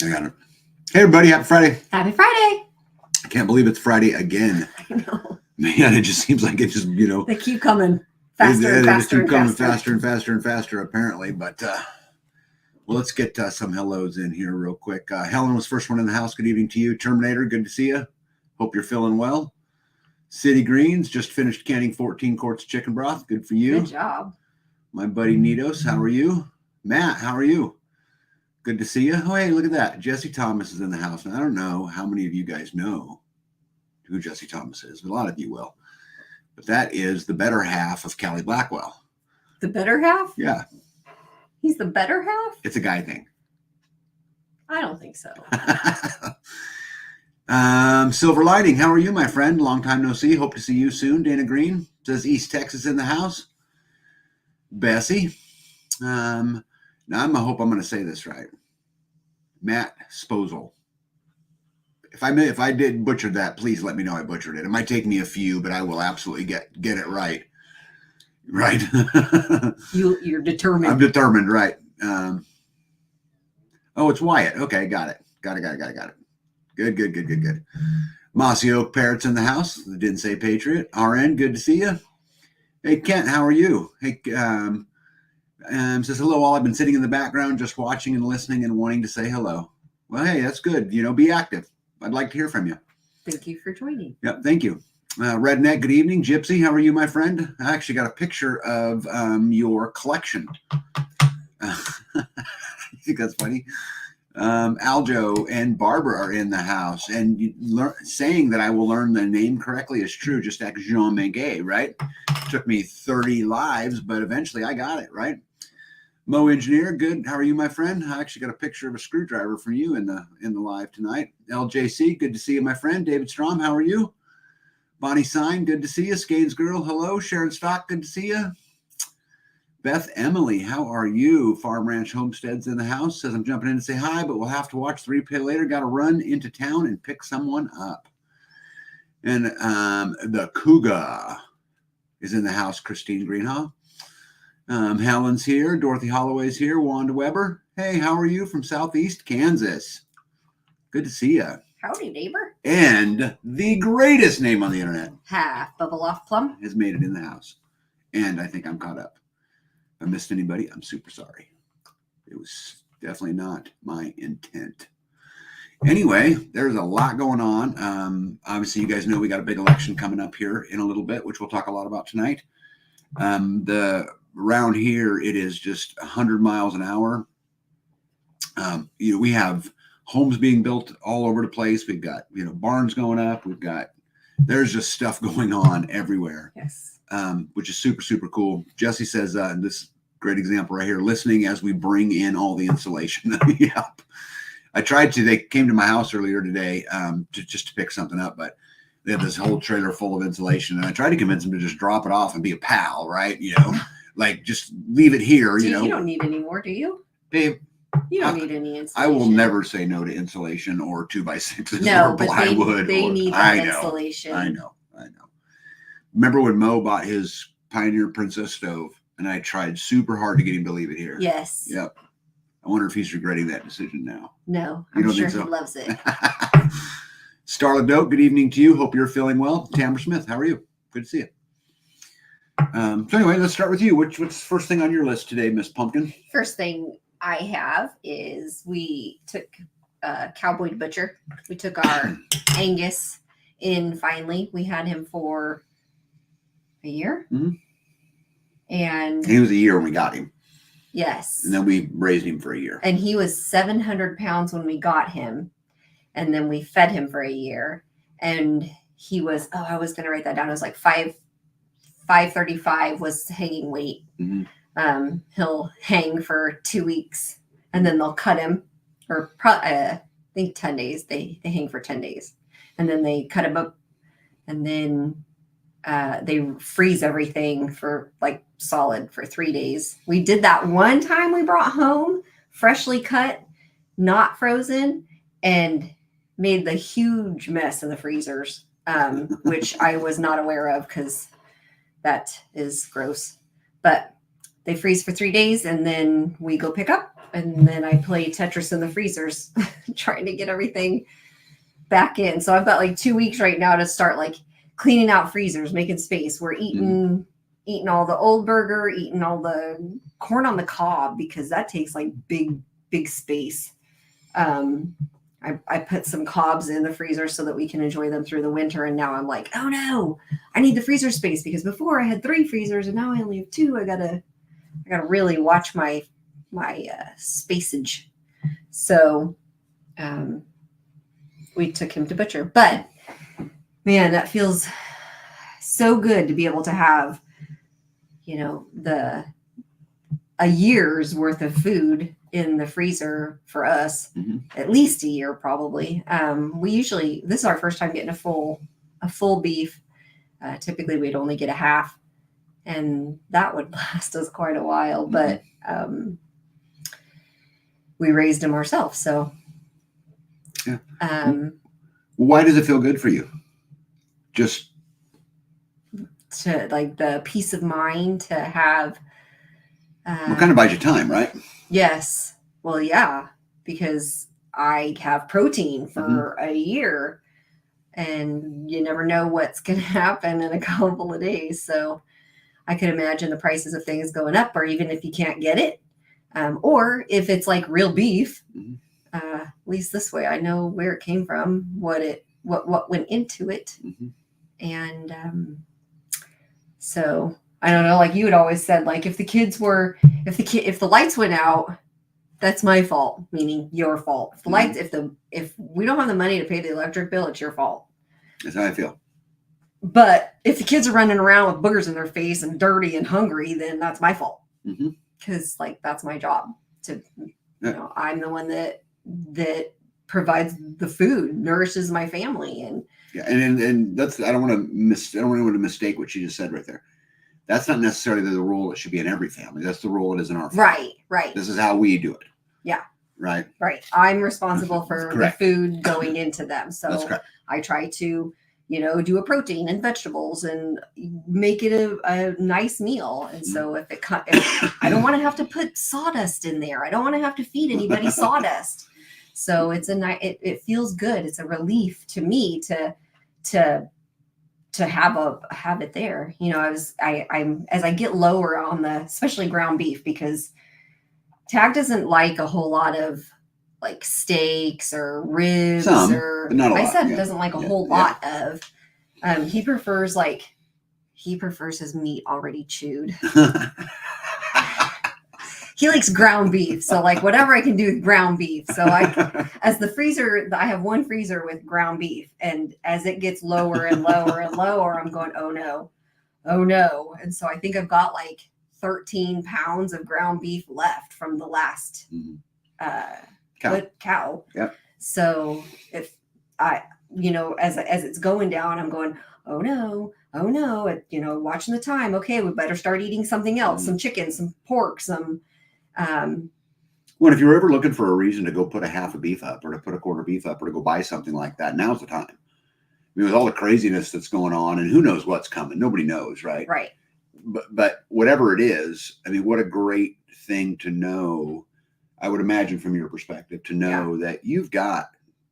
I got it. Hey, everybody. Happy Friday. Happy Friday. I can't believe it's Friday again. I know. Man, it just seems like it just, They keep coming faster and they faster just keep and coming faster. faster and faster and faster, apparently. But well, let's get some hellos in here real quick. Helen was first one in the house. Good evening to you. Terminator, good to see you. Hope you're feeling well. City Greens, just finished canning 14 quarts of chicken broth. Good for you. Good job. My buddy Nitos, how are you? Matt, how are you? Good to see you. Oh, hey, look at that. Jesse Thomas is in the house. And I don't know how many of you guys know who Jesse Thomas is, but a lot of you will. But that is the better half of Callie Blackwell. The better half? Yeah. He's the better half? It's a guy thing. I don't think so. Silver Lining, how are you, my friend? Long time no see. Hope to see you soon. Dana Green says East Texas in the house. Bessie. Now I hope I'm going to say this right. Matt Sposel. If I did butcher that, please let me know I butchered it. It might take me a few, but I will absolutely get it right. Right. You're determined. I'm determined, right. Oh, it's Wyatt. Okay, got it. Got it. Good. Mossy Oak Parrots in the house. Didn't say Patriot. RN, good to see you. Hey, Kent, how are you? Hey, says hello. While I've been sitting in the background, just watching and listening and wanting to say hello. Well, hey, that's good. Be active. I'd like to hear from you. Thank you for joining. Yep, thank you. Redneck, good evening. Gypsy, how are you, my friend? I actually got a picture of your collection. You think that's funny? Aljo and Barbara are in the house, and saying that I will learn the name correctly is true, just like Jean Menguet, right? It took me 30 lives, but eventually I got it, right? Mo Engineer, good. How are you, my friend? I actually got a picture of a screwdriver from you in the live tonight. LJC, good to see you, my friend. David Strom, how are you? Bonnie Sign, good to see you. Skanes Girl, hello. Sharon Stock, good to see you. Beth Emily, how are you? Farm Ranch Homestead's in the house. Says I'm jumping in to say hi, but we'll have to watch the replay later. Got to run into town and pick someone up. And the Cougar is in the house. Christine Greenhaw. Helen's here. Dorothy Holloway's here. Wanda Weber. Hey, how are you from Southeast Kansas? Good to see you. Howdy, neighbor. And the greatest name on the internet. Half Bubble Off Plum has made it in the house. And I think I'm caught up. If I missed anybody, I'm super sorry. It was definitely not my intent. Anyway, there's a lot going on. Obviously, you guys know we got a big election coming up here in a little bit, which we'll talk a lot about tonight. Around here, it is just 100 miles an hour. We have homes being built all over the place. We've got, barns going up. There's just stuff going on everywhere. Yes. Which is super, super cool. Jesse says, this great example right here, listening as we bring in all the insulation. Yep. They came to my house earlier today to pick something up, but they have this whole trailer full of insulation. And I tried to convince them to just drop it off and be a pal, right? Like just leave it here. You don't need any more, do you? Babe, you don't need any insulation. I will never say no to insulation or 2x6s or but plywood. They need insulation. I know. Remember when Mo bought his Pioneer Princess stove, and I tried super hard to get him to leave it here? Yes. Yep. I wonder if he's regretting that decision now. No, I'm sure he loves it. Starla Dope, good evening to you. Hope you're feeling well. Tamara Smith, how are you? Good to see you. So anyway, let's start with you. What's the first thing on your list today, Miss Pumpkin? First thing I have is we took Cowboy to Butcher. We took our Angus in finally. We had him for a year. Mm-hmm. And he was a year when we got him. Yes. And then we raised him for a year. And he was 700 pounds when we got him. And then we fed him for a year. And he was, I was going to write that down. It was like 535 was hanging weight. Mm-hmm. He'll hang for 2 weeks and then they'll cut him, or I think 10 days. They hang for 10 days and then they cut him up and then they freeze everything for like solid for 3 days. We did that one time we brought home freshly cut, not frozen, and made the huge mess in the freezers, which I was not aware of because that is gross. But they freeze for 3 days, and then we go pick up, and then I play Tetris in the freezers, trying to get everything back in. So I've got like 2 weeks right now to start like cleaning out freezers, making space. We're eating all the old burger, eating all the corn on the cob, because that takes like big space. I put some cobs in the freezer so that we can enjoy them through the winter. And now I'm like, oh no, I need the freezer space, because before I had 3 freezers and now I only have 2. I gotta really watch my spacage. So we took him to butcher, but man, that feels so good to be able to have, a year's worth of food in the freezer for us, at least a year, probably. This is our first time getting a full beef. Typically we'd only get a half, and that would last us quite a while, but we raised him ourselves. So why does it feel good for you? Just to like the peace of mind to have. What kind of buys you time, right? Yes. Well, yeah, because I have protein for a year, and you never know what's going to happen in a couple of days. So I could imagine the prices of things going up, or even if you can't get it, or if it's like real beef, at least this way I know where it came from, what went into it. And so I don't know, like you had always said, like if the lights went out, that's my fault, meaning your fault. If the lights, if we don't have the money to pay the electric bill, it's your fault. That's how I feel. But if the kids are running around with boogers in their face and dirty and hungry, then that's my fault. Because like that's my job to, I'm the one that provides the food, nourishes my family, and that's I don't want anyone to mistake what you just said right there. That's not necessarily the role it should be in every family. That's the role it is in our family. Right. This is how we do it. Yeah. Right. I'm responsible for the food going into them. So that's correct. I try to, do a protein and vegetables and make it a nice meal. And so if I don't want to have to put sawdust in there. I don't want to have to feed anybody sawdust. So it feels good. It's a relief to me to have it there. As I get lower on the, especially ground beef, because Tag doesn't like a whole lot of like steaks or ribs, or but not a lot. My son doesn't like a whole lot of, he prefers his meat already chewed. He likes ground beef. So like whatever I can do with ground beef. So I have one freezer with ground beef, and as it gets lower and lower and lower, I'm going, oh no. And so I think I've got like 13 pounds of ground beef left from the last cow. Yep. So if as it's going down, I'm going, oh no, watching the time. Okay, we better start eating something else, some chicken, some pork, some. Well, if you're ever looking for a reason to go put a half a beef up, or to put a quarter beef up, or to go buy something like that, now's the time. I mean, with all the craziness that's going on, and who knows what's coming, nobody knows, right? Right. But whatever it is, I mean, what a great thing to know. I would imagine from your perspective to know that you've got,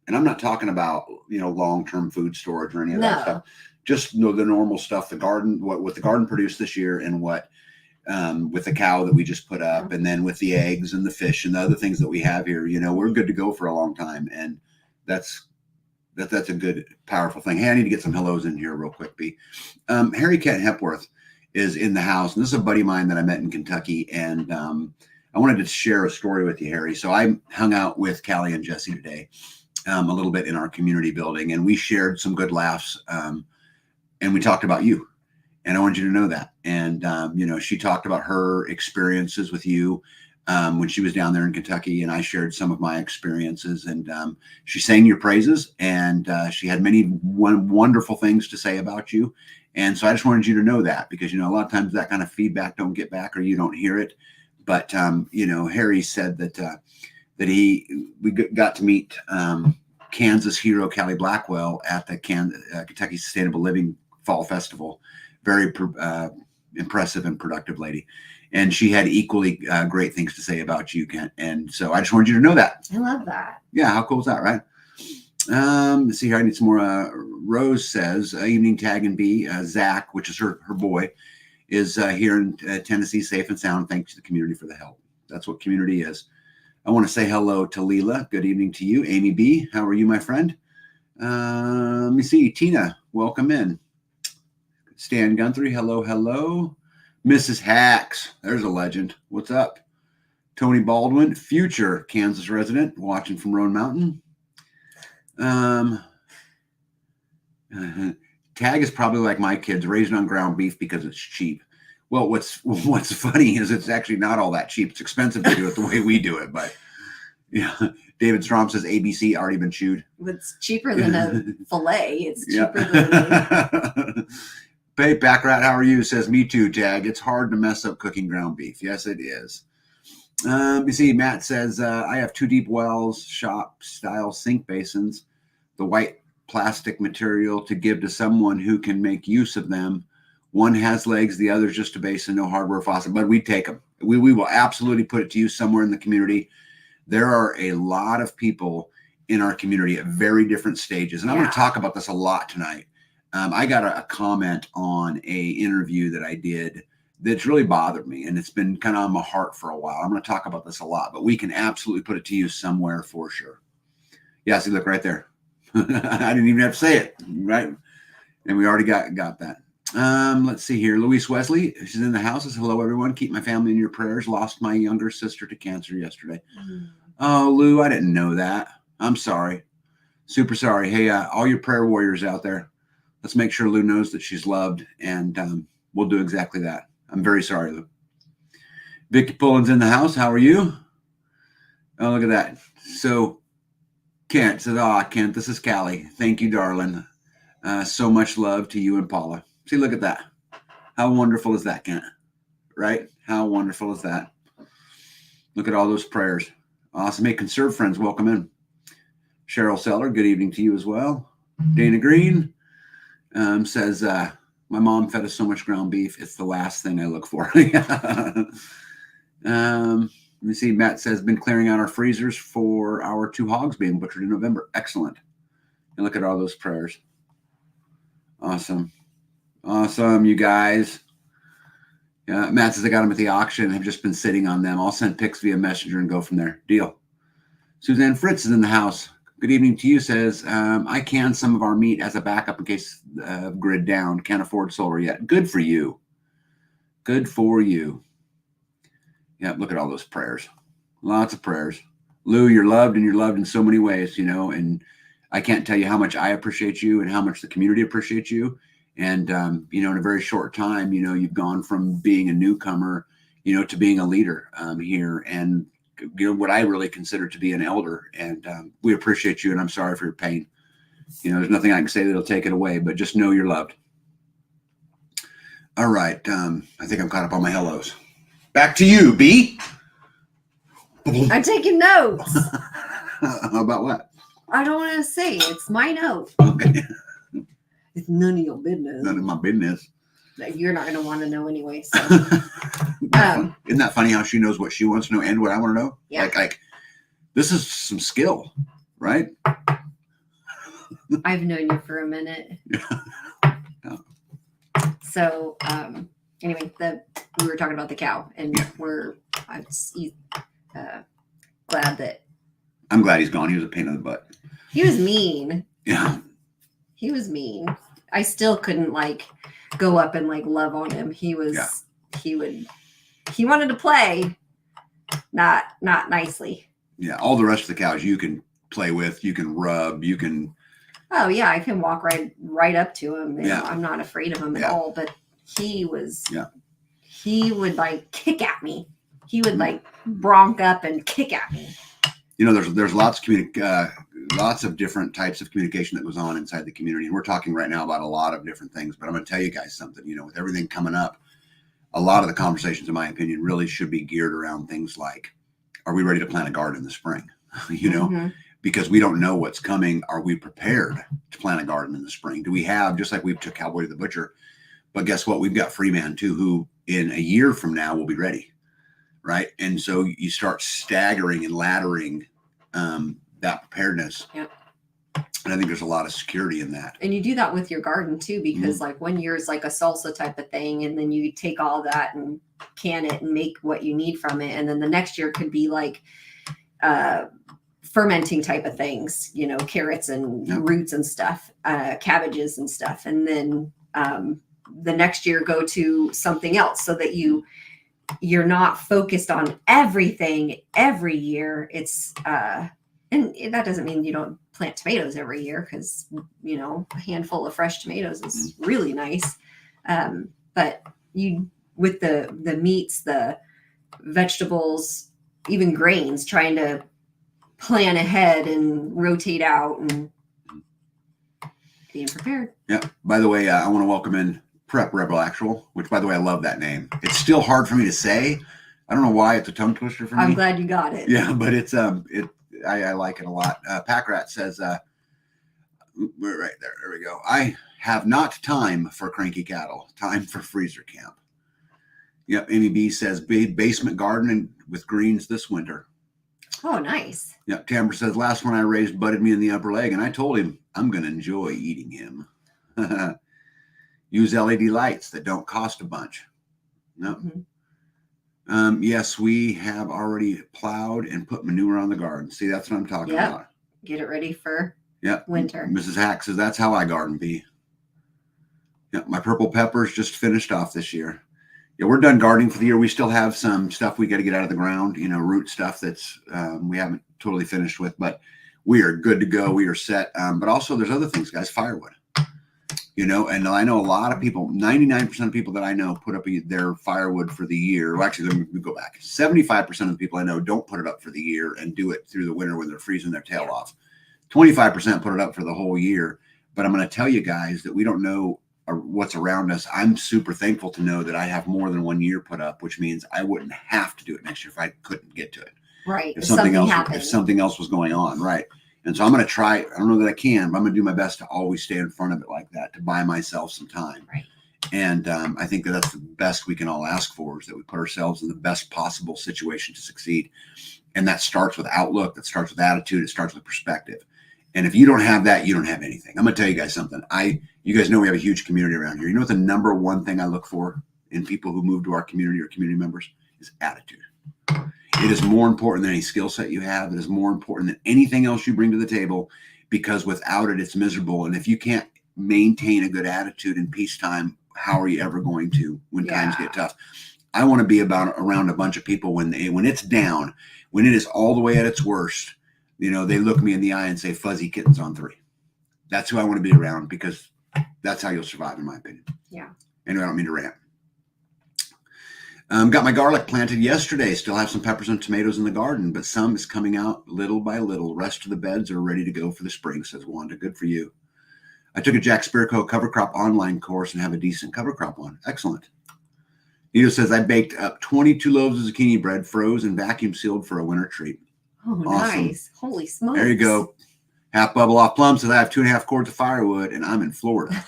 and I'm not talking about long-term food storage or any of that stuff. Just the normal stuff, the garden, what the garden produced this year, and what. With the cow that we just put up, and then with the eggs and the fish and the other things that we have here, we're good to go for a long time. And that's a good, powerful thing. Hey, I need to get some hellos in here real quick, B. Harry Kent Hepworth is in the house, and this is a buddy of mine that I met in Kentucky. And I wanted to share a story with you, Harry. So I hung out with Callie and Jesse today a little bit in our community building, and we shared some good laughs, and we talked about you. And I want you to know that. And, she talked about her experiences with you when she was down there in Kentucky, and I shared some of my experiences, and she sang your praises, and she had many wonderful things to say about you. And so I just wanted you to know that, because, a lot of times that kind of feedback don't get back, or you don't hear it. But, Harry said that we got to meet Kansas hero Callie Blackwell at the Kentucky Sustainable Living Fall Festival. Very impressive and productive lady. And she had equally great things to say about you, Kent. And so I just wanted you to know that. I love that. Yeah, how cool is that, right? Let's see here. I need some more. Rose says, evening tag and B. Zach, which is her boy, is here in Tennessee, safe and sound. Thanks to the community for the help. That's what community is. I want to say hello to Leela. Good evening to you. Amy B, how are you, my friend? Let me see. Tina, welcome in. Stan Guthrie, hello, hello. Mrs. Hacks, there's a legend. What's up? Tony Baldwin, future Kansas resident, watching from Roan Mountain. Tag is probably like my kids, raised on ground beef because it's cheap. Well, what's funny is it's actually not all that cheap. It's expensive to do it the way we do it, but yeah. David Strom says ABC already been chewed. It's cheaper than a fillet. It's cheaper than Babe Backrat, how are you? Says me too, Tag. It's hard to mess up cooking ground beef. Yes, it is. You see, Matt says I have 2 deep wells, shop style sink basins, the white plastic material to give to someone who can make use of them. One has legs, the other's just a basin, no hardware faucet, but we take them. We will absolutely put it to use somewhere in the community. There are a lot of people in our community at very different stages. And I'm going to talk about this a lot tonight. I got a comment on a interview that I did that's really bothered me. And it's been kind of on my heart for a while. I'm going to talk about this a lot, but we can absolutely put it to use somewhere for sure. Yeah, see, look right there. I didn't even have to say it, right? And we already got that. Let's see here. Louise Wesley, she's in the house. Says, hello, everyone. Keep my family in your prayers. Lost my younger sister to cancer yesterday. Oh, Lou, I didn't know that. I'm sorry. Super sorry. Hey, all your prayer warriors out there, let's make sure Lou knows that she's loved, and we'll do exactly that. I'm very sorry, Lou. Vicky Pullen's in the house. How are you? Oh, look at that. So Kent says, Kent, this is Callie. Thank you, darling. So much love to you and Paula. See, look at that. How wonderful is that, Kent? Right? How wonderful is that? Look at all those prayers. Awesome. Hey, Conserve friends, welcome in. Cheryl Seller, good evening to you as well. Dana Green says, my mom fed us so much ground beef. It's the last thing I look for. Let me see. Matt says, been clearing out our freezers for our 2 hogs being butchered in November. Excellent. And look at all those prayers. Awesome. Awesome, you guys. Matt says, I got them at the auction. Have just been sitting on them. I'll send pics via messenger and go from there. Deal. Suzanne Fritz is in the house. Good evening to you. Says, I can some of our meat as a backup in case grid down. Can't afford solar yet. Good for you. Good for you. Yeah, look at all those prayers. Lots of prayers. Lou, you're loved, and you're loved in so many ways, and I can't tell you how much I appreciate you and how much the community appreciates you. And, in a very short time, you've gone from being a newcomer, to being a leader here, and, what I really consider to be an elder. And we appreciate you, and I'm sorry for your pain. There's nothing I can say that'll take it away, but just know you're loved. All right. I think I'm caught up on my hellos. Back to you, B. I'm taking notes. About what? I don't want to say. It's my note. Okay. It's none of your business. None of my business. You're not going to want to know anyway. So. Isn't that funny how she knows what she wants to know and what I want to know? Yeah. Like this is some skill, right? I've known you for a minute. Yeah. So, anyway, we were talking about the cow, and I'm glad that. I'm glad he's gone. He was a pain in the butt. He was mean. Yeah. He was mean. I still couldn't go up and love on him. He wanted to play, not nicely. Yeah. All the rest of the cows you can play with, you can rub, you can. Oh yeah. I can walk right up to him. Yeah. I'm not afraid of him at all, but he would kick at me. He would bronk up and kick at me. There's lots of different types of communication that goes on inside the community. And we're talking right now about a lot of different things, but I'm going to tell you guys something, with everything coming up, a lot of the conversations, in my opinion, really should be geared around things like, are we ready to plant a garden in the spring? Mm-hmm. Because we don't know what's coming. Are we prepared to plant a garden in the spring? Do we have, just like we took Cowboy to the Butcher, but guess what? We've got Freeman too, who in a year from now will be ready. Right. And so you start staggering and laddering that preparedness. Yep. And I think there's a lot of security in that. And you do that with your garden too, because like 1 year is like a salsa type of thing. And then you take all that and can it and make what you need from it. And then the next year could be like fermenting type of things, you know, carrots and roots and stuff, cabbages and stuff. And then the next year go to something else so that you're not focused on everything every year. It's and that doesn't mean you don't plant tomatoes every year, because you know, a handful of fresh tomatoes is really nice. But you, with the meats, the vegetables, even grains, trying to plan ahead and rotate out and being prepared. Yeah. By the way, I want to welcome in Prep Rebel Actual, which, by the way, I love that name. It's still hard for me to say. I don't know why. It's a tongue twister for me. I'm glad you got it. Yeah, but it's I like it a lot. Packrat says, we're right there. There we go. I have not time for cranky cattle. Time for freezer camp. Yep. Amy B says, big basement garden with greens this winter. Oh, nice. Yep. Tamber says, last one I raised butted me in the upper leg, and I told him I'm going to enjoy eating him. Use LED lights that don't cost a bunch. No. Mm-hmm. Yes, we have already plowed and put manure on the garden. See, that's what I'm talking about. Get it ready for winter. Mrs. Hack says, that's how I garden, B. Yeah, my purple peppers just finished off this year. Yeah, we're done gardening for the year. We still have some stuff we got to get out of the ground, you know, root stuff that's we haven't totally finished with, but we are good to go. We are set. But also there's other things, guys, firewood. You know, and I know a lot of people, 99% of people that I know put up their firewood for the year. Well, actually, let me go back. 75% of the people I know don't put it up for the year and do it through the winter when they're freezing their tail off. 25% put it up for the whole year. But I'm going to tell you guys that we don't know what's around us. I'm super thankful to know that I have more than 1 year put up, which means I wouldn't have to do it next year if I couldn't get to it. Right. If something else was going on. Right. And so I'm going to try, I don't know that I can, but I'm going to do my best to always stay in front of it like that, to buy myself some time. Right. And I think that that's the best we can all ask for, is that we put ourselves in the best possible situation to succeed. And that starts with outlook. That starts with attitude. It starts with perspective. And if you don't have that, you don't have anything. I'm going to tell you guys something. You guys know we have a huge community around here. You know what the number one thing I look for in people who move to our community or community members is attitude. It is more important than any skill set you have. It is more important than anything else you bring to the table, because without it, it's miserable. And if you can't maintain a good attitude in peacetime, how are you ever going to when times get tough? I want to be around a bunch of people when it's down, when it is all the way at its worst. You know, they look me in the eye and say, fuzzy kittens on 3. That's who I want to be around, because that's how you'll survive, in my opinion. Yeah. Anyway, I don't mean to rant. Got my garlic planted yesterday. Still have some peppers and tomatoes in the garden, but some is coming out little by little. The rest of the beds are ready to go for the spring, says Wanda. Good for you. I took a Jack Spirko cover crop online course and have a decent cover crop on. Excellent. Nito says, I baked up 22 loaves of zucchini bread, froze and vacuum sealed for a winter treat. Oh, awesome. Nice. Holy smokes. There you go. Half Bubble Off Plum says, I have 2.5 cords of firewood and I'm in Florida.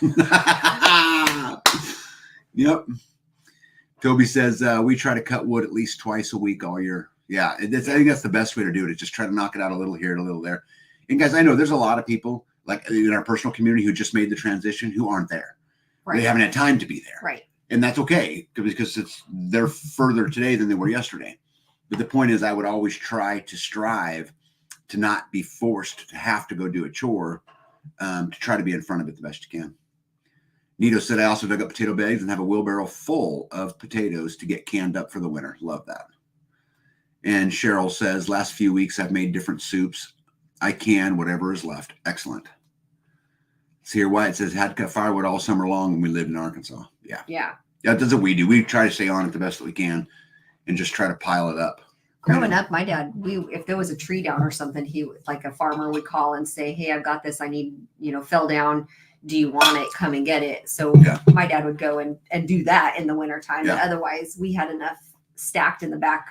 Yep. Toby says, we try to cut wood at least twice a week all year. Yeah, I think that's the best way to do it. Is just try to knock it out a little here and a little there. And guys, I know there's a lot of people like in our personal community who just made the transition who aren't there. Right. They haven't had time to be there. Right. And that's okay, because they're further today than they were yesterday. But the point is, I would always try to strive to not be forced to have to go do a chore, to try to be in front of it the best you can. Nito said, I also dug up potato bags and have a wheelbarrow full of potatoes to get canned up for the winter. Love that. And Cheryl says, last few weeks I've made different soups. I can whatever is left. Excellent. See here, Wyatt says, had to cut firewood all summer long when we lived in Arkansas. Yeah. Yeah. That's what we do. We try to stay on it the best that we can and just try to pile it up. Growing up, my dad, if there was a tree down or something, like a farmer would call and say, hey, I've got this. I need, fell down. Do you want it? Come and get it. So my dad would go and do that in the wintertime. Yeah. But otherwise, we had enough stacked in the back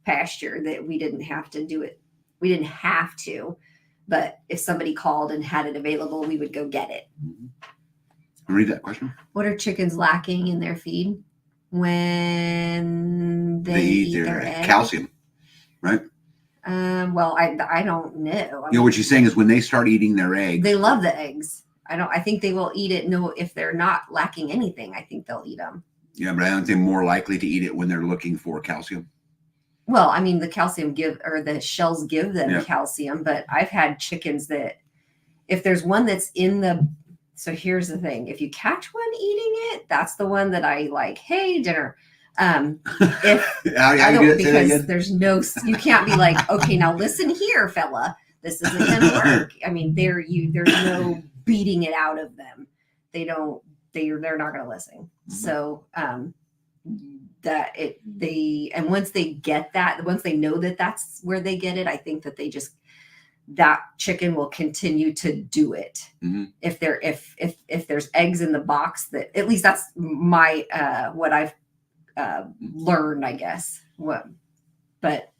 pasture that we didn't have to do it. We didn't have to. But if somebody called and had it available, we would go get it. Read that question. What are chickens lacking in their feed? When they eat their egg. calcium, right? Well, I don't know. You know what she's saying is when they start eating their eggs, they love the eggs. I think they will eat it. No, if they're not lacking anything, I think they'll eat them. Yeah, but I don't think more likely to eat it when they're looking for calcium. Well, I mean, the shells give them calcium, but I've had chickens that if there's one that's so here's the thing. If you catch one eating it, that's the one that I like, hey, dinner. Because there's you can't be like, okay, now listen here, fella. This isn't going to work. I mean, there's no beating it out of them. They're not going to listen. So, once they get that, once they know that that's where they get it, I think that that chicken will continue to do it. Mm-hmm. If there's eggs in the box, that at least that's my what I've learned, I guess. But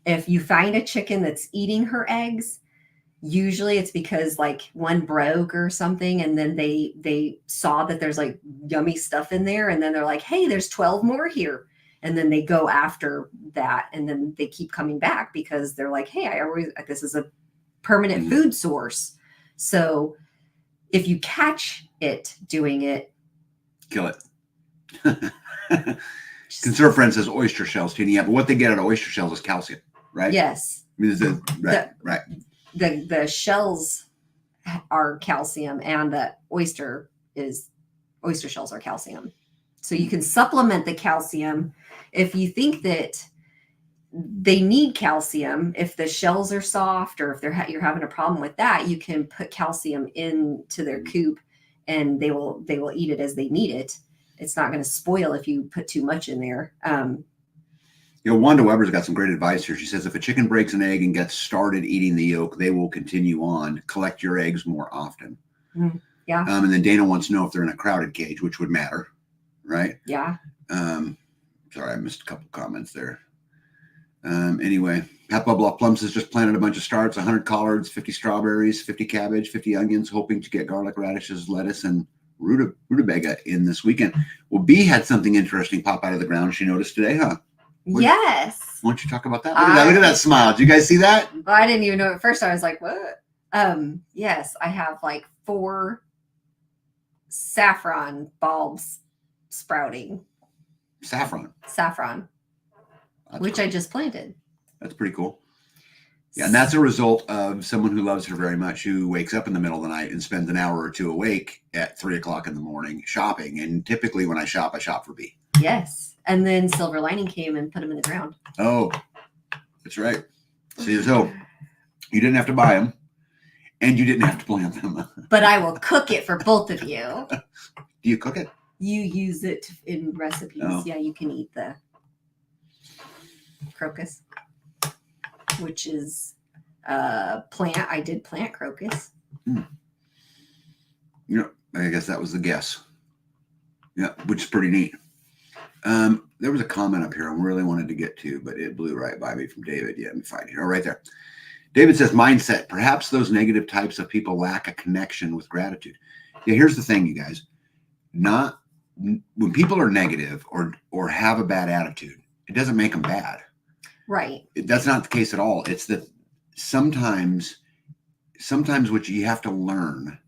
if you find a chicken that's eating her eggs, usually it's because like one broke or something, and then they saw that there's like yummy stuff in there, and then they're like, hey, there's 12 more here, and then they go after that, and then they keep coming back because they're like, hey, this is a permanent food source. So if you catch it doing it, kill it. Conserve friend says oyster shells, Tina. Yeah, but what they get out of oyster shells is calcium, right? Yes. I mean, right. The shells are calcium, and the oyster shells are calcium. So you can supplement the calcium if you think that they need calcium. If the shells are soft, or if you're having a problem with that, you can put calcium into their coop, and they will eat it as they need it. It's not going to spoil if you put too much in there. Wanda Weber's got some great advice here. She says, if a chicken breaks an egg and gets started eating the yolk, they will continue on. Collect your eggs more often. Yeah. And then Dana wants to know if they're in a crowded cage, which would matter, right? Yeah. Sorry, I missed a couple comments there. Anyway, Papa Bluff Plums has just planted a bunch of starts, 100 collards, 50 strawberries, 50 cabbage, 50 onions, hoping to get garlic, radishes, lettuce, and rutabaga in this weekend. Well, Bee had something interesting pop out of the ground she noticed today, huh? Yes. Why don't you talk about that? Look at that smile. Did you guys see that? Well, I didn't even know at first. I was like, what? Yes, I have like 4 saffron bulbs sprouting. Saffron. Which cool. I just planted. That's pretty cool. Yeah, and that's a result of someone who loves her very much, who wakes up in the middle of the night and spends an hour or two awake at 3 o'clock in the morning shopping. And typically when I shop for Bee. Yes. And then Silver Lining came and put them in the ground. Oh, that's right. See, so you didn't have to buy them, and you didn't have to plant them. But I will cook it for both of you. Do you cook it? You use it in recipes. Oh. Yeah, you can eat the crocus, which is plant. I did plant crocus. Yeah, I guess that was the guess. Yeah, which is pretty neat. There was a comment up here I really wanted to get to, but it blew right by me from David. Yeah, let me find it. Oh, right there. David says, mindset. Perhaps those negative types of people lack a connection with gratitude. Yeah, here's the thing, you guys. When people are negative or have a bad attitude, it doesn't make them bad. Right. That's not the case at all. It's that sometimes what you have to learn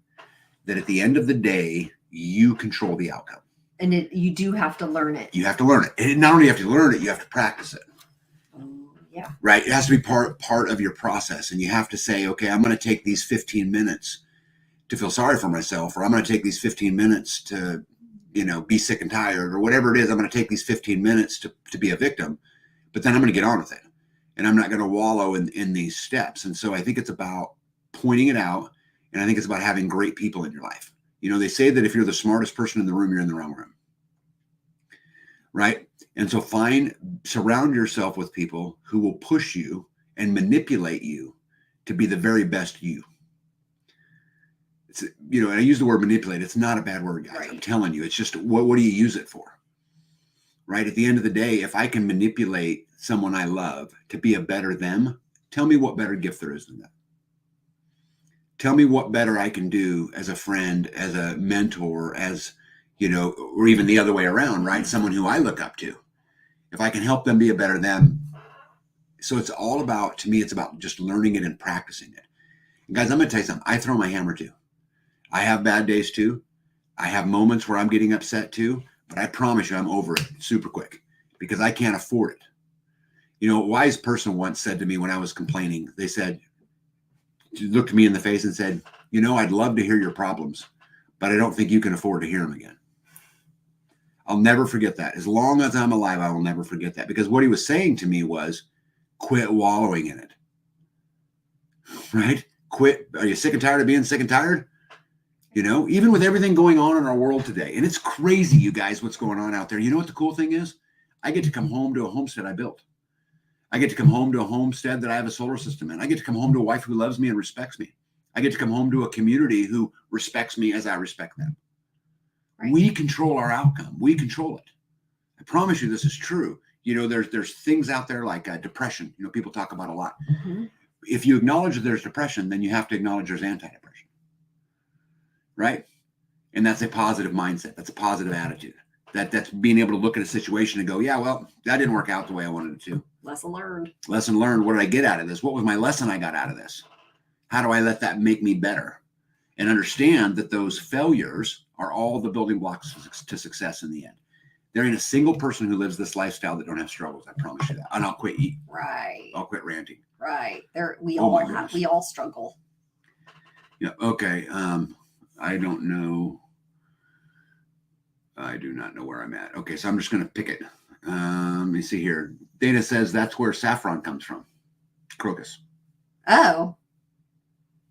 that at the end of the day, you control the outcome. And you do have to learn it. You have to learn it. And not only have to learn it, you have to practice it. Yeah. Right. It has to be part of your process. And you have to say, okay, I'm going to take these 15 minutes to feel sorry for myself, or I'm going to take these 15 minutes to, be sick and tired, or whatever it is. I'm going to take these 15 minutes to be a victim, but then I'm going to get on with it. And I'm not going to wallow in these steps. And so I think it's about pointing it out. And I think it's about having great people in your life. They say that if you're the smartest person in the room, you're in the wrong room. Right. And so surround yourself with people who will push you and manipulate you to be the very best you. It's, and I use the word manipulate. It's not a bad word, guys. Right. I'm telling you, it's just, what do you use it for? Right. At the end of the day, if I can manipulate someone I love to be a better them, tell me what better gift there is than that. Tell me what better I can do as a friend, as a mentor, as, or even the other way around, right? Someone who I look up to. If I can help them be a better them. So it's all about, to me, it's about just learning it and practicing it. And guys, I'm going to tell you something. I throw my hammer too. I have bad days too. I have moments where I'm getting upset too, but I promise you I'm over it super quick because I can't afford it. A wise person once said to me when I was complaining, they said, looked me in the face and said, I'd love to hear your problems, but I don't think you can afford to hear them again. I'll never forget that. As long as I'm alive, I will never forget that, because what he was saying to me was, quit wallowing in it, right? Quit. Are you sick and tired of being sick and tired? Even with everything going on in our world today, and it's crazy, you guys, what's going on out there. You know what the cool thing is? I get to come home to a homestead I built. I get to come home to a homestead that I have a solar system in. I get to come home to a wife who loves me and respects me. I get to come home to a community who respects me as I respect them. Right. We control our outcome. We control it. I promise you this is true. There's things out there like depression. People talk about a lot. Mm-hmm. If you acknowledge that there's depression, then you have to acknowledge there's anti-depression. Right? And that's a positive mindset. That's a positive attitude. That's being able to look at a situation and go, yeah, well, that didn't work out the way I wanted it to. Lesson learned. Lesson learned. What did I get out of this? What was my lesson I got out of this? How do I let that make me better? And understand that those failures are all the building blocks to success in the end. There ain't a single person who lives this lifestyle that don't have struggles. I promise you that. And I'll quit eating. Right. I'll quit ranting. Right. We all struggle. Yeah. Okay. I don't know. I do not know where I'm at. Okay. So I'm just going to pick it. Let me see here. Dana says that's where saffron comes from. Crocus. Oh.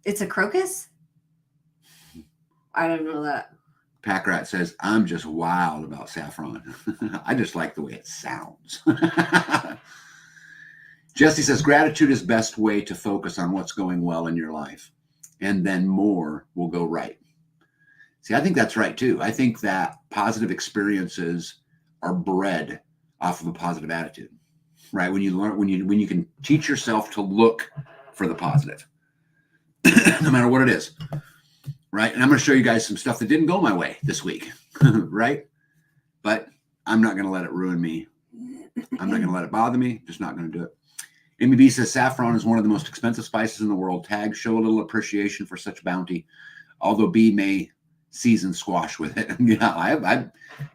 It's a crocus? I didn't know that. Packrat says, I'm just wild about saffron. I just like the way it sounds. Jesse says, gratitude is best way to focus on what's going well in your life, and then more will go right. See, I think that's right too. I think that positive experiences are bred off of a positive attitude, right? When you learn, when you can teach yourself to look for the positive, no matter what it is. Right. And I'm going to show you guys some stuff that didn't go my way this week. Right. But I'm not going to let it ruin me. I'm not going to let it bother me. Just not going to do it. Amy B says saffron is one of the most expensive spices in the world. Tag, show a little appreciation for such bounty. Although B may season squash with it. I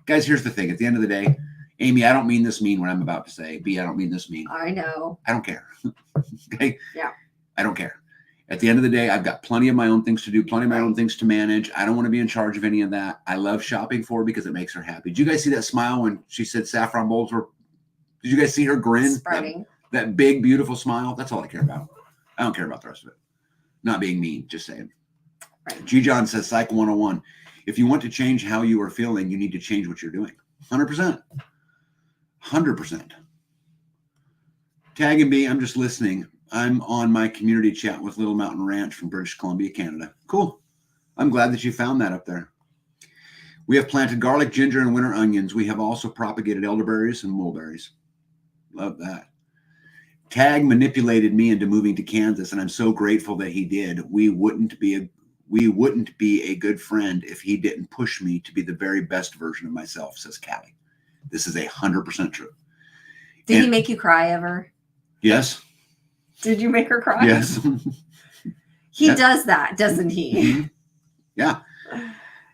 guys, here's the thing. At the end of the day, Amy, I don't mean this mean what I'm about to say. B, I don't mean this mean. I know. I don't care. Okay. Yeah. I don't care. At the end of the day, I've got plenty of my own things to do, plenty of my own things to manage. I don't want to be in charge of any of that. I love shopping for her because it makes her happy. Did you guys see that smile when she said saffron bowls were? Did you guys see her grin? Sprouting. That big, beautiful smile. That's all I care about. I don't care about the rest of it. Not being mean, just saying. Right. G. John says, Cycle 101. If you want to change how you are feeling, you need to change what you're doing. 100%. 100%. Tag and B, I'm just listening. I'm on my community chat with Little Mountain Ranch from British Columbia, Canada. Cool. I'm glad that you found that up there. We have planted garlic, ginger, and winter onions. We have also propagated elderberries and mulberries. Love that. Tag manipulated me into moving to Kansas, and I'm so grateful that he did. We wouldn't be a good friend if he didn't push me to be the very best version of myself, says Callie. This is 100% true. Did he make you cry ever? Yes. Did you make her cry? Yes. He does that, doesn't he? Mm-hmm. Yeah.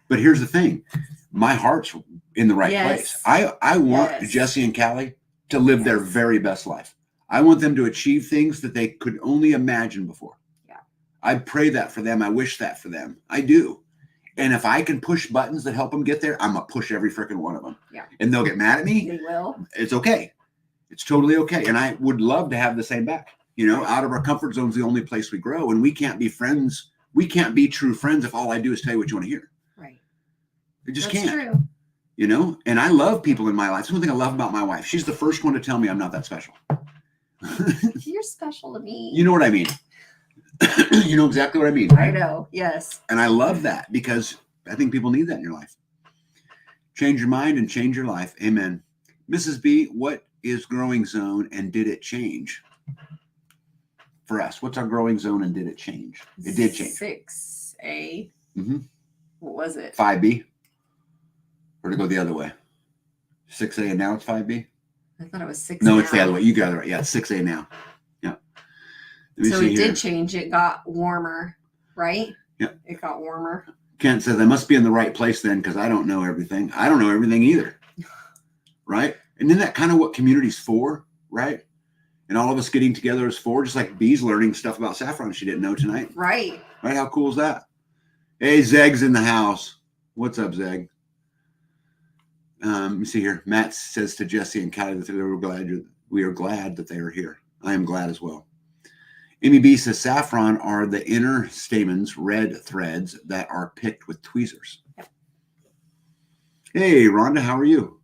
But here's the thing. My heart's in the right place. I want Jesse and Callie to live their very best life. I want them to achieve things that they could only imagine before. Yeah. I pray that for them. I wish that for them. I do. And if I can push buttons that help them get there, I'm going to push every freaking one of them. Yeah. And they'll get mad at me. They will. It's okay. It's totally okay. And I would love to have the same back. Out of our comfort zone is the only place we grow. And we can't be friends. We can't be true friends if all I do is tell you what you want to hear. Right. It just That's can't. True. And I love people in my life. That's one thing I love about my wife. She's the first one to tell me I'm not that special. You're special to me. You know what I mean? You know exactly what I mean. Right? I know. Yes. And I love that because I think people need that in your life. Change your mind and change your life. Amen. Mrs. B, what is growing zone and did it change? For us, what's our growing zone and did it change? It did change. 6A. Mm-hmm. What was it? 5B. Or to go the other way? 6A and now it's 5B? I thought it was 6. No, now. it's the other way. You got it right. Yeah, it's 6A now. Yeah. So it did change. It got warmer, right? Yeah. It got warmer. Kent says, I must be in the right place then because I don't know everything. I don't know everything either. Right? And isn't that kind of what community's for? Right? And all of us getting together is for, just like Bee's learning stuff about saffron she didn't know tonight. Right. Right? How cool is that? Hey, Zeg's in the house. What's up, Zeg? Let me see here. Matt says to Jesse and Callie that we are glad that they are here. I am glad as well. Amy B says saffron are the inner stamens, red threads that are picked with tweezers. Yep. Hey, Rhonda, how are you?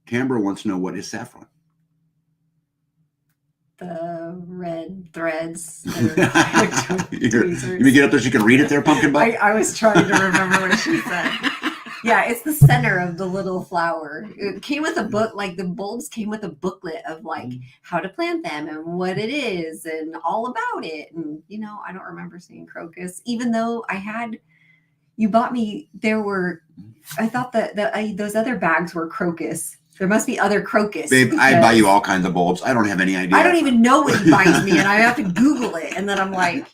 Canberra wants to know, what is saffron? The red threads. You may get up there so you can read it there, pumpkin butt. I was trying to remember what she said. Yeah, it's the center of the little flower. It came with a book, like the bulbs came with a booklet of like how to plant them and what it is and all about it. And, I don't remember seeing crocus, even though you bought me, I thought that those other bags were crocus. There must be other crocus. Babe, I buy you all kinds of bulbs. I don't have any idea. I don't even know what he buys me, and I have to Google it. And then I'm like,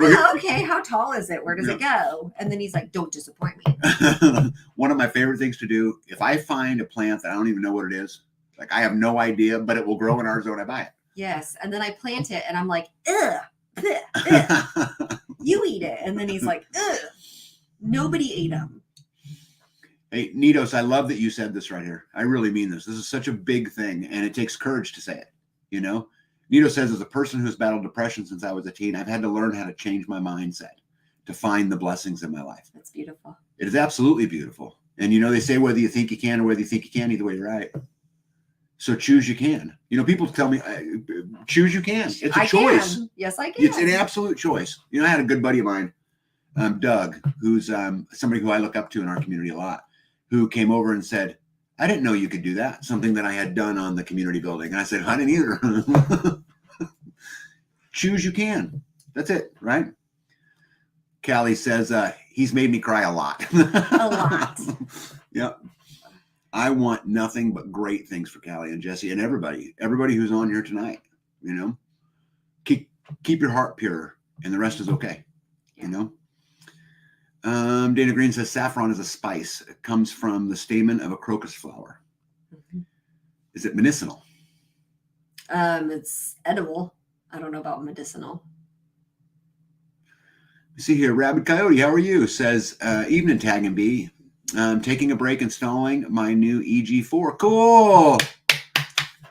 okay, how tall is it? Where does it go? And then he's like, don't disappoint me. One of my favorite things to do, if I find a plant that I don't even know what it is, like I have no idea, but it will grow in our zone, I buy it. Yes. And then I plant it, and I'm like, ugh, bleh, bleh. You eat it. And then he's like, ugh, nobody ate them. Hey, Nitos, I love that you said this right here. I really mean this. This is such a big thing, and it takes courage to say it, Nito says, as a person who's battled depression since I was a teen, I've had to learn how to change my mindset to find the blessings in my life. That's beautiful. It is absolutely beautiful. And, they say whether you think you can or whether you think you can, either way, you're right. So choose you can. People tell me, choose you can. It's a choice. Can. Yes, I can. It's an absolute choice. I had a good buddy of mine, Doug, who's somebody who I look up to in our community a lot, who came over and said, I didn't know you could do that. Something that I had done on the community building. And I said, I didn't either. Choose you can. That's it, right? Callie says, he's made me cry a lot. A lot. Yep. I want nothing but great things for Callie and Jesse and everybody who's on here tonight. Keep your heart pure and the rest is okay. Dana Green says saffron is a spice. It comes from the stamen of a crocus flower. Mm-hmm. Is it medicinal? It's edible. I don't know about medicinal. You see here, Rabbit Coyote, how are you? Says, evening, Tag and B. Taking a break installing my new EG4. Cool.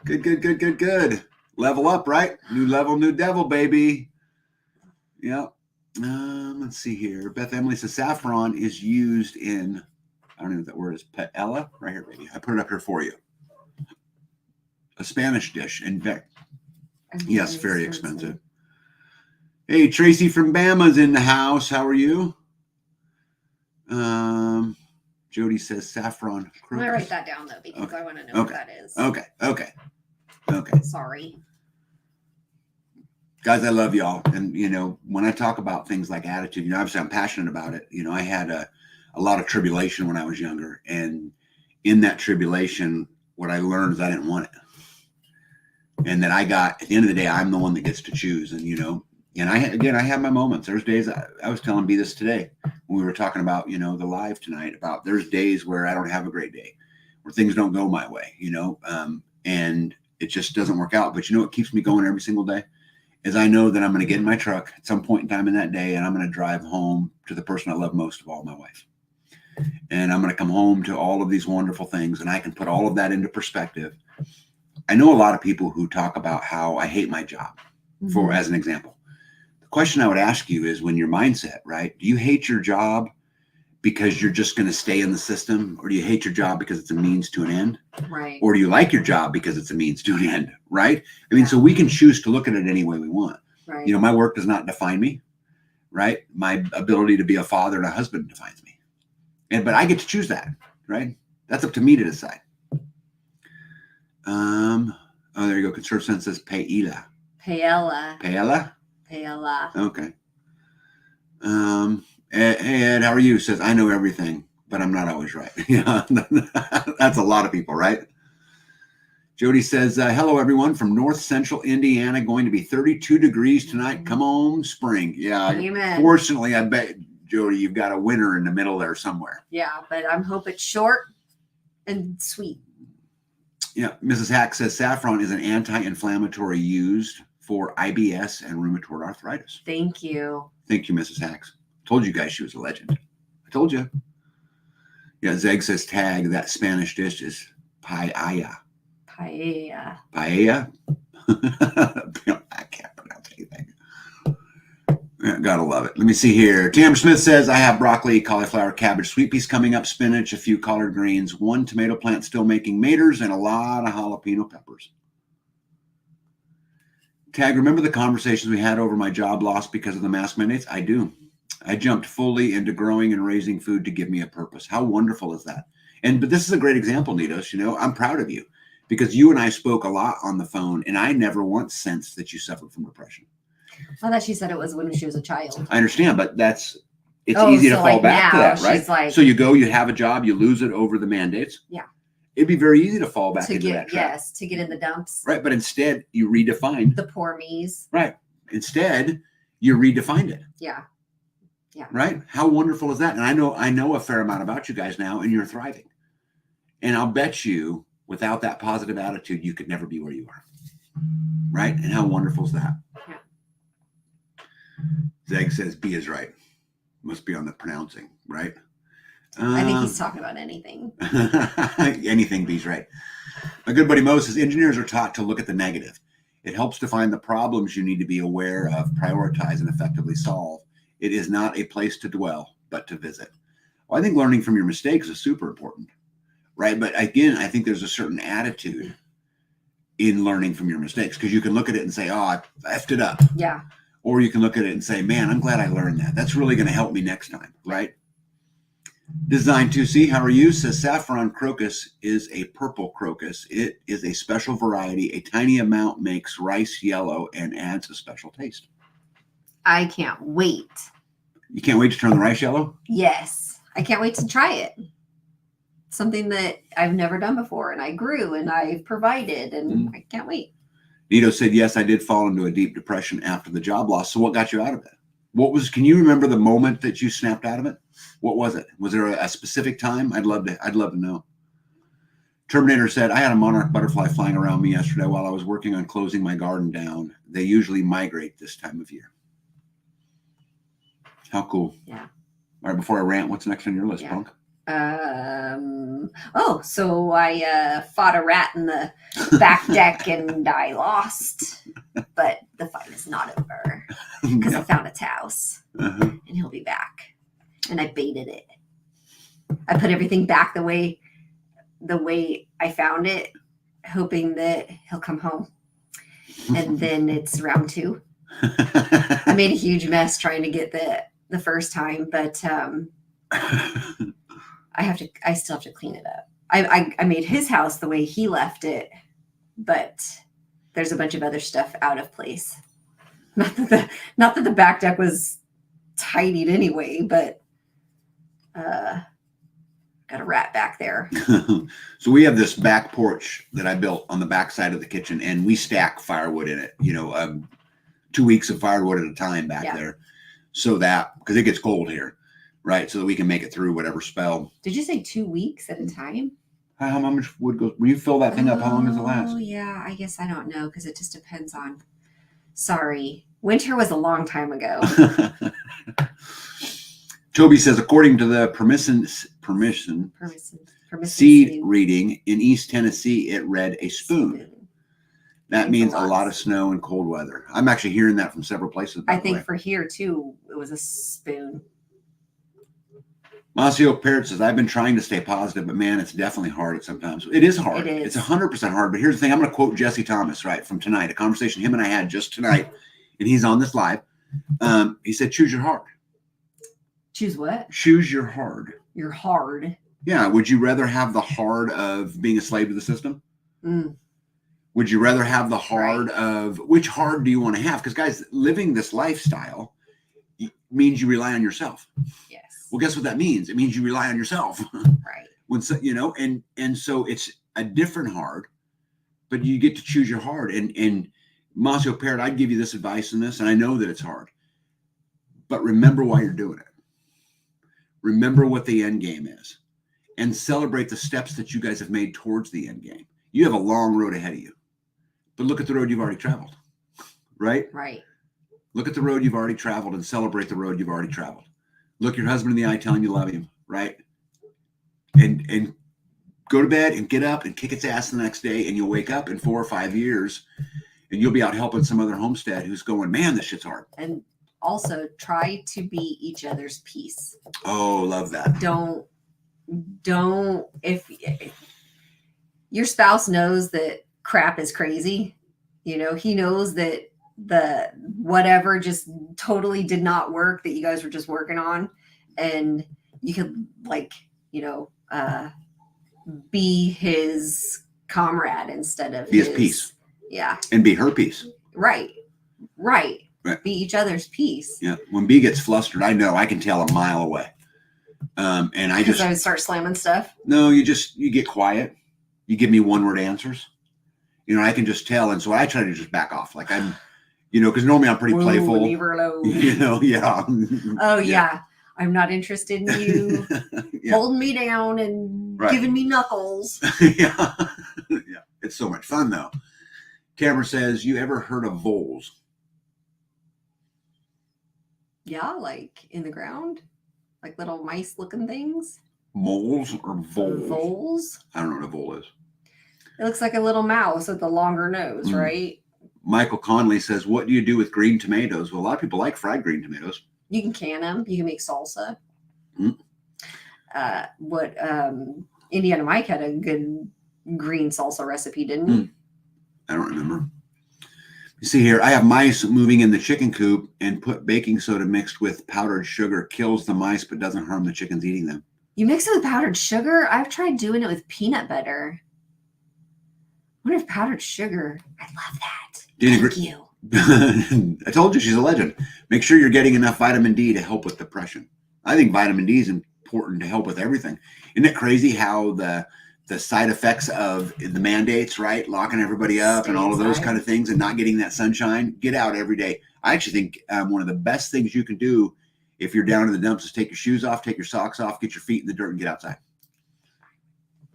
Good. Level up, right? New level, new devil, baby. Yep. Let's see here. Beth Emily says saffron is used in, I don't know what that word is, paella? Right here, baby. I put it up here for you. A Spanish dish. Yes, very expensive. Hey, Tracy from Bama's in the house. How are you? Jody says saffron. I'm going to write that down, though, because I want to know what that is. Okay. Sorry. Guys, I love y'all. And, when I talk about things like attitude, obviously I'm passionate about it. I had a lot of tribulation when I was younger. And in that tribulation, what I learned is I didn't want it. And that at the end of the day, I'm the one that gets to choose. And, and I have my moments. There's days, I was telling B this today when we were talking about, the live tonight, about there's days where I don't have a great day, where things don't go my way, and it just doesn't work out. But what keeps me going every single day is I know that I'm going to get in my truck at some point in time in that day, and I'm going to drive home to the person I love most of all, my wife. And I'm going to come home to all of these wonderful things, and I can put all of that into perspective. I know a lot of people who talk about how I hate my job, as an example. The question I would ask you is, when your mindset, right? Do you hate your job because you're just going to stay in the system, or do you hate your job because it's a means to an end? Right. Or do you like your job because it's a means to an end? Right. I mean, so we can choose to look at it any way we want. Right. My work does not define me. Right. My ability to be a father and a husband defines me. But I get to choose that. Right. That's up to me to decide. There you go. Conservative Sense says paella. Paella. Okay. Hey, Ed, how are you? Says, I know everything, but I'm not always right. Yeah, that's a lot of people, right? Jody says, hello, everyone from North Central Indiana, going to be 32 degrees tonight. Come on, spring. Yeah. Amen. Fortunately, I bet, Jody, you've got a winter in the middle there somewhere. Yeah, but I'm hoping it's short and sweet. Yeah. Mrs. Hack says saffron is an anti-inflammatory used for IBS and rheumatoid arthritis. Thank you. Thank you, Mrs. Hacks. Told you guys she was a legend. I told you. Yeah, Zeg says tag, that Spanish dish is paella. Paella. Paella? I can't pronounce anything. Yeah, gotta love it. Let me see here. Tamara Smith says, I have broccoli, cauliflower, cabbage, sweet peas coming up, spinach, a few collard greens, 1 tomato plant still making maters, and a lot of jalapeno peppers. Tag, remember the conversations we had over my job loss because of the mask mandates? I do. I jumped fully into growing and raising food to give me a purpose. How wonderful is that? But this is a great example, Nitos. You know, I'm proud of you because you and I spoke a lot on the phone, and I never once sensed that you suffered from depression. I thought she said it was when she was a child. I understand, but it's easy to fall back to that, right? Like, so you have a job, you lose it over the mandates. Yeah. It'd be very easy to fall back into that trap. Yes, to get in the dumps. Right, but instead you redefined. The poor me's. Right. Instead, you redefined it. Yeah. Yeah. Right? How wonderful is that? And I know a fair amount about you guys now, and you're thriving. And I'll bet you, without that positive attitude, you could never be where you are. Right? And how wonderful is that? Yeah. Zeg says B is right. Must be on the pronouncing, right? I think he's talking about anything. Anything B's right. My good buddy Mo says, engineers are taught to look at the negative. It helps to find the problems you need to be aware of, prioritize, and effectively solve. It is not a place to dwell, but to visit. Well, I think learning from your mistakes is super important, right? But again, I think there's a certain attitude in learning from your mistakes because you can look at it and say, oh, I effed it up. Yeah. Or you can look at it and say, man, I'm glad I learned that. That's really going to help me next time, right? Design 2C, how are you? Says saffron crocus is a purple crocus. It is a special variety. A tiny amount makes rice yellow and adds a special taste. I can't wait. You can't wait to turn the rice yellow? Yes. I can't wait to try it. Something that I've never done before, and I grew and I've provided, and I can't wait. Nito said, yes, I did fall into a deep depression after the job loss. So what got you out of it? Can you remember the moment that you snapped out of it? What was it? Was there a specific time? I'd love to know. Terminator said, I had a monarch butterfly flying around me yesterday while I was working on closing my garden down. They usually migrate this time of year. How cool. Yeah. All right, before I rant, what's next on your list, Punk? So I fought a rat in the back deck and I lost, but the fight is not over because I found its house and he'll be back. And I baited it. I put everything back the way I found it, hoping that he'll come home. And then it's round 2. I made a huge mess trying to get the first time, but I still have to clean it up. I made his house the way he left it, but there's a bunch of other stuff out of place. Not that the back deck was tidied anyway, but got a rat back there. So we have this back porch that I built on the back side of the kitchen, and we stack firewood in it, 2 weeks of firewood at a time back there. So that, because it gets cold here, right? So that we can make it through whatever spell. Did you say 2 weeks at a time? How much wood goes? Will you fill that thing up? How long does it last? Oh, yeah. I guess I don't know because it just depends on. Sorry. Winter was a long time ago. Toby says, according to the permission seed reading in East Tennessee, it read a spoon. That means a lot of snow and cold weather. I'm actually hearing that from several places. I think for here too, it was a spoon. Masio Parrott says, I've been trying to stay positive, but man, it's definitely hard sometimes. It is hard. It is. It's 100% hard. But here's the thing. I'm going to quote Jesse Thomas, right, from tonight, a conversation him and I had just tonight, and he's on this live. He said, choose your hard. Choose what? Choose your hard. Your hard. Yeah. Would you rather have the hard of being a slave to the system? Would you rather have the hard of, which hard do you want to have? Because guys, living this lifestyle means you rely on yourself. Yes. Well, guess what that means? It means you rely on yourself. Right. When so, and so it's a different hard, but you get to choose your hard. And Masio Parrot, I'd give you this advice in this, and I know that it's hard, but remember why you're doing it. Remember what the end game is, and celebrate the steps that you guys have made towards the end game. You have a long road ahead of you, but look at the road you've already traveled, right? Right. Look at the road you've already traveled and celebrate the road you've already traveled. Look your husband in the eye, tell him you love him, right? And go to bed and get up and kick its ass the next day, and you'll wake up in 4 or 5 years and you'll be out helping some other homestead who's going, man, this shit's hard. And also try to be each other's peace. Oh, love that. Don't if your spouse knows that crap is crazy, he knows that the whatever just totally did not work that you guys were just working on, and you could be his comrade instead of be his peace. Yeah. And be her peace. Right. Be each other's peace. Yeah. When B gets flustered, I know, I can tell a mile away. And I would start slamming stuff. No, you get quiet. You give me one-word answers. I can just tell. And so I try to just back off. Like I'm, because normally I'm pretty playful. Leave her alone. Yeah. Oh yeah. I'm not interested in you holding me down and giving me knuckles. Yeah. It's so much fun though. Tamara says, you ever heard of voles? Yeah, like in the ground, like little mice looking things. Moles or voles? Voles? I don't know what a vole is. It looks like a little mouse with a longer nose, right? Michael Conley says, what do you do with green tomatoes? Well, a lot of people like fried green tomatoes. You can can them. You can make salsa. Indiana Mike had a good green salsa recipe, didn't he? I don't remember. You see here, I have mice moving in the chicken coop, and put baking soda mixed with powdered sugar kills the mice but doesn't harm the chickens eating them. You mix it with powdered sugar? I've tried doing it with peanut butter. I wonder if powdered sugar. I love that. Thank you. I told you she's a legend. Make sure you're getting enough vitamin D to help with depression. I think vitamin D is important to help with everything. Isn't it crazy how the side effects of the mandates, right? Locking everybody up and all of those kind of things, and not getting that sunshine. Get out every day. I actually think one of the best things you can do if you're down in the dumps is take your shoes off, take your socks off, get your feet in the dirt and get outside.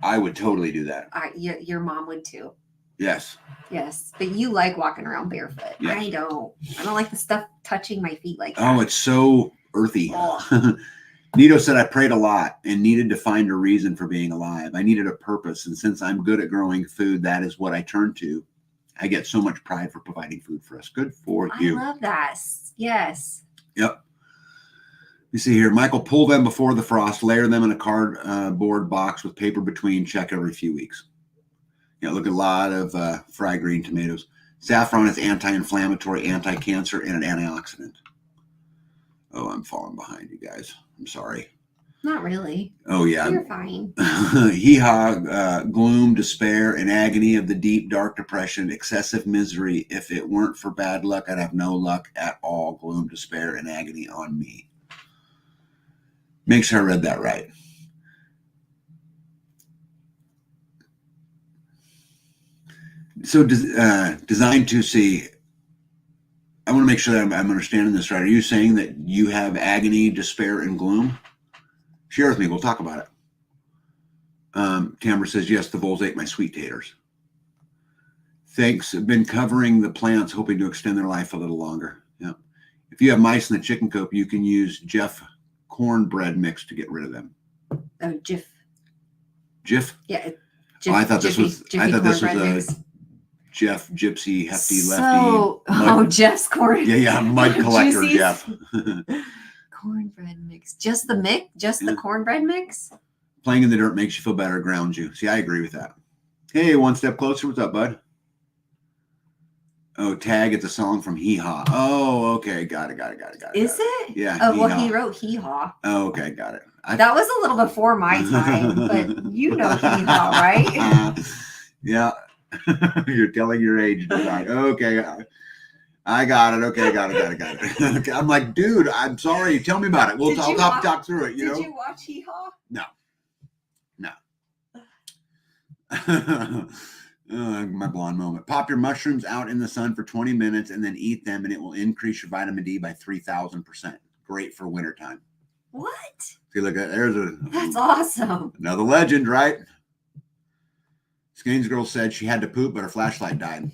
I would totally do that. Your mom would too. Yes. Yes. But you like walking around barefoot. Yeah. I don't like the stuff touching my feet like that. Oh, it's so earthy. Nito said, I prayed a lot and needed to find a reason for being alive. I needed a purpose. And since I'm good at growing food, that is what I turn to. I get so much pride for providing food for us. Good for you. I love that. Yes. Yep. You see here, Michael, pull them before the frost, layer them in a cardboard box with paper between, check every few weeks. Look at a lot of fried green tomatoes. Saffron is anti-inflammatory, anti-cancer, and an antioxidant. Oh, I'm falling behind you guys. I'm sorry. Not really. Oh, yeah. You're fine. Hee-haw, gloom, despair, and agony of the deep, dark depression, excessive misery. If it weren't for bad luck, I'd have no luck at all. Gloom, despair, and agony on me. Make sure I read that right. So designed to see, I want to make sure that I'm understanding this right. Are you saying that you have agony, despair, and gloom? Share with me. We'll talk about it. Tamara says, yes, the voles ate my sweet taters. Thanks. I've been covering the plants, hoping to extend their life a little longer. Yeah. If you have mice in the chicken coop, you can use Jif cornbread mix to get rid of them. Oh, Jif. Jif? Yeah. Jif, I thought this was a Jeff, Gypsy, Hefty, Lefty. Jeff's corn. Yeah, mud collector, Juicies. Jeff. Cornbread mix. Just the mix? Just the cornbread mix? Playing in the dirt makes you feel better, grounds you. See, I agree with that. Hey, one step closer. What's up, bud? Oh, Tag, it's a song from Hee Haw. Oh, okay. Got it. Is it? Yeah. Oh, well, he wrote Hee Haw. Oh, okay. Got it. That was a little before my time, but you know Hee Haw, right? Yeah. You're telling your age tonight. Okay. I got it. Okay, got it. Okay, I'm like, dude, I'm sorry. Tell me about it. I'll talk through it. Did you watch Hee Haw? No. My blonde moment. Pop your mushrooms out in the sun for 20 minutes and then eat them, and it will increase your vitamin D by 3,000%. Great for wintertime. What? See, look, That's awesome. Another legend, right? Skane's girl said she had to poop, but her flashlight died.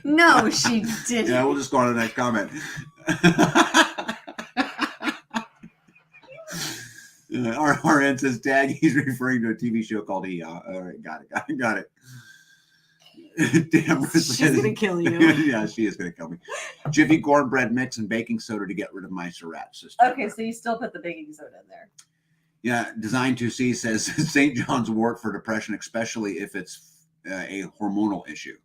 No, she didn't. Yeah, we'll just go on to the next comment. RN says, Tag, he's referring to a TV show called Hee Haw. All right, got it. Damn, She's going to kill you. Yeah, she is going to kill me. Jiffy cornbread mix and baking soda to get rid of mice or rats. Okay, so you still put the baking soda in there. Yeah, Design 2C says St. John's wort for depression, especially if it's a hormonal issue.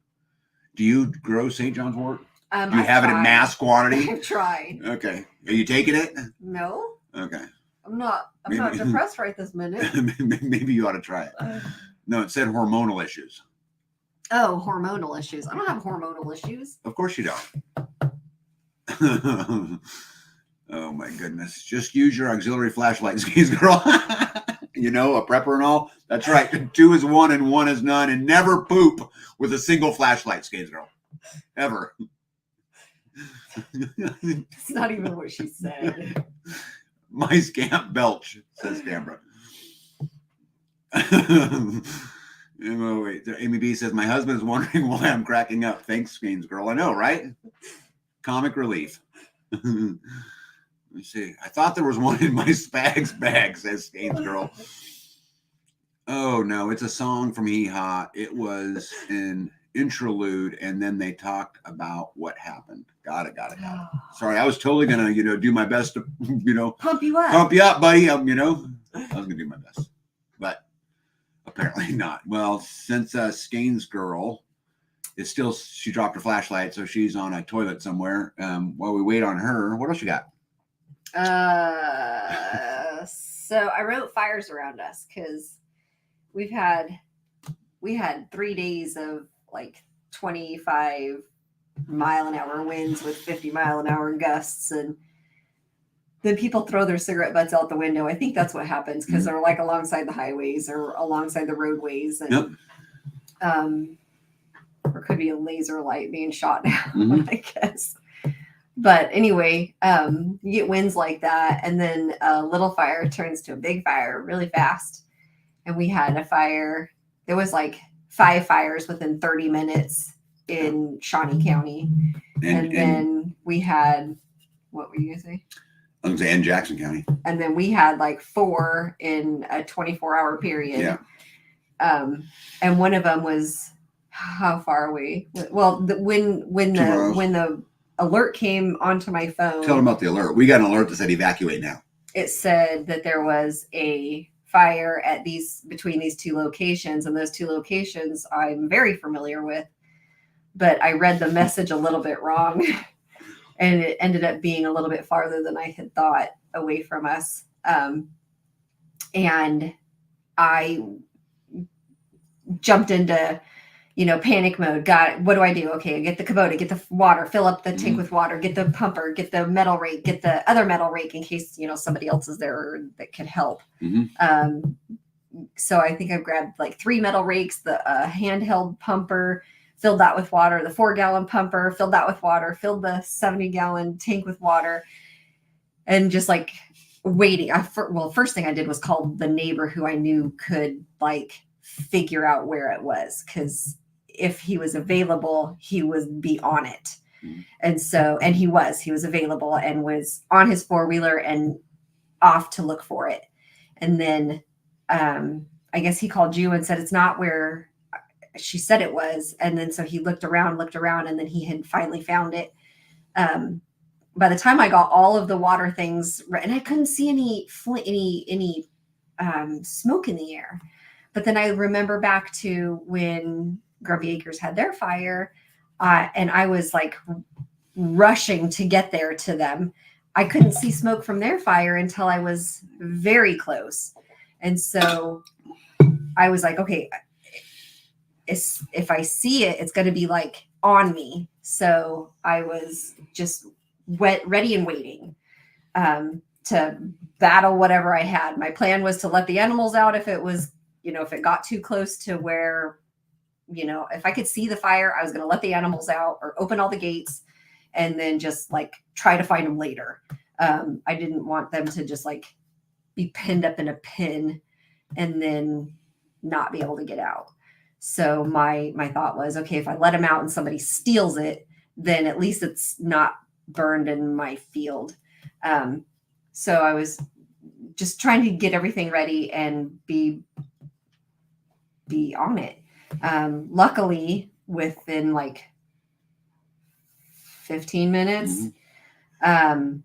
Do you grow St. John's wort? Do you have it in mass quantity? I've tried. Okay. Are you taking it? No. Okay. I'm not depressed right this minute. Maybe you ought to try it. No, it said hormonal issues. Oh, hormonal issues. I don't have hormonal issues. Of course you don't. Oh my goodness. Just use your auxiliary flashlight, skis girl. You know, a prepper and all. That's right. 2 is 1 and 1 is none. And never poop with a single flashlight, skates girl. Ever. It's not even what she said. Mice can't belch, says Canberra. Oh, wait. Amy B says, my husband is wondering why I'm cracking up. Thanks, Skane's girl. I know, right? Comic relief. Let me see. I thought there was one in my Spags bag, says Skane's girl. Oh, no. It's a song from Hee Haw. It was an interlude, and then they talked about what happened. Got it. Sorry, I was totally going to, do my best to, pump you up. Pump you up, buddy. I was going to do my best. But apparently not. Well, since Skane's girl is still, she dropped her flashlight, so she's on a toilet somewhere. While we wait on her, what else you got? So I wrote fires around us because we had 3 days of like 25 mile an hour winds with 50 mile an hour gusts, and then people throw their cigarette butts out the window. I think that's what happens because they're like alongside the highways or alongside the roadways, and or could be a laser light being shot down, I guess. But anyway, you get winds like that, and then a little fire turns to a big fire really fast. And we had a fire. There was like 5 fires within 30 minutes in Shawnee County. And then we had, what were you going to say? I was going to say in Jackson County. And then we had like 4 in a 24-hour period. Yeah. And one of them was how far away? Well, when the alert came onto my phone. Tell them about the alert. We got an alert that said evacuate now. It said that there was a fire at between these 2 locations, and those 2 locations I'm very familiar with, but I read the message a little bit wrong, and it ended up being a little bit farther than I had thought away from us. And I jumped into panic mode. What do I do? Okay, get the Kubota, get the water, fill up the tank with water, get the pumper, get the metal rake, get the other metal rake in case, somebody else is there that could help. So I think I've grabbed like 3 metal rakes, the handheld pumper, filled that with water, the 4-gallon pumper, filled that with water, filled the 70-gallon tank with water, and just like waiting. First thing I did was call the neighbor who I knew could like figure out where it was, because if he was available, he would be on it. And he was available and was on his 4-wheeler and off to look for it. And then I guess he called you and said it's not where she said it was. And then so he looked around, and then he had finally found it. By the time I got all of the water things, and I couldn't see any smoke in the air. But then I remember back to when Grumpy Acres had their fire, and I was like rushing to get there to them. I couldn't see smoke from their fire until I was very close. And so I was like, okay, if I see it, it's going to be like on me. So I was just ready and waiting to battle whatever I had. My plan was to let the animals out if it was, if it got too close to where, if I could see the fire, I was going to let the animals out or open all the gates and then just like try to find them later. I didn't want them to just like be pinned up in a pin and then not be able to get out. So my thought was, okay, if I let them out and somebody steals it, then at least it's not burned in my field. So I was just trying to get everything ready and be on it. Luckily, within like 15 minutes, the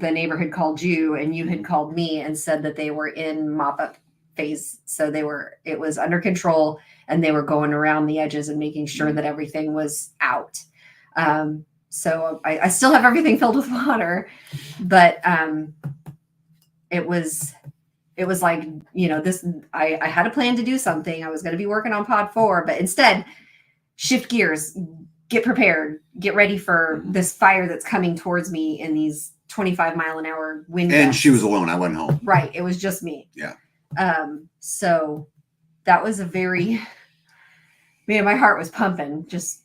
neighbor had called you and you had called me and said that they were in mop-up phase. So it was under control and they were going around the edges and making sure that everything was out. So I still have everything filled with water, but it was like, this, I had a plan to do something. I was going to be working on pod 4, but instead shift gears, get prepared, get ready for this fire that's coming towards me in these 25-mile-an-hour wind gusts. And she was alone. I wasn't home. Right. It was just me. Yeah. So that was my heart was pumping. Just.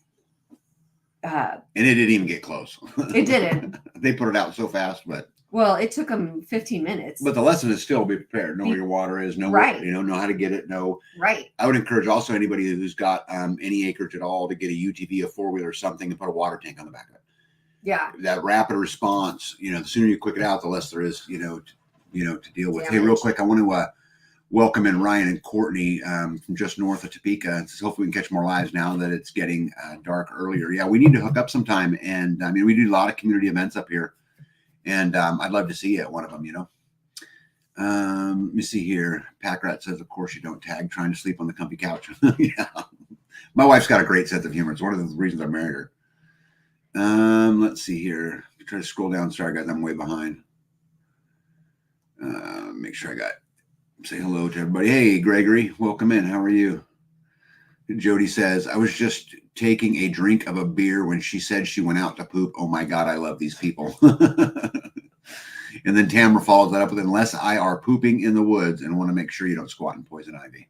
And it didn't even get close. It didn't. They put it out so fast, but. Well, it took them 15 minutes. But the lesson is still be prepared. Know where your water is. Know right. Know how to get it. Right. I would encourage also anybody who's got any acreage at all to get a UTV, a 4-wheeler, something, and put a water tank on the back of it. Yeah. That rapid response. The sooner you quick it out, the less there is. To deal with. Damage. Hey, real quick, I want to welcome in Ryan and Courtney from just north of Topeka. Hopefully we can catch more lives now that it's getting dark earlier. Yeah, we need to hook up sometime, and we do a lot of community events up here. And I'd love to see you at one of them, Let me see here. Packrat says, of course you don't tag trying to sleep on the comfy couch. Yeah. My wife's got a great sense of humor. It's one of the reasons I married her. Let's see here. Try to scroll down. Sorry, guys, I'm way behind. Make sure say hello to everybody. Hey, Gregory, welcome in. How are you? Jody says, I was just taking a drink of a beer when she said she went out to poop. Oh my God, I love these people. And then Tamara follows that up with, unless I are pooping in the woods and want to make sure you don't squat in poison ivy.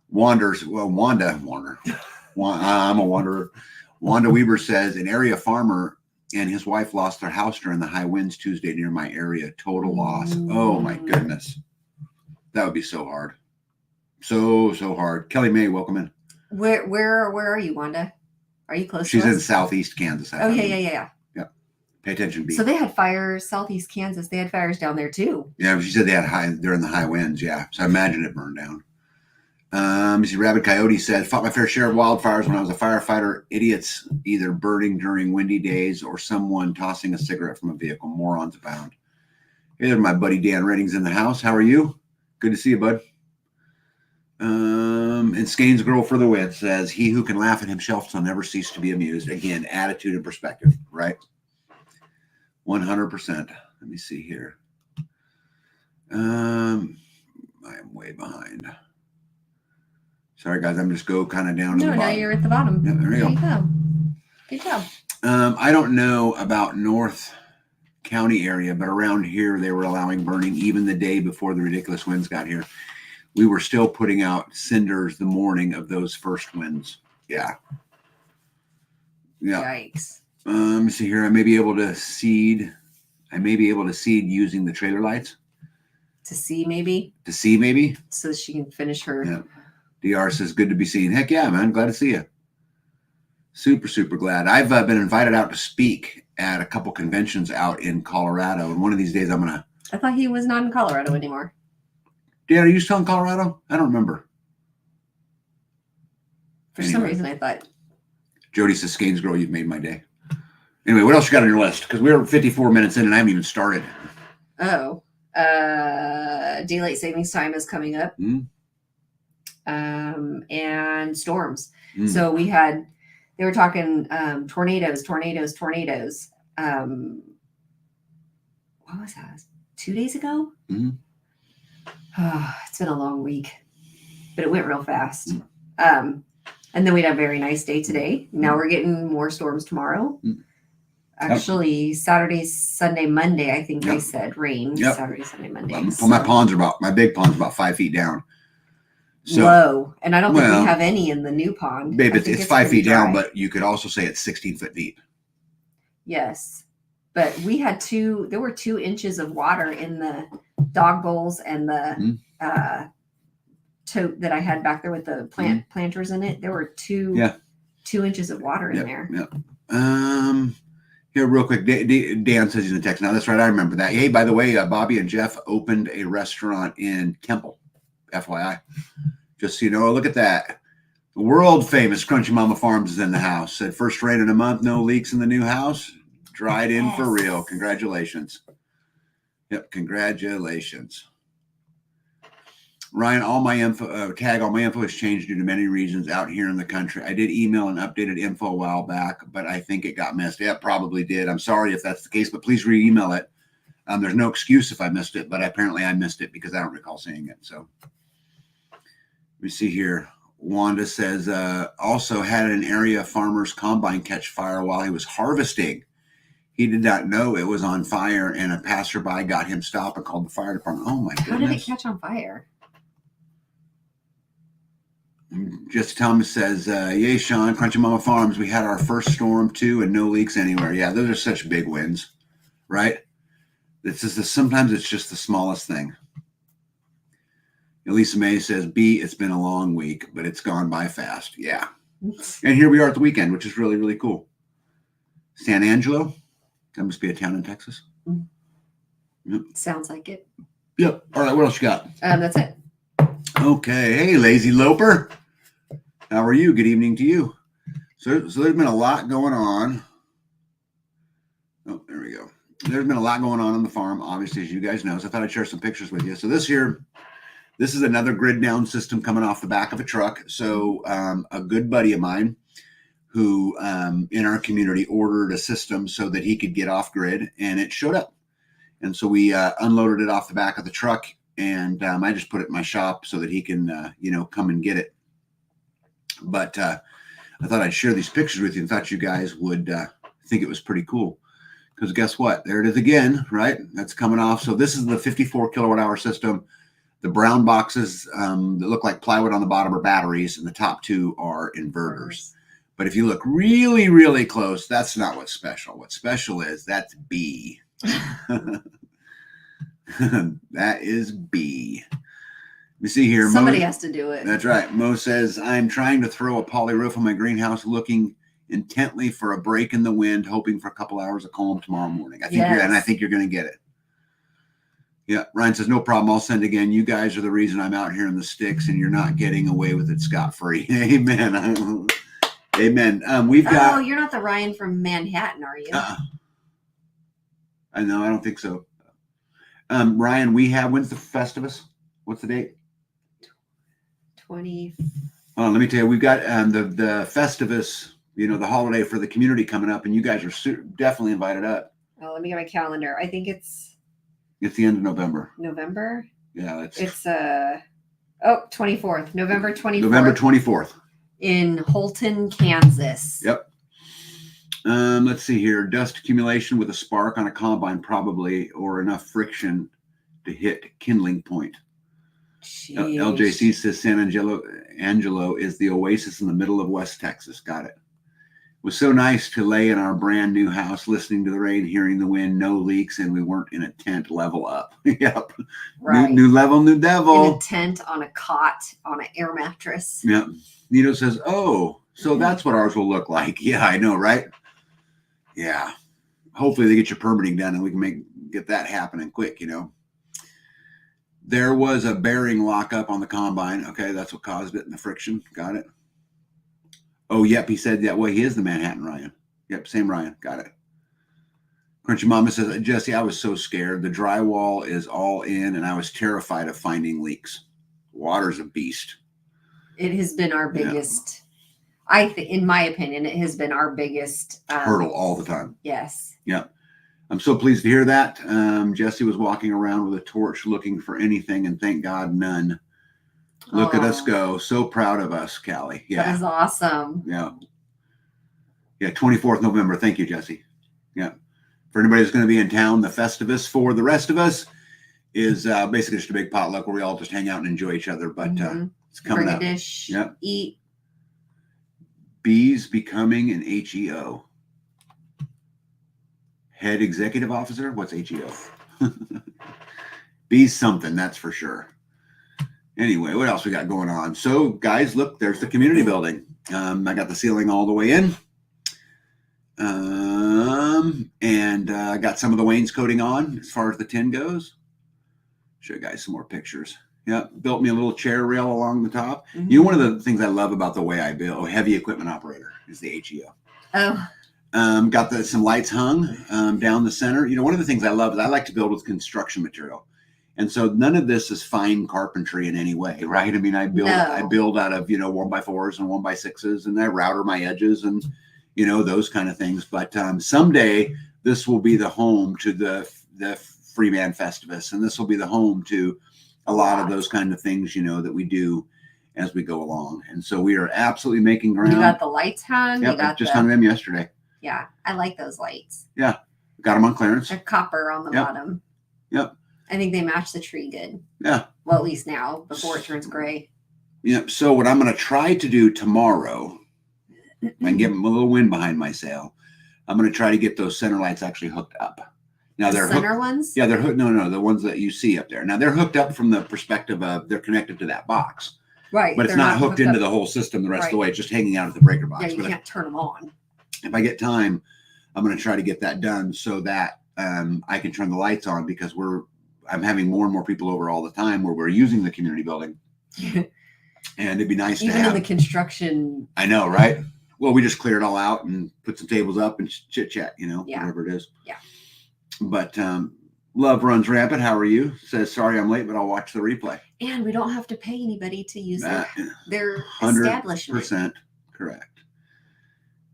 Wanda, I'm a wanderer. Wanda Weaver says, an area farmer and his wife lost their house during the high winds Tuesday near my area. Total loss. Oh my goodness. That would be so hard. So hard. Kelly May, welcome in. Where are you, Wanda? Are you close? She's to us? in southeast Kansas. Oh, yeah. Pay attention, B. So they had fires southeast Kansas. They had fires down there too. Yeah, she said they had during the high winds. Yeah, so I imagine it burned down. You see, Rabid Coyote said, fought my fair share of wildfires when I was a firefighter. Idiots either burning during windy days or someone tossing a cigarette from a vehicle. Morons abound. Hey there, my buddy Dan Redding's in the house. How are you? Good to see you, bud. And Skane's Girl for the Win says, he who can laugh at himself shall never cease to be amused. Again, attitude and perspective, right? 100%. Let me see here. I am way behind. Sorry, guys. I'm just go kind of down to the bottom. No, now you're at the bottom. Yeah, there you go. Good job. I don't know about North County area, but around here they were allowing burning even the day before the ridiculous winds got here. We were still putting out cinders the morning of those first winds. Yeah. Yikes. Let me see here. I may be able to seed using the trailer lights. To see maybe. So she can finish her. Yeah. DR says, good to be seen. Heck yeah, man. Glad to see you. Super glad. I've been invited out to speak at a couple conventions out in Colorado. And one of these days I'm going to. I thought he was not in Colorado anymore. Dan, are you still in Colorado? I don't remember. For some reason, I thought. Jody says, Skane's Girl, you've made my day. Anyway, what else you got on your list? Because we're 54 minutes in and I haven't even started. Oh. Daylight savings time is coming up. And storms. So they were talking tornadoes. What was that? 2 days ago? Mm-hmm. It's been a long week, but it went real fast. And then we'd have a very nice day today. Now we're getting more storms tomorrow. Actually, Saturday, Sunday, Monday, I think they said rain. Saturday, Sunday, Monday. My big pond's about 5 feet down. So, low. And I don't think we have any in the new pond. Babe, it's 5 feet down, but you could also say it's 16 foot deep. Yes. But we had there were 2 inches of water in the dog bowls and the tote that I had back there with the planters in it. There were 2 inches of water in there. Yeah. Here, real quick, Dan says he's in the text. Now, that's right. I remember that. Hey, by the way, Bobby and Jeff opened a restaurant in Temple, FYI. Just so you know, look at that. The world famous Crunchy Mama Farms is in the house. Said first rain in a month, no leaks in the new house. Dried in for real. Congratulations. Yep, congratulations. Ryan, all my info has changed due to many reasons out here in the country. I did email an updated info a while back, but I think it got missed. Yeah, it probably did. I'm sorry if that's the case, but please re-email it. There's no excuse if I missed it, but apparently I missed it because I don't recall seeing it. So let me see here. Wanda says, also had an area farmer's combine catch fire while he was harvesting. He did not know it was on fire, and a passerby got him stopped and called the fire department. Oh, my goodness. How did it catch on fire? Just Thomas says, yay, Sean, Crunchy Mama Farms. We had our first storm, too, and no leaks anywhere. Yeah, those are such big wins, right? Sometimes it's just the smallest thing. Elisa May says, B, it's been a long week, but it's gone by fast. Yeah. And here we are at the weekend, which is really, really cool. San Angelo. That must be a town in Texas. Yep. Sounds like it. Yep. All right. What else you got? That's it. Okay. Hey, Lazy Loper. How are you? Good evening to you. So there's been a lot going on. Oh, there we go. There's been a lot going on the farm, obviously, as you guys know. So I thought I'd share some pictures with you. So this is another grid down system coming off the back of a truck. So a good buddy of mine who in our community ordered a system so that he could get off grid, and it showed up. And so we unloaded it off the back of the truck, and I just put it in my shop so that he can, come and get it. But I thought I'd share these pictures with you and thought you guys would think it was pretty cool. Because guess what? There it is again, right? That's coming off. So this is the 54 kilowatt hour system. The brown boxes that look like plywood on the bottom are batteries, and the top 2 are inverters. But if you look really, really close, that's not what's special. What's special is that's B. That is B. Let me see here. Somebody has to do it. That's right. Mo says, I'm trying to throw a poly roof on my greenhouse, looking intently for a break in the wind, hoping for a couple hours of calm tomorrow morning. I think you're going to get it. Yeah. Ryan says, no problem. I'll send again. You guys are the reason I'm out here in the sticks, and you're not getting away with it scot-free. Amen. Amen. We've got. Oh, you're not the Ryan from Manhattan, are you? I know. I don't think so. Ryan, when's the Festivus? What's the date? 20. Oh, let me tell you, we've got the Festivus, the holiday for the community coming up, and you guys are definitely invited up. Oh, let me get my calendar. I think it's the end of November. November? Yeah, it's 24th. November 24th. November 24th. In Holton, Kansas. Yep. Let's see here. Dust accumulation with a spark on a combine, probably, or enough friction to hit kindling point. Jeez. LJC says San Angelo is the oasis in the middle of West Texas. Got it. It was so nice to lay in our brand new house, listening to the rain, hearing the wind, no leaks, and we weren't in a tent. Level up. Yep. Right. New level, new devil. In a tent, on a cot, on an air mattress. Yep. Nito says, oh, so that's what ours will look like. Yeah, I know, right? Yeah. Hopefully they get your permitting done and we can get that happening quick, There was a bearing lockup on the combine. Okay, that's what caused it, and the friction. Got it. Oh, yep, he said that way. He is the Manhattan Ryan. Yep, same Ryan. Got it. Crunchy Mama says, Jesse, I was so scared. The drywall is all in, and I was terrified of finding leaks. Water's a beast. It has been our biggest, in my opinion, it has been our biggest hurdle all the time. Yes. Yeah. I'm so pleased to hear that. Jesse was walking around with a torch looking for anything, and thank God none. Look at us Oh, go. So proud of us, Callie. that Yeah. is awesome. Yeah. Yeah. 24th November. Thank you, Jesse. Yeah. For anybody who's going to be in town, the Festivus for the rest of us is basically just a big potluck where we all just hang out and enjoy each other. But it's coming Bring up. a dish, Yep. eat. Bees becoming an HEO. Head executive officer? What's HEO? Bees something, that's for sure. Anyway, what else we got going on? So, guys, look, there's the community building. I got the ceiling all the way in. And I got some of the wainscoting on as far as the tin goes. Show you guys some more pictures. Yeah, built me a little chair rail along the top. Mm-hmm. You know, one of the things I love about the way I build, heavy equipment operator, is the HEO. Oh. Got some lights hung down the center. You know, one of the things I love is I like to build with construction material. And so none of this is fine carpentry in any way, right? I mean, I build out of, 1x4s and 1x6s, and I router my edges and, those kind of things. But someday this will be the home to the Freeman Festivus, and this will be the home to a lot of those kind of things, that we do as we go along. And so we are absolutely making ground. You got the lights hung. Yep, you got just hung them yesterday. Yeah, I like those lights. Yeah, got them on clearance. They're copper on the bottom. Yep. I think they match the tree good. Yeah. Well, at least now, before it turns gray. Yep. So what I'm going to try to do tomorrow, and get a little wind behind my sail, I'm going to try to get those center lights actually hooked up. Now the center ones? Yeah, they're hooked. No, the ones that you see up there. Now they're hooked up from the perspective of they're connected to that box. Right. But it's not hooked into the whole system the rest of the way. It's just hanging out of the breaker box. Yeah, you can't turn them on. If I get time, I'm going to try to get that done so that I can turn the lights on, because I'm having more and more people over all the time where we're using the community building. And it'd be nice to have. Even in the construction. I know, right? Well, we just clear it all out and put some tables up and chit chat, whatever it is. Yeah. But love runs rampant. How are you? Says, sorry I'm late, but I'll watch the replay. And we don't have to pay anybody to use their 100% establishment. Correct.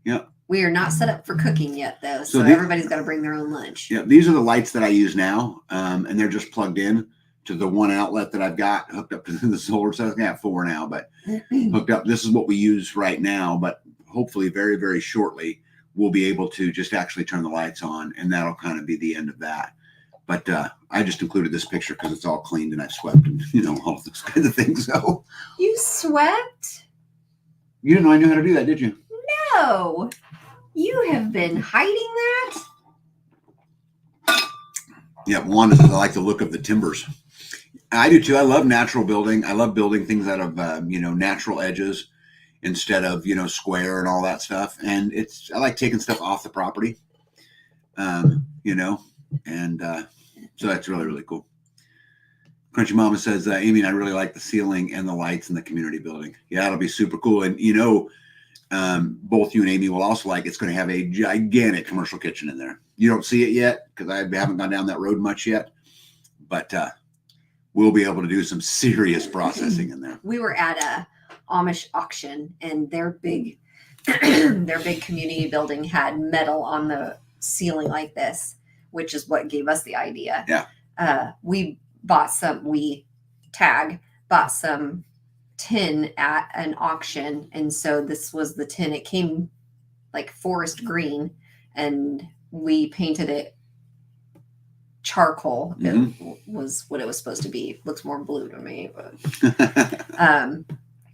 Yep. We are not set up for cooking yet, though. So everybody's got to bring their own lunch. Yeah. These are the lights that I use now. And they're just plugged in to the one outlet that I've got hooked up to the solar system. I got 4 now, but hooked up. This is what we use right now, but hopefully very, very shortly we'll be able to just actually turn the lights on, and that'll kind of be the end of that. But I just included this picture because it's all cleaned and I've swept and, all of those kinds of things. So you swept? You didn't know I knew how to do that, did you? No. You have been hiding that? Yeah, Wanda says I like the look of the timbers. I do too. I love natural building. I love building things out of natural edges instead of square and all that stuff. And I like taking stuff off the property. So that's really, really cool. Crunchy Mama says, Amy and I really like the ceiling and the lights in the community building. Yeah, it'll be super cool. And both you and Amy will also like, it's going to have a gigantic commercial kitchen in there. You don't see it yet because I haven't gone down that road much yet, but we'll be able to do some serious processing in there. We were at a Amish auction, and their big community building had metal on the ceiling like this, which is what gave us the idea. Yeah. We bought some tin at an auction, and so this was the tin. It came like forest green, and we painted it charcoal. Mm-hmm. It was what it was supposed to be. Looks more blue to me, but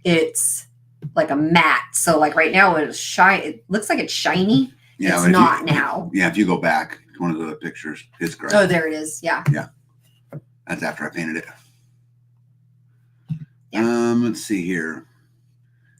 it's like a matte. So like right now it looks like it's shiny. Yeah, it's not now. Yeah, if you go back to one of the pictures, it's great. Oh, there it is. Yeah. Yeah. That's after I painted it. Yeah. Let's see here.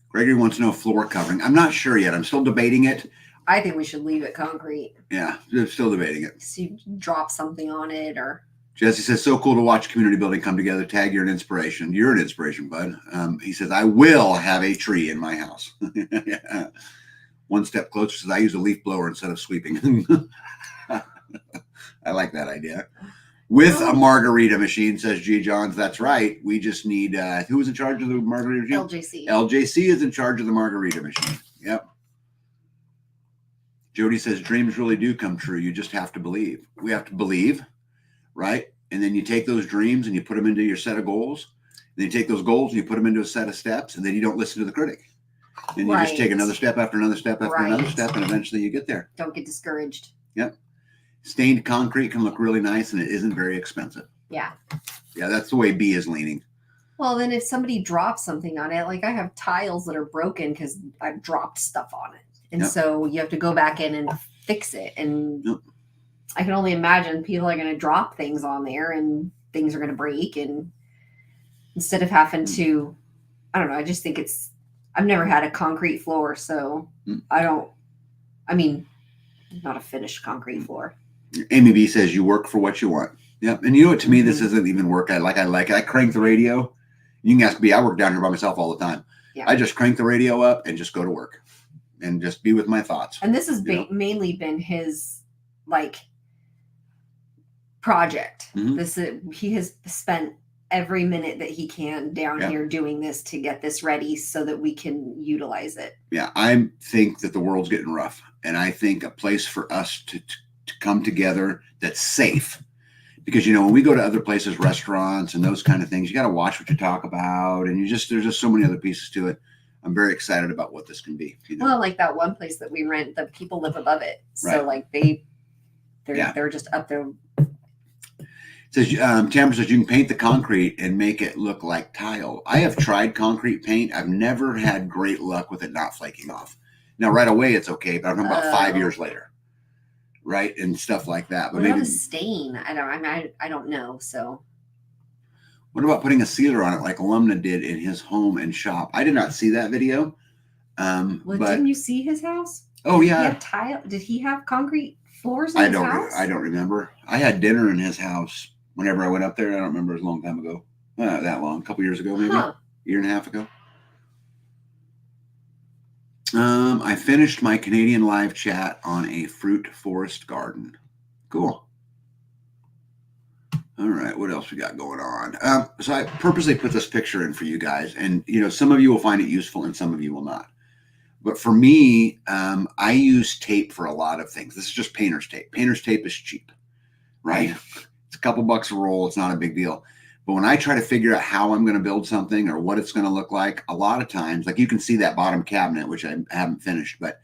Gregory wants to know floor covering. I'm not sure yet. I'm still debating it. I think we should leave it concrete. Yeah, still debating it. So you drop something on it, or Jesse says, so cool to watch community building come together. Tag, you're an inspiration. You're an inspiration, bud. He says, I will have a tree in my house. Yeah. One step closer, says, I use a leaf blower instead of sweeping. I like that idea. With a margarita machine, says G. Johns. That's right. We just need, who's in charge of the margarita machine? LJC. LJC is in charge of the margarita machine. Yep. Jody says, dreams really do come true. You just have to believe. We have to believe, right? And then you take those dreams and you put them into your set of goals. Then you take those goals and you put them into a set of steps, and then you don't listen to the critic. And you just take Right. another step after another step after another Right. step, and eventually you get there. Don't get discouraged. Yep. Stained concrete can look really nice, and it isn't very expensive. Yeah. Yeah, that's the way B is leaning. Well, then if somebody drops something on it, like I have tiles that are broken because I've dropped stuff on it. And Yep. so you have to go back in and fix it. And Yep. I can only imagine people are going to drop things on there and things are going to break. And instead of having to, I don't know, I just think I've never had a concrete floor. So not a finished concrete floor. Amy B says you work for what you want. Yep. And you know what, to me, this isn't even work. I crank the radio. You can ask B. I work down here by myself all the time. Yeah. I just crank the radio up and just go to work and just be with my thoughts. And this has mainly been his project. Mm-hmm. He has spent every minute that he can down here doing this to get this ready so that we can utilize it. Yeah. I think that the world's getting rough, and I think a place for us to come together that's safe. Because, when we go to other places, restaurants and those kind of things, you got to watch what you talk about. And there's just so many other pieces to it. I'm very excited about what this can be. Well, like that one place that we rent, the people live above it. So Right. they're just up there. It says, Tamara says you can paint the concrete and make it look like tile. I have tried concrete paint. I've never had great luck with it not flaking off. Now, right away, it's okay. But I'm talking about 5 years later. Right, and stuff like that. But what about maybe a stain? I don't know. So, what about putting a sealer on it like Alumna did in his home and shop? I did not see that video. But didn't you see his house? Oh yeah, he had tile. Did he have concrete floors in his house? I don't remember. I had dinner in his house whenever I went up there. I don't remember. It was a long time ago. Not that long, a couple years ago, maybe year and a half ago. I finished my Canadian live chat on a fruit forest garden. Cool. All right, what else we got going on? So I purposely put this picture in for you guys, and some of you will find it useful and some of you will not. But for me, I use tape for a lot of things. This is just painter's tape. Painter's tape is cheap, right? It's a couple bucks a roll. It's not a big deal. But when I try to figure out how I'm going to build something or what it's going to look like, a lot of times, like you can see that bottom cabinet, which I haven't finished, but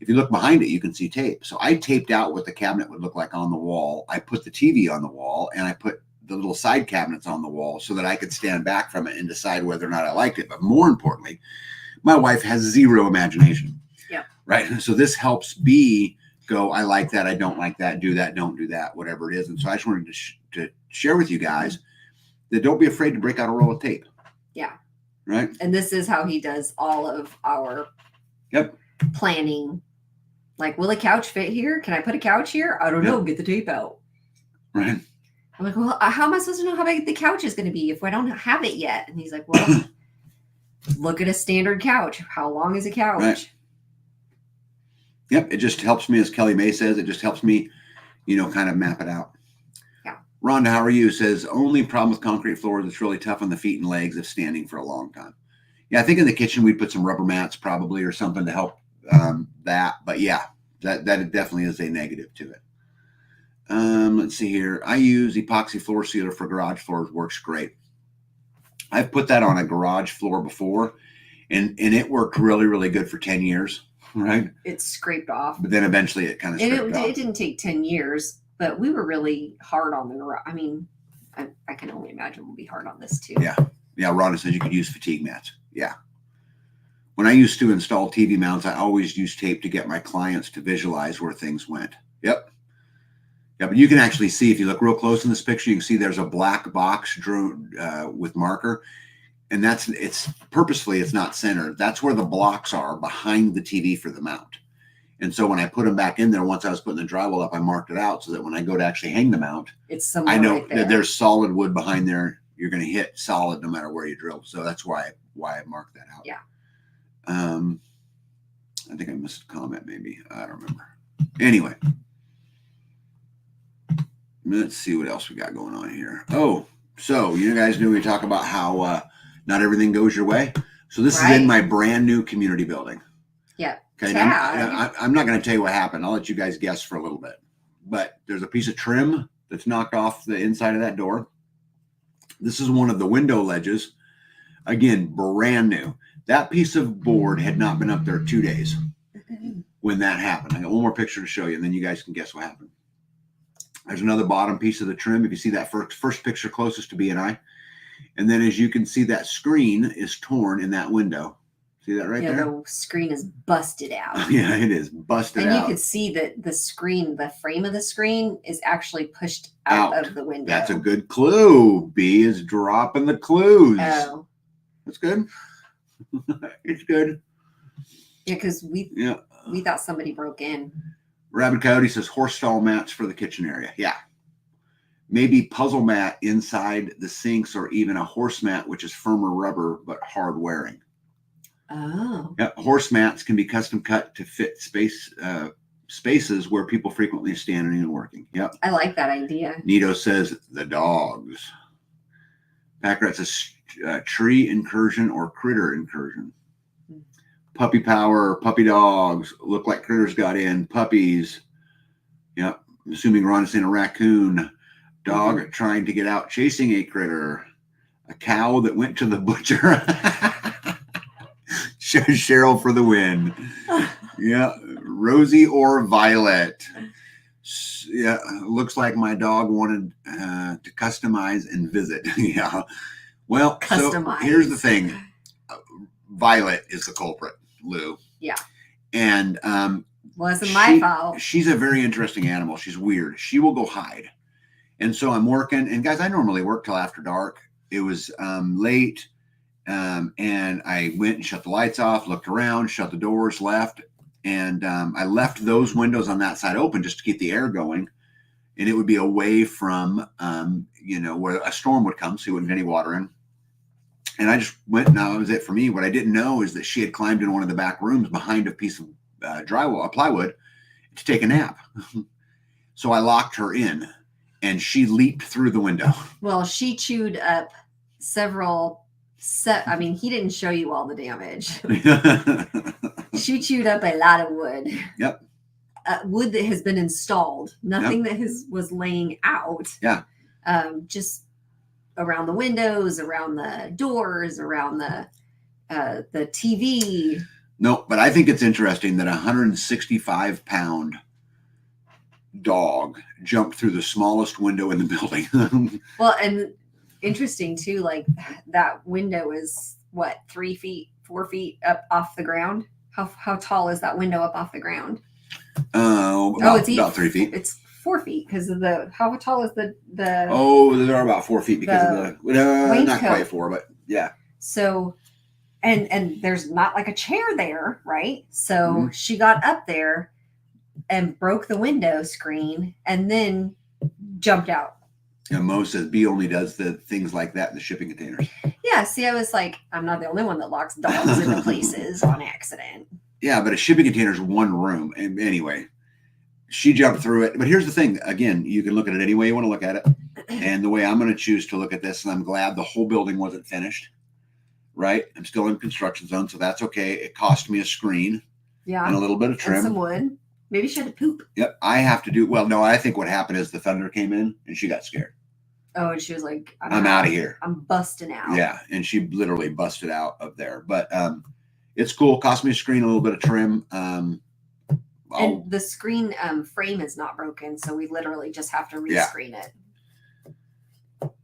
if you look behind it, you can see tape. So I taped out what the cabinet would look like on the wall. I put the TV on the wall, and I put the little side cabinets on the wall so that I could stand back from it and decide whether or not I liked it. But more importantly, my wife has zero imagination. Yeah. Right. So this helps B go, I like that, I don't like that, do that, don't do that, whatever it is. And so I just wanted to share with you guys that don't be afraid to break out a roll of tape. Yeah. Right. And this is how he does all of our planning. Like, will a couch fit here? Can I put a couch here? I don't know. Get the tape out. Right. I'm like, well, how am I supposed to know how big the couch is going to be if I don't have it yet? And he's like, well, look at a standard couch. How long is a couch? Right. Yep. It just helps me, as Kelly May says, it just helps me, kind of map it out. Yeah. Rhonda, how are you? Says, only problem with concrete floors, it's really tough on the feet and legs if standing for a long time. Yeah, I think in the kitchen we'd put some rubber mats probably or something to help that. But yeah, that definitely is a negative to it. Let's see here. I use epoxy floor sealer for garage floors. Works great. I've put that on a garage floor before, and it worked really, really good for 10 years. Right. It scraped off. But then eventually it kind of scraped off. It didn't take 10 years, but we were really hard on the garage. I mean, I can only imagine we'll be hard on this too. Yeah. Yeah. Rhonda says you could use fatigue mats. Yeah. When I used to install TV mounts, I always used tape to get my clients to visualize where things went. Yep. Yeah, but you can actually see, if you look real close in this picture, you can see there's a black box drew with marker. And it's purposefully, it's not centered. That's where the blocks are behind the TV for the mount. And so when I put them back in there, once I was putting the drywall up, I marked it out so that when I go to actually hang the mount, it's somewhere I know right there. that there's solid wood behind there. You're going to hit solid no matter where you drill. So that's why I marked that out. Yeah. I think I missed a comment maybe. I don't remember. Anyway. Let's see what else we got going on here. Oh, so you guys knew we talk about how not everything goes your way. So this is in my brand new community building. Yeah. Okay. I'm not going to tell you what happened. I'll let you guys guess for a little bit. But there's a piece of trim that's knocked off the inside of that door. This is one of the window ledges Again, brand new. That piece of board had not been up there 2 days when that happened. I got one more picture to show you, and then you guys can guess what happened. There's another bottom piece of the trim. If you see that first picture closest to B&I. And then as you can see, that screen is torn in that window. See that right there? Yeah, the screen is busted out. Yeah, it is busted and out. And you can see that the screen, the frame of the screen is actually pushed out of the window. That's a good clue. B is dropping the clues. Oh. That's good. It's good. Yeah, because we thought somebody broke in. Rabbit Coyote says horse stall mats for the kitchen area. Yeah. Maybe puzzle mat inside the sinks, or even a horse mat, which is firmer rubber but hard wearing. Oh. Yep. Horse mats can be custom cut to fit spaces where people frequently standing and working. Yep. I like that idea. Nito says the dogs. Packrat says tree incursion or critter incursion. Puppy power, puppy dogs look like critters got in. Puppies. Yep. I'm assuming Ron is saying a raccoon. Dog trying to get out chasing a critter. A cow that went to the butcher. Cheryl for the win. Yeah. Rosie or Violet. Yeah. Looks like my dog wanted to customize and visit. Yeah. Well, customize. So here's the thing. Violet is the culprit, Lou. Yeah. And wasn't my fault. She's a very interesting animal. She's weird. She will go hide. And so I'm working, and guys, I normally work till after dark. It was late. And I went and shut the lights off, looked around, shut the doors, left. And I left those windows on that side open just to keep the air going. And it would be away from, where a storm would come, so you wouldn't get any water in. And I just went, and that was it for me. What I didn't know is that she had climbed in one of the back rooms behind a piece of plywood to take a nap. So I locked her in, and she leaped through the window. Well, she chewed up several I mean, he didn't show you all the damage. She chewed up a lot of wood. Yep. Wood that has been installed. Nothing that was laying out. Yeah. Just around the windows, around the doors, around the TV. No, but I think it's interesting that a 165-pound dog jumped through the smallest window in the building. Well, and interesting too, like that window is what, 3 feet, 4 feet up off the ground? How tall is that window up off the ground? It's about 3 feet. It's 4 feet because of how tall is the they're about 4 feet because of the not quite 4, but yeah. So and there's not like a chair there, right? So she got up there and broke the window screen and then jumped out. And Mo says B only does the things like that in the shipping containers. Yeah, see, I was like, I'm not the only one that locks dogs into places on accident. Yeah, but a shipping container is one room. And anyway, she jumped through it. But here's the thing. Again, you can look at it any way you want to look at it. And the way I'm going to choose to look at this, and I'm glad the whole building wasn't finished, right? I'm still in construction zone, so that's okay. It cost me a screen and a little bit of trim. And some wood. Maybe she had to poop. Yep, I have to do, well, no, I think what happened is the thunder came in and she got scared. Oh, and she was like, I'm out of here. I'm busting out. Yeah, and she literally busted out of there. But it's cool. Cost me a screen, a little bit of trim. And the screen frame is not broken, so we literally just have to rescreen it.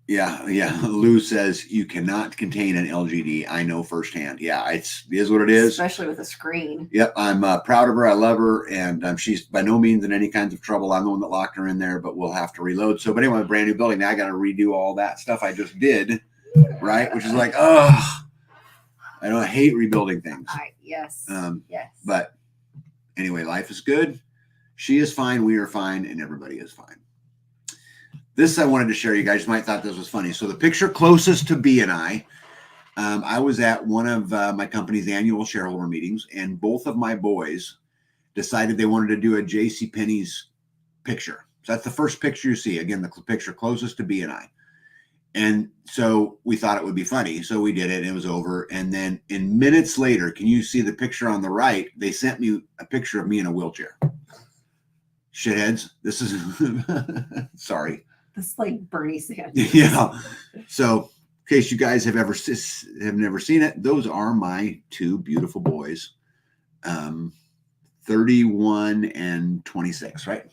Yeah. Lou says you cannot contain an LGD. I know firsthand. Yeah, it is what it is. Especially with a screen. Yep, I'm proud of her. I love her, and she's by no means in any kinds of trouble. I'm the one that locked her in there, but we'll have to reload. So, but anyway, brand new building. Now I got to redo all that stuff I just did, right? Which is like, I hate rebuilding things. Yes. Yes. But anyway, life is good. She is fine. We are fine, and everybody is fine. This I wanted to share. You guys might thought this was funny. So the picture closest to B and I was at one of my company's annual shareholder meetings, and both of my boys decided they wanted to do a JCPenney's picture. So that's the first picture you see. Again, the picture closest to B and I. And so we thought it would be funny. So we did it, and it was over. And then minutes later, can you see the picture on the right? They sent me a picture of me in a wheelchair. Shitheads. This is, sorry. It's like Bernie Sanders. Yeah. So case you guys have never seen it, those are my two beautiful boys, 31 and 26, right?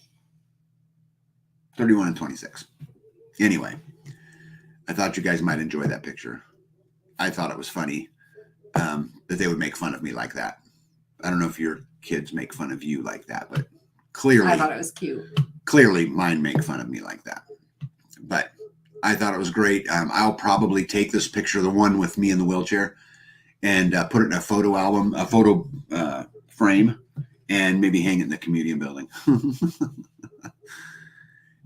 31 and 26. Anyway, I thought you guys might enjoy that picture. I thought it was funny that they would make fun of me like that. I don't know if your kids make fun of you like that, but clearly, I thought it was cute. Clearly, mine make fun of me like that. But I thought it was great. I'll probably take this picture, the one with me in the wheelchair, and put it in a photo album, a photo frame, and maybe hang it in the community building.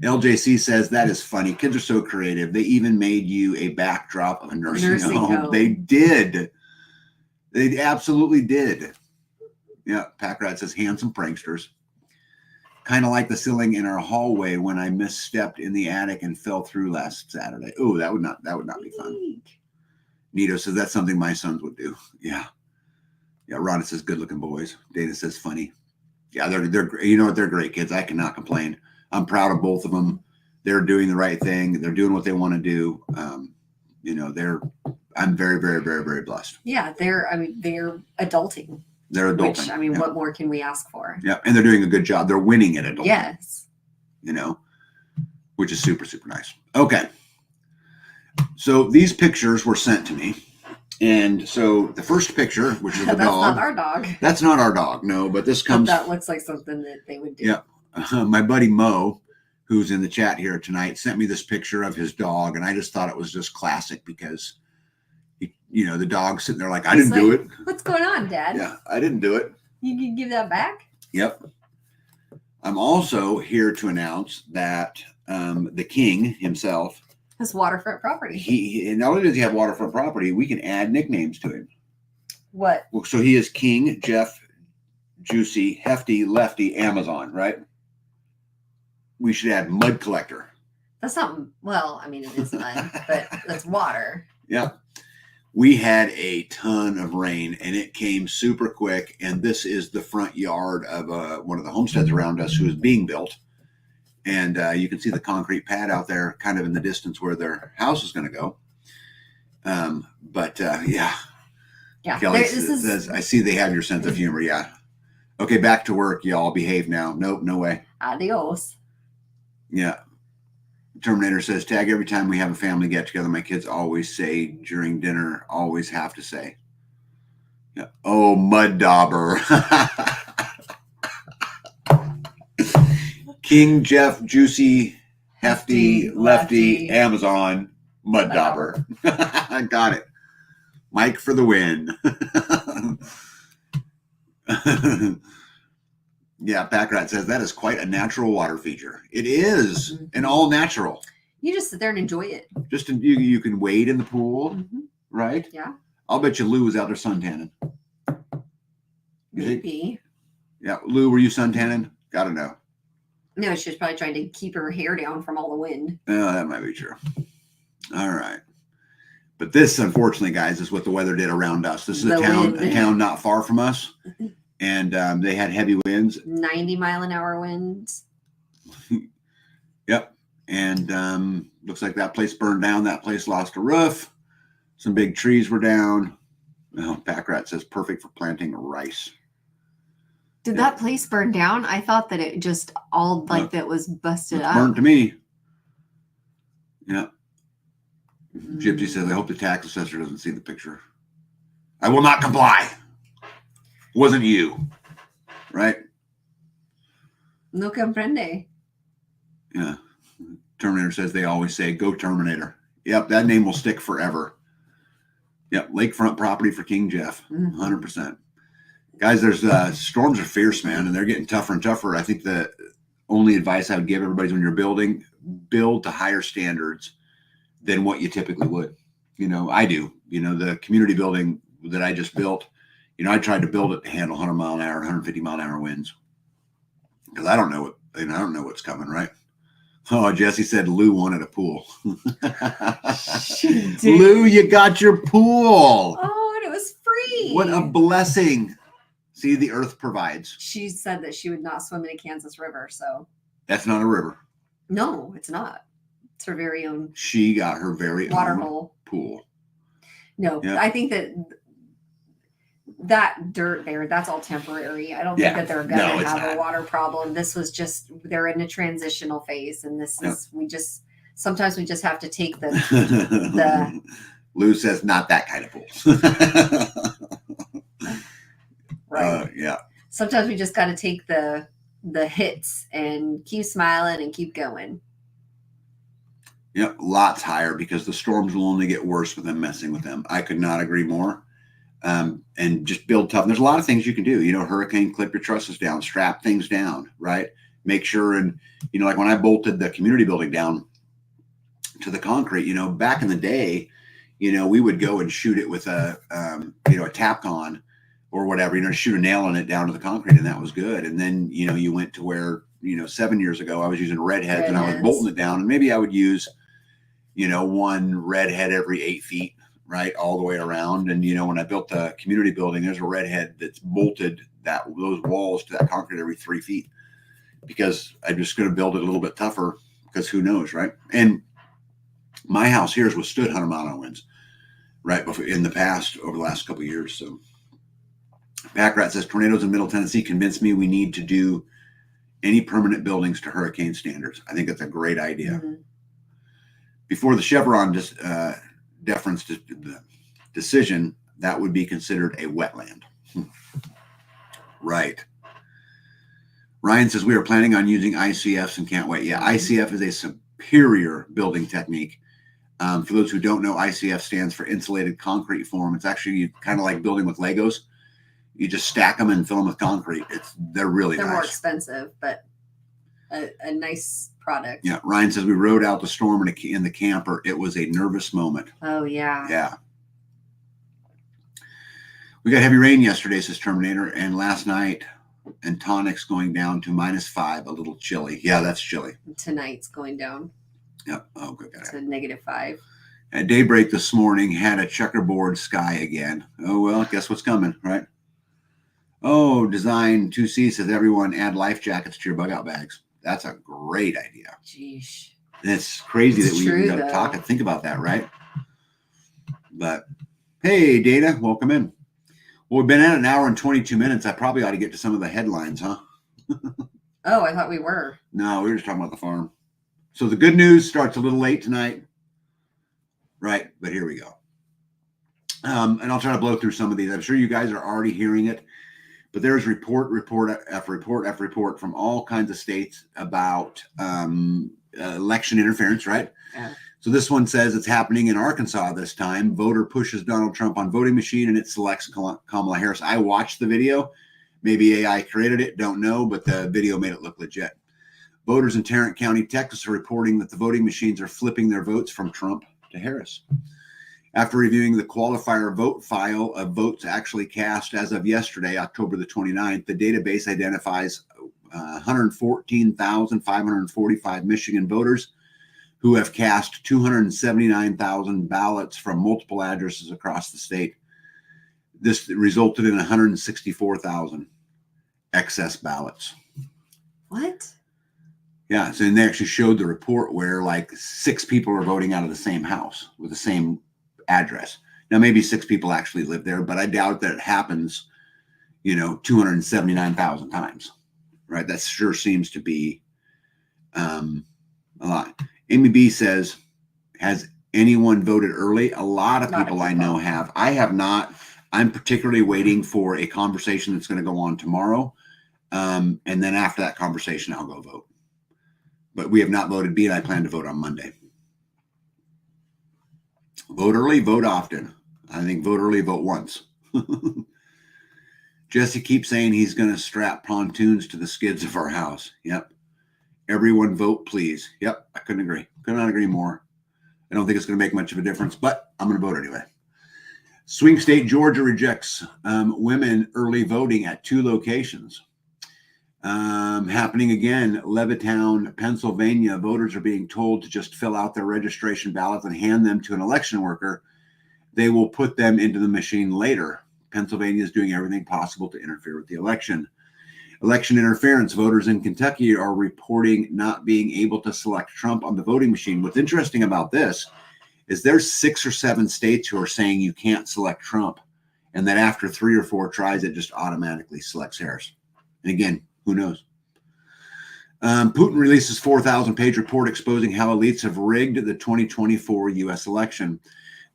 LJC says, that is funny. Kids are so creative. They even made you a backdrop of a nursing home. They did. They absolutely did. Yeah, Packrat says, handsome pranksters. Kind of like the ceiling in our hallway when I misstepped in the attic and fell through last Saturday. Oh, that would not be fun. Nito says, that's something my sons would do. Yeah. Yeah, Rhonda says, good looking boys. Dana says, funny. Yeah, they're you know what, they're great kids. I cannot complain. I'm proud of both of them. They're doing the right thing. They're doing what they want to do. You know, I'm very, very, very, very blessed. Yeah, they're adulting. They're adulting. Which, what more can we ask for? Yeah, and they're doing a good job. They're winning at adulting. Yes. You know, which is super, super nice. Okay. So these pictures were sent to me. And so the first picture, which is the dog. That's not our dog. That's not our dog, no, but this comes. But that looks like something that they would do. Yeah. My buddy Mo, who's in the chat here tonight, sent me this picture of his dog. And I just thought it was just classic because, the dog's sitting there like, I didn't do it. What's going on, Dad? Yeah, I didn't do it. You can give that back? Yep. I'm also here to announce that the king himself has waterfront property. He not only does he have waterfront property, we can add nicknames to him. What? Well, so he is King, Jeff, Juicy, Hefty, Lefty, Amazon, right? We should add Mud Collector. That's not, it is mud, but that's water. Yeah. We had a ton of rain and it came super quick. And this is the front yard of one of the homesteads around us who is being built. And you can see the concrete pad out there kind of in the distance where their house is going to go. Yeah. Yeah. Kelly says, I see they have your sense of humor. Yeah. Okay, back to work. Y'all behave now. Nope, no way. Adios. Yeah. Terminator says, tag every time we have a family get together. My kids always say during dinner, always have to say. Yeah. Oh, mud dauber. King, Jeff, Juicy, Hefty, Lefty, Amazon, mud dauber. I got it. Mike for the win. Yeah, Packrat says that is quite a natural water feature. It is, and all natural. You just sit there and enjoy it. Just you can wade in the pool, right? Yeah. I'll bet you Lou was out there suntanning. Maybe. Yeah, Lou, were you suntanning? Gotta know. No, she was probably trying to keep her hair down from all the wind. Oh, that might be true. All right. But this, unfortunately, guys, is what the weather did around us. This is a town not far from us. And they had heavy winds. 90-mile-an-hour winds. Yep. And looks like that place burned down. That place lost a roof. Some big trees were down. Oh, Packrat says perfect for planting rice. Did that place burn down? I thought that it just all that was busted up. Burned to me. Yeah. Gypsy says, I hope the tax assessor doesn't see the picture. I will not comply. Wasn't you. Right? No comprende. Yeah. Terminator says they always say, go Terminator. Yep, that name will stick forever. Yep, lakefront property for King Jeff. 100%. Guys, there's storms are fierce, man, and they're getting tougher and tougher. I think the only advice I would give everybody is when you're building, build to higher standards than what you typically would. I do. The community building that I just built, I tried to build it to handle 100 mile an hour, 150 mile an hour winds. Because I don't know what's coming, right? Oh, Jesse said Lou wanted a pool. Lou, you got your pool. Oh, and it was free. What a blessing. See, the earth provides. She said that she would not swim in a Kansas river, so. That's not a river. No, it's not. It's her very own. She got her very water own hole. pool. No, Yeah. I think that dirt there, that's all temporary. I don't think that they're going to have a water problem. This was just, they're in a transitional phase. And this is, sometimes we just have to take the Lou says not that kind of pool. right. Yeah. Sometimes we just got to take the hits and keep smiling and keep going. Yep, lots higher because the storms will only get worse with them messing with them. I could not agree more. And just build tough. And there's a lot of things you can do. Hurricane, clip your trusses down, strap things down, right? Make sure, and like when I bolted the community building down to the concrete, back in the day, we would go and shoot it with a Tapcon or whatever, shoot a nail in it down to the concrete, and that was good. And then you went to where 7 years ago I was using redheads and I was bolting it down, and maybe I would use one redhead every 8 feet, right, all the way around. And when I built the community building, there's a redhead that's bolted those walls to that concrete every 3 feet, because I'm just going to build it a little bit tougher, because who knows, right? And my house here has withstood 100-mile-an-hour winds, right, in the past over the last couple of years. So Packrat says tornadoes in Middle Tennessee convinced me we need to do any permanent buildings to hurricane standards. I think that's a great idea. Mm-hmm. Before the Chevron deference decision, that would be considered a wetland. Right. Ryan says we are planning on using ICFs and can't wait. Yeah, ICF is a superior building technique. For those who don't know, ICF stands for insulated concrete form. It's actually kind of like building with Legos. You just stack them and fill them with concrete. They're really nice. They're more expensive, but a nice product. Yeah. Ryan says we rode out the storm in the camper. It was a nervous moment. Oh, yeah. Yeah. We got heavy rain yesterday, says Terminator, and last night, and tonics going down to -5, a little chilly. Yeah, that's chilly. Tonight's going down. Yep. Oh, good. To -5. At daybreak this morning, had a checkerboard sky again. Oh, well, guess what's coming, right? Oh, Design 2C says everyone add life jackets to your bug out bags. That's a great idea. Jeez. It's crazy that we even got to talk and think about that, right? But hey, Data, welcome in. Well, we've been at an hour and 22 minutes. I probably ought to get to some of the headlines, huh? Oh, I thought we were. No, we were just talking about the farm. So the good news starts a little late tonight. Right, but here we go. And I'll try to blow through some of these. I'm sure you guys are already hearing it. But there's report after report from all kinds of states about election interference, right? Yeah. So this one says it's happening in Arkansas this time. Voter pushes Donald Trump on voting machine and it selects Kamala Harris. I watched the video. Maybe AI created it, don't know, but the video made it look legit. Voters in Tarrant County, Texas are reporting that the voting machines are flipping their votes from Trump to Harris. After reviewing the qualifier vote file of votes actually cast as of yesterday, October the 29th, the database identifies 114,545 Michigan voters who have cast 279,000 ballots from multiple addresses across the state. This resulted in 164,000 excess ballots. What? Yeah, so they actually showed the report where like 6 people are voting out of the same house with the same address. Now, maybe 6 people actually live there, but I doubt that it happens, 279,000 times, right? That sure seems to be a lot. Amy B says, has anyone voted early? A lot of people I know have. I have not. I'm particularly waiting for a conversation that's going to go on tomorrow. And then after that conversation, I'll go vote. But we have not voted. B and I plan to vote on Monday. Vote early, vote often. I think vote early, vote once. Jesse keeps saying he's going to strap pontoons to the skids of our house. Yep. Everyone vote, please. Yep. I couldn't agree. Could not agree more. I don't think it's going to make much of a difference, but I'm going to vote anyway. Swing state Georgia rejects women early voting at 2 locations. Happening again, Levittown, Pennsylvania, voters are being told to just fill out their registration ballots and hand them to an election worker. They will put them into the machine later. Pennsylvania is doing everything possible to interfere with the election. Election interference. Voters in Kentucky are reporting not being able to select Trump on the voting machine. What's interesting about this is there's 6 or 7 states who are saying you can't select Trump, and that after 3 or 4 tries, it just automatically selects Harris. And again, who knows? Putin releases 4,000-page report exposing how elites have rigged the 2024 U.S. election.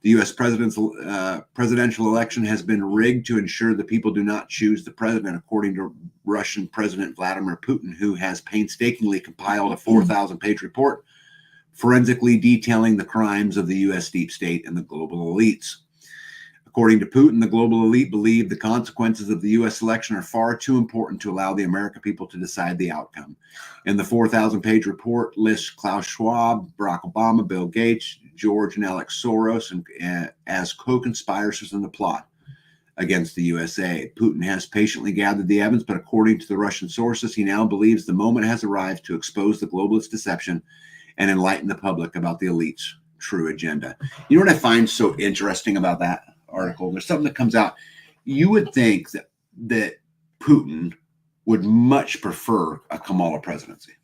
The U.S. presidential election has been rigged to ensure the people do not choose the president, according to Russian President Vladimir Putin, who has painstakingly compiled a 4,000-page report forensically detailing the crimes of the U.S. deep state and the global elites. According to Putin, the global elite believe the consequences of the U.S. election are far too important to allow the American people to decide the outcome. And the 4,000-page report lists Klaus Schwab, Barack Obama, Bill Gates, George and Alex Soros as co-conspirators in the plot against the USA. Putin has patiently gathered the evidence, but according to the Russian sources, he now believes the moment has arrived to expose the globalist deception and enlighten the public about the elite's true agenda. You know what I find so interesting about that article? There's something that comes out. You would think that Putin would much prefer a Kamala presidency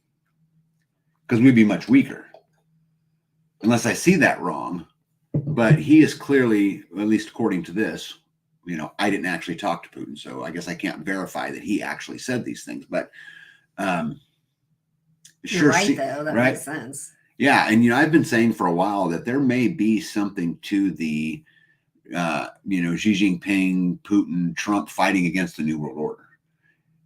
because we'd be much weaker. Unless I see that wrong, but he is clearly, at least according to this, I didn't actually talk to Putin, so I guess I can't verify that he actually said these things, but you're right, though. That makes sense. Yeah, and I've been saying for a while that there may be something to the Xi Jinping, Putin, Trump fighting against the New World Order.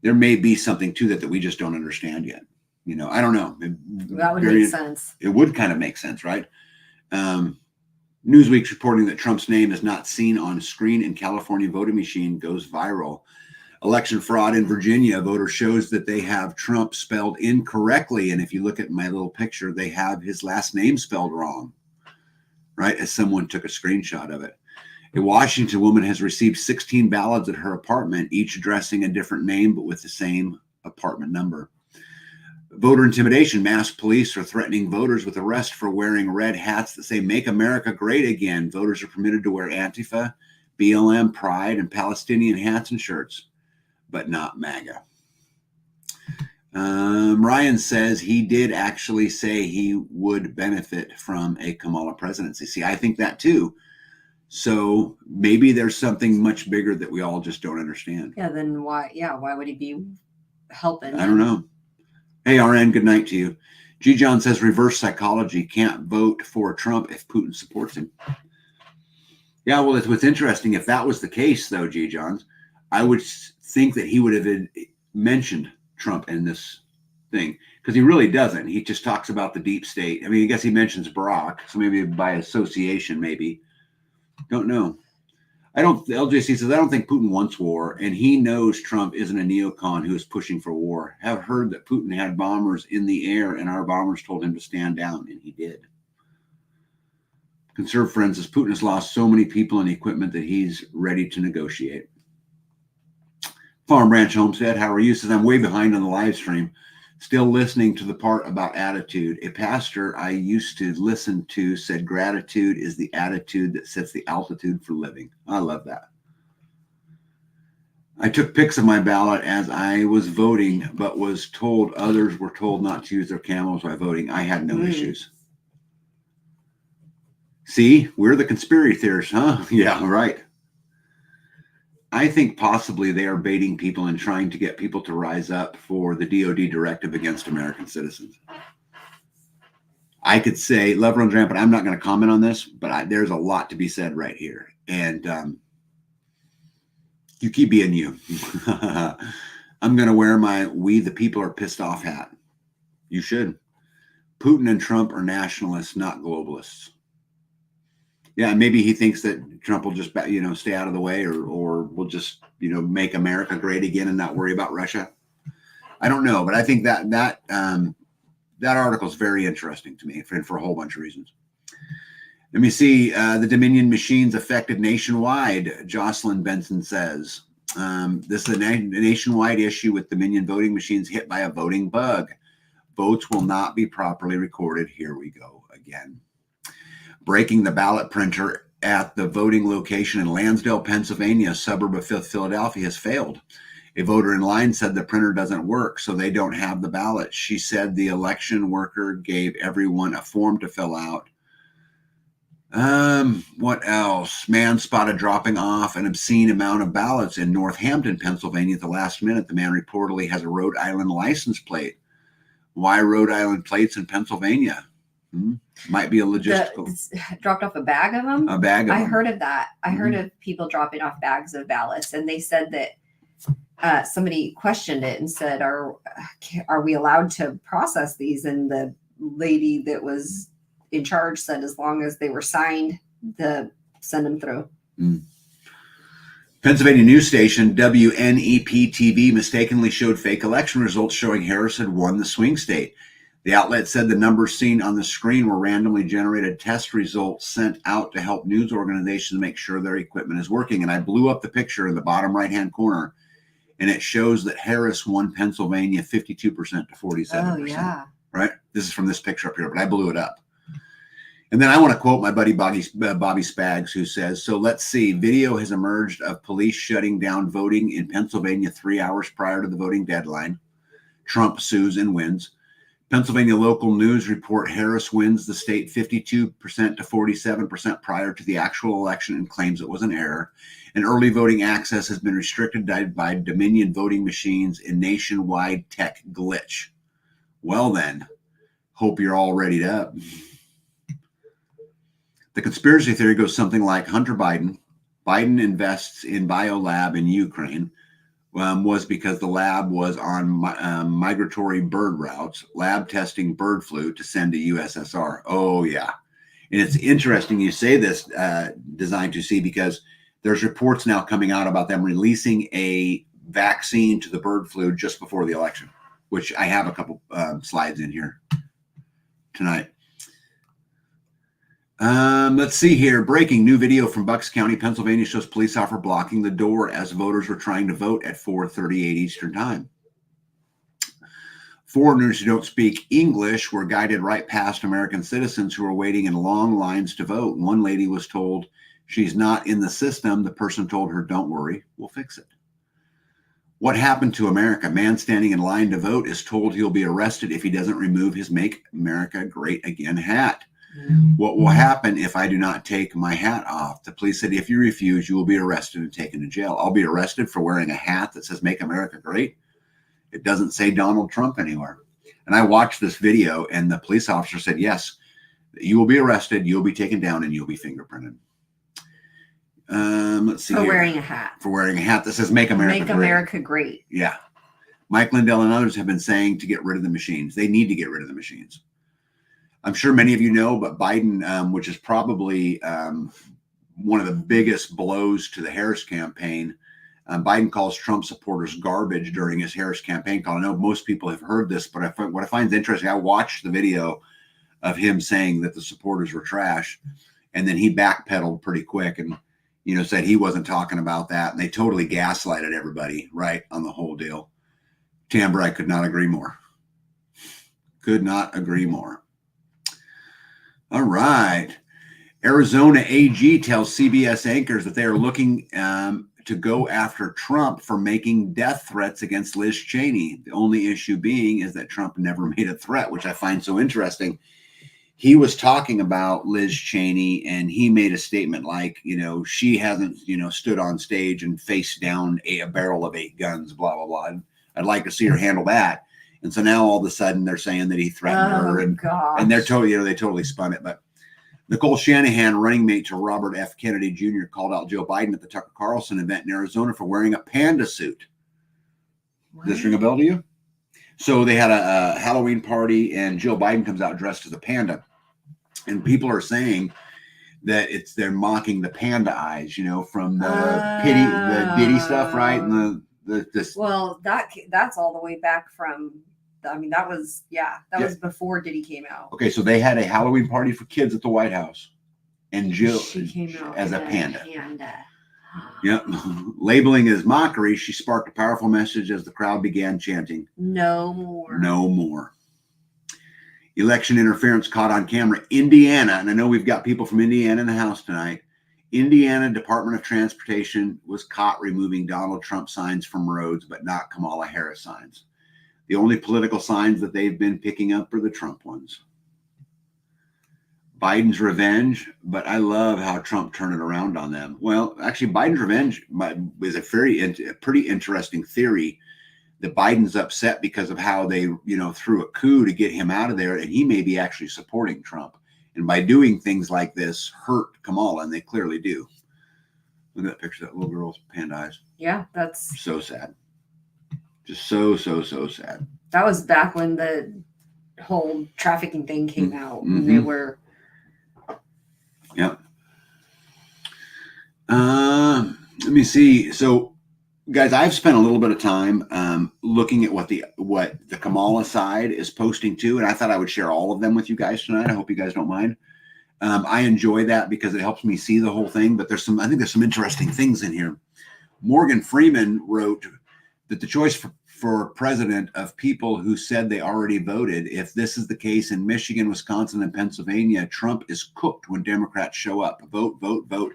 There may be something to that we just don't understand yet. I don't know. That would make sense. It would kind of make sense, right? Newsweek's reporting that Trump's name is not seen on screen in California voting machine goes viral. Election fraud in Virginia, voter shows that they have Trump spelled incorrectly. And if you look at my little picture, they have his last name spelled wrong, right? As someone took a screenshot of it. A Washington woman has received 16 ballots at her apartment, each addressing a different name, but with the same apartment number. Voter intimidation. Mass police are threatening voters with arrest for wearing red hats that say "Make America Great Again." Voters are permitted to wear Antifa, BLM, Pride, and Palestinian hats and shirts, but not MAGA. Ryan says he did actually say he would benefit from a Kamala presidency. See, I think that too. So maybe there's something much bigger that we all just don't understand. Yeah, then why? Yeah, why would he be helping? I don't know. Hey, RN, good night to you. G. John says reverse psychology, can't vote for Trump if Putin supports him. Yeah, well, it's what's interesting. If that was the case, though, G. John, I would think that he would have mentioned Trump in this thing, because he really doesn't. He just talks about the deep state. I mean, I guess he mentions Barack, so maybe by association, maybe. Don't know. LJC says, I don't think Putin wants war, and he knows Trump isn't a neocon who is pushing for war. Have heard that Putin had bombers in the air, and our bombers told him to stand down, and he did. Conserve Friends says, Putin has lost so many people and equipment that he's ready to negotiate. Farm Branch Homestead, how are you? Says, I'm way behind on the live stream. Still listening to the part about attitude. A pastor I used to listen to said gratitude is the attitude that sets the altitude for living. I love that. I took pics of my ballot as I was voting, but was told others were told not to use their camels while voting. I had no issues. See, we're the conspiracy theorists, huh? Yeah, right. I think possibly they are baiting people and trying to get people to rise up for the DOD directive against American citizens. I could say, love runs rampant. I'm not going to comment on this, but there's a lot to be said right here. And you keep being you. I'm going to wear my "We the People are pissed off" hat. You should. Putin and Trump are nationalists, not globalists. Yeah, maybe he thinks that Trump will just, stay out of the way, or will just, make America great again and not worry about Russia. I don't know, but I think that article is very interesting to me for a whole bunch of reasons. Let me see. The Dominion machines affected nationwide, Jocelyn Benson says. This is a nationwide issue with Dominion voting machines hit by a voting bug. Votes will not be properly recorded. Here we go again. Breaking the ballot printer at the voting location in Lansdale, Pennsylvania, a suburb of Philadelphia, has failed. A voter in line said the printer doesn't work, so they don't have the ballot. She said the election worker gave everyone a form to fill out. What else? Man spotted dropping off an obscene amount of ballots in Northampton, Pennsylvania at the last minute. The man reportedly has a Rhode Island license plate. Why Rhode Island plates in Pennsylvania? Might be a logistical. Dropped off a bag of them? A bag of I them. heard of that. I heard of people dropping off bags of ballots, and they said that somebody questioned it and said, are we allowed to process these? And the lady that was in charge said as long as they were signed, send them through. Pennsylvania news station WNEP-TV mistakenly showed fake election results showing Harris had won the swing state. The outlet said the numbers seen on the screen were randomly generated test results sent out to help news organizations make sure their equipment is working. And I blew up the picture in the bottom right-hand corner, and it shows that Harris won Pennsylvania 52% to 47%. Oh, yeah. Right? This is from this picture up here, but I blew it up. And then I want to quote my buddy Bobby Spags, who says, so let's see, video has emerged of police shutting down voting in Pennsylvania 3 hours prior to the voting deadline. Trump sues and wins. Pennsylvania local news report Harris wins the state 52% to 47% prior to the actual election and claims it was an error. And early voting access has been restricted by Dominion voting machines in nationwide tech glitch. Well then, hope you're all readied up. The conspiracy theory goes something like Hunter Biden invests in biolab in Ukraine, was because the lab was on migratory bird routes, lab testing bird flu to send to USSR. Oh, yeah. And it's interesting you say this, Designed to See, because there's reports now coming out about them releasing a vaccine to the bird flu just before the election, which I have a couple slides in here tonight. Let's see here. Breaking new video from Bucks County, Pennsylvania shows police officer blocking the door as voters were trying to vote at 4:38 Eastern time. Foreigners who don't speak English were guided right past American citizens who were waiting in long lines to vote. One lady was told she's not in the system. The person told her, don't worry, we'll fix it. What happened to America? Man standing in line to vote is told he'll be arrested if he doesn't remove his Make America Great Again hat. What will happen if I do not take my hat off? The police said, if you refuse, you will be arrested and taken to jail. I'll be arrested for wearing a hat that says Make America Great. It doesn't say Donald Trump anywhere. And I watched this video, and the police officer said, yes, you will be arrested, you'll be taken down, and you'll be fingerprinted. Let's see. For wearing a hat. For wearing a hat that says Make America Great. Make America Great. Yeah. Mike Lindell and others have been saying to get rid of the machines. They need to get rid of the machines. I'm sure many of you know, but Biden, which is probably one of the biggest blows to the Harris campaign, Biden calls Trump supporters garbage during his Harris campaign call. I know most people have heard this, but what I find interesting, I watched the video of him saying that the supporters were trash, and then he backpedaled pretty quick and, said he wasn't talking about that, and they totally gaslighted everybody, right, on the whole deal. Tamber, I could not agree more. Could not agree more. All right. Arizona AG tells CBS anchors that they are looking to go after Trump for making death threats against Liz Cheney. The only issue being is that Trump never made a threat, which I find so interesting. He was talking about Liz Cheney, and he made a statement like, she hasn't, stood on stage and faced down a barrel of 8 guns, blah, blah, blah. I'd like to see her handle that. And so now all of a sudden they're saying that he threatened her, and they're totally, they totally spun it. But Nicole Shanahan, running mate to Robert F. Kennedy Jr., called out Joe Biden at the Tucker Carlson event in Arizona for wearing a panda suit. What? Does this ring a bell to you? So they had a Halloween party, and Joe Biden comes out dressed as a panda, and people are saying that they're mocking the panda eyes, from the Diddy stuff, right? And well, that's all the way back from. That was was before Diddy came out. Okay, so they had a Halloween party for kids at the White House, and Jill came out as a panda. Yep. Labeling as mockery, she sparked a powerful message as the crowd began chanting, "No more. No more." Election interference caught on camera. Indiana, and I know we've got people from Indiana in the house tonight. Indiana Department of Transportation was caught removing Donald Trump signs from roads, but not Kamala Harris signs. The only political signs that they've been picking up are the Trump ones. Biden's revenge, but I love how Trump turned it around on them. Well, actually, Biden's revenge is a pretty interesting theory. That Biden's upset because of how they, threw a coup to get him out of there, and he may be actually supporting Trump. And by doing things like this, hurt Kamala, and they clearly do. Look at that picture of that little girl's panda eyes. Yeah, that's so sad. Just so sad. That was back when the whole trafficking thing came out. Mm-hmm. And they were. Yep. Let me see. So, guys, I've spent a little bit of time looking at what the Kamala side is posting too, and I thought I would share all of them with you guys tonight. I hope you guys don't mind. I enjoy that because it helps me see the whole thing. But I think there's some interesting things in here. Morgan Freeman wrote that the choice for president of people who said they already voted. If this is the case in Michigan, Wisconsin, and Pennsylvania, Trump is cooked when Democrats show up. Vote, vote, vote.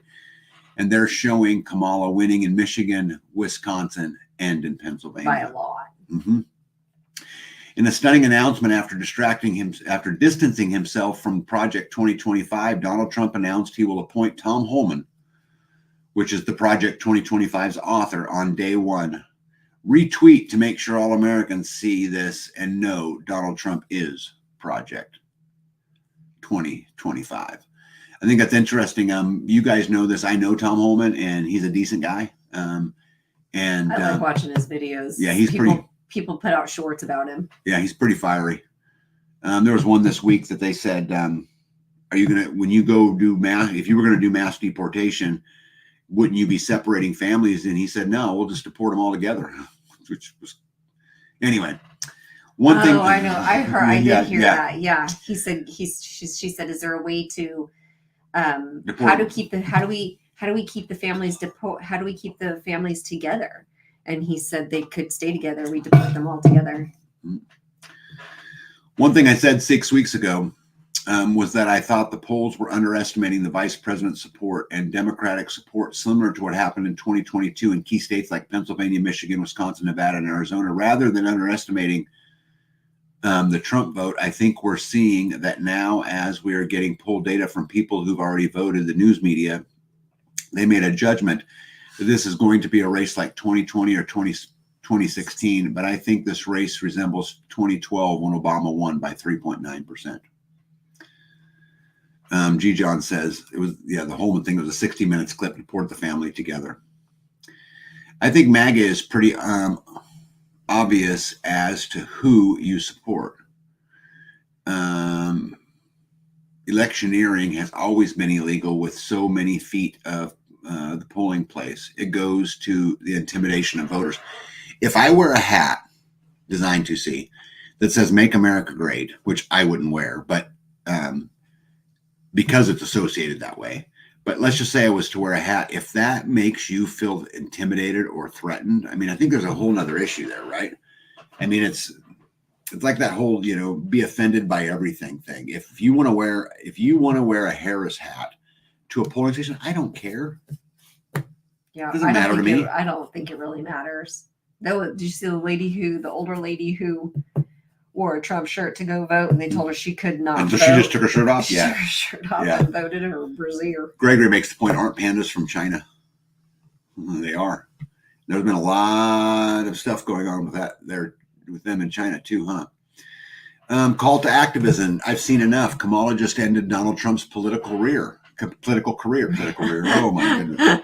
And they're showing Kamala winning in Michigan, Wisconsin, and in Pennsylvania. By a lot. Mm-hmm. In a stunning announcement after distancing himself from Project 2025, Donald Trump announced he will appoint Tom Homan, which is the Project 2025's author, on day one. Retweet to make sure all Americans see this and know Donald Trump is Project 2025. I think that's interesting. You guys know this. I know Tom Homan, and he's a decent guy. And I like watching his videos. Yeah, people put out shorts about him. Yeah, he's pretty fiery. There was one this week that they said, "Are you gonna, when you go do if you were gonna do mass deportation, wouldn't you be separating families?" And he said, "No, we'll just deport them all together." Which was, anyway. One thing. Oh, I know. I did hear that. Yeah, he said she said, "Is there a way to how do we keep the families together?" And he said they could stay together. We deport them all together. One thing I said 6 weeks ago was that I thought the polls were underestimating the vice president's support and Democratic support, similar to what happened in 2022 in key states like Pennsylvania, Michigan, Wisconsin, Nevada, and Arizona. Rather than underestimating the Trump vote, I think we're seeing that now, as we are getting poll data from people who've already voted, the news media, they made a judgment that this is going to be a race like 2020 or 2016. But I think this race resembles 2012 when Obama won by 3.9%. G. John says it was, the Holman thing was a 60 minutes clip to put the family together. I think MAGA is pretty obvious as to who you support. Electioneering has always been illegal with so many feet of the polling place. It goes to the intimidation of voters. If I wear a hat designed to see that says "Make America Great," which I wouldn't wear, but because it's associated that way. But let's just say I was to wear a hat. If that makes you feel intimidated or threatened, I mean, I think there's a whole nother issue there, right? I mean, it's like that whole, be offended by everything thing. If you want to wear a Harris hat to a polling station, I don't care. Yeah, it doesn't matter to me. I don't think it really matters. Though, did you see the older lady who wore a Trump shirt to go vote, and they told her she could not and so vote. She just took her shirt off? She took her shirt off and voted in her brassiere. Gregory makes the point, aren't pandas from China? They are. There's been a lot of stuff going on with that there with them in China too, huh? Call to activism. I've seen enough. Kamala just ended Donald Trump's political career. Oh my goodness.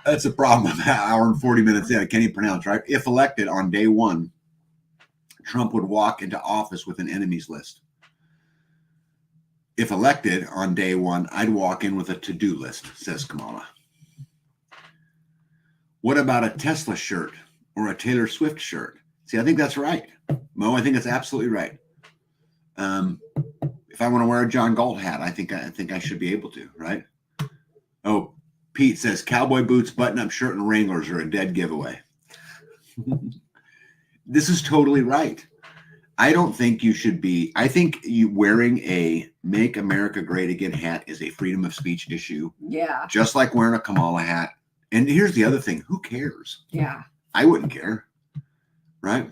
That's a problem. An hour and 40 minutes in. I can't even pronounce, right? If elected on day one, Trump would walk into office with an enemies list. If elected on day one, I'd walk in with a to-do list, says Kamala. What about a Tesla shirt or a Taylor Swift shirt? See, I think that's right. Mo, I think that's absolutely right. If I want to wear a John Galt hat, I think I should be able to, right? Oh, Pete says cowboy boots, button-up shirt, and Wranglers are a dead giveaway. This is totally right. I don't think you should be. I think you wearing a "Make America Great Again" hat is a freedom of speech issue. Yeah. Just like wearing a Kamala hat. And here's the other thing. Who cares? Yeah. I wouldn't care. Right?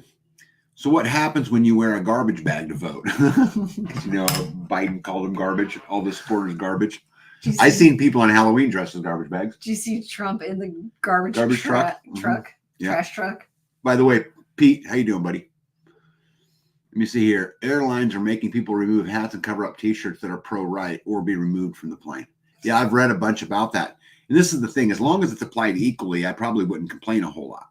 So what happens when you wear a garbage bag to vote? Because Biden called them garbage. All the supporters garbage. I've seen people on Halloween dressed as garbage bags. Do you see Trump in the garbage truck? Trash truck. By the way, Pete, how you doing, buddy? Let me see here. Airlines are making people remove hats and cover up T-shirts that are pro-right or be removed from the plane. Yeah, I've read a bunch about that. And this is the thing. As long as it's applied equally, I probably wouldn't complain a whole lot.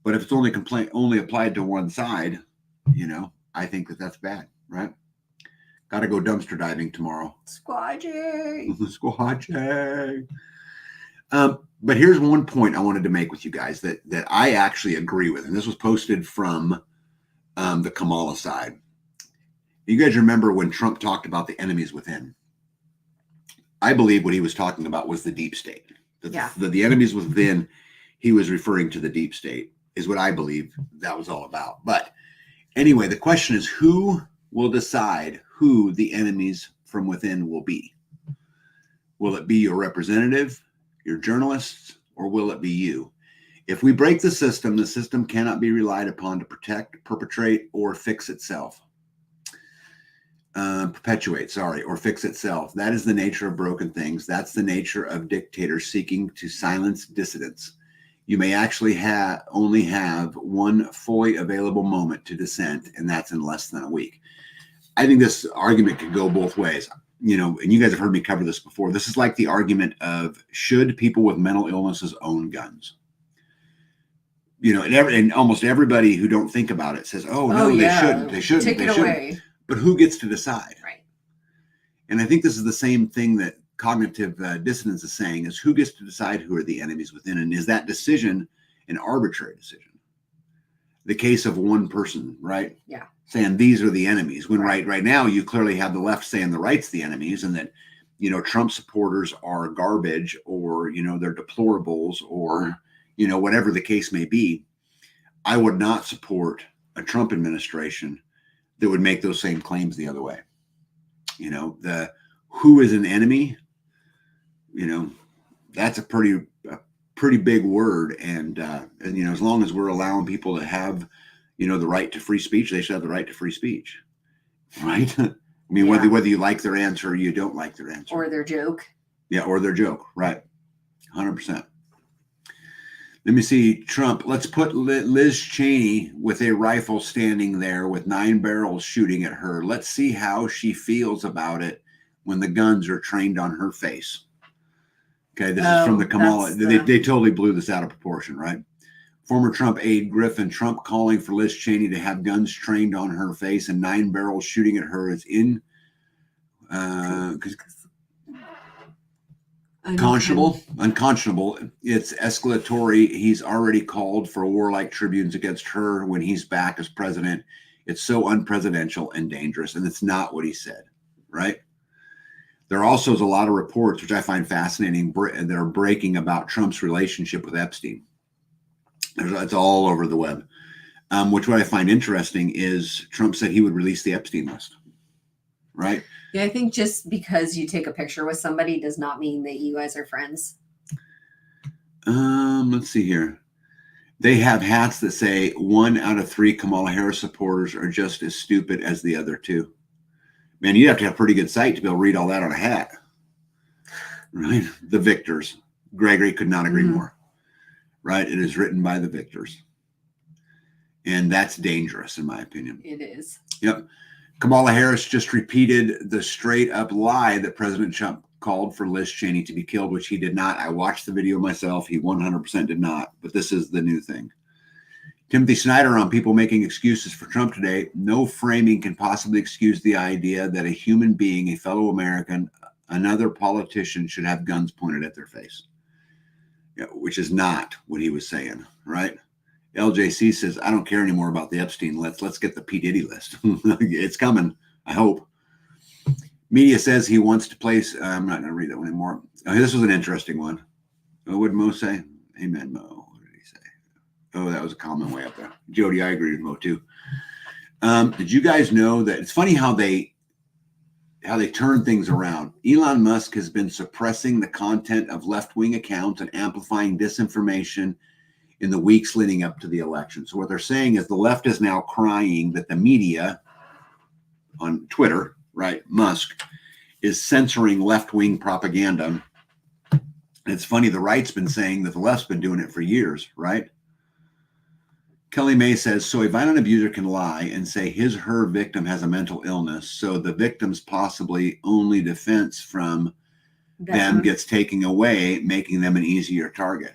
But if it's only applied to one side, I think that's bad, right? Got to go dumpster diving tomorrow. Squatching. Squatching. But here's one point I wanted to make with you guys that I actually agree with. And this was posted from the Kamala side. You guys remember when Trump talked about the enemies within? I believe what he was talking about was the deep state. The enemies within, he was referring to the deep state, is what I believe that was all about. But anyway, the question is, who will decide who the enemies from within will be? Will it be your representative, your journalists, or will it be you? If we break the system cannot be relied upon to protect, perpetuate, or fix itself. Or fix itself. That is the nature of broken things. That's the nature of dictators seeking to silence dissidents. You may actually only have one fully available moment to dissent, and that's in less than a week. I think this argument could go both ways. And you guys have heard me cover this before. This is like the argument of, should people with mental illnesses own guns? And almost everybody who don't think about it says, "Oh no, they shouldn't. They shouldn't. Take it away." But who gets to decide? Right. And I think this is the same thing that cognitive dissonance is saying: is who gets to decide who are the enemies within, and is that decision an arbitrary decision? The case of one person, right? Yeah. Saying these are the enemies. When right now you clearly have the left saying the right's the enemies, and that Trump supporters are garbage, or they're deplorables, or whatever the case may be. I would not support a Trump administration that would make those same claims the other way. The who is an enemy, that's a pretty big word. And as long as we're allowing people to have, the right to free speech, they should have the right to free speech. Right. I mean, whether you like their answer or you don't like their answer. Or their joke. Yeah. Or their joke. Right. 100%. Let me see, Trump. Let's put Liz Cheney with a rifle standing there with 9 barrels shooting at her. Let's see how she feels about it when the guns are trained on her face. Okay, this is from the Kamala. They totally blew this out of proportion, right? Former Trump aide Griffin, Trump calling for Liz Cheney to have guns trained on her face and 9 barrels shooting at her is unconscionable. It's escalatory. He's already called for warlike tribunes against her when he's back as president. It's so unpresidential and dangerous, and it's not what he said, right? There also is a lot of reports, which I find fascinating, that are breaking about Trump's relationship with Epstein. It's all over the web. Which what I find interesting is Trump said he would release the Epstein list, right? Yeah, I think just because you take a picture with somebody does not mean that you guys are friends. Let's see here. They have hats that say 1 out of 3 Kamala Harris supporters are just as stupid as the other 2. Man, you'd have to have pretty good sight to be able to read all that on a hat. Right? The victors. Gregory could not agree more. Right? It is written by the victors. And that's dangerous, in my opinion. It is. Yep. Kamala Harris just repeated the straight up lie that President Trump called for Liz Cheney to be killed, which he did not. I watched the video myself. He 100% did not. But this is the new thing. Timothy Snyder on people making excuses for Trump today. No framing can possibly excuse the idea that a human being, a fellow American, another politician should have guns pointed at their face. Yeah, which is not what he was saying, right? LJC says, I don't care anymore about the Epstein list. Let's get the P. Diddy list. It's coming, I hope. Media says he wants to place, I'm not going to read that one anymore. This was an interesting one. What did Mo say? Amen, Mo. What did he say? Oh, that was a comment way up there. Jody, I agree with Mo too. Did you guys know that it's funny how they turn things around? Elon Musk has been suppressing the content of left-wing accounts and amplifying disinformation in the weeks leading up to the election. So what they're saying is the left is now crying that the media on Twitter, right, Musk, is censoring left-wing propaganda. And it's funny, the right's been saying that the left's been doing it for years, right? Kelly May says, so a violent abuser can lie and say his or her victim has a mental illness, so the victim's possibly only defense from them gets taken away, making them an easier target.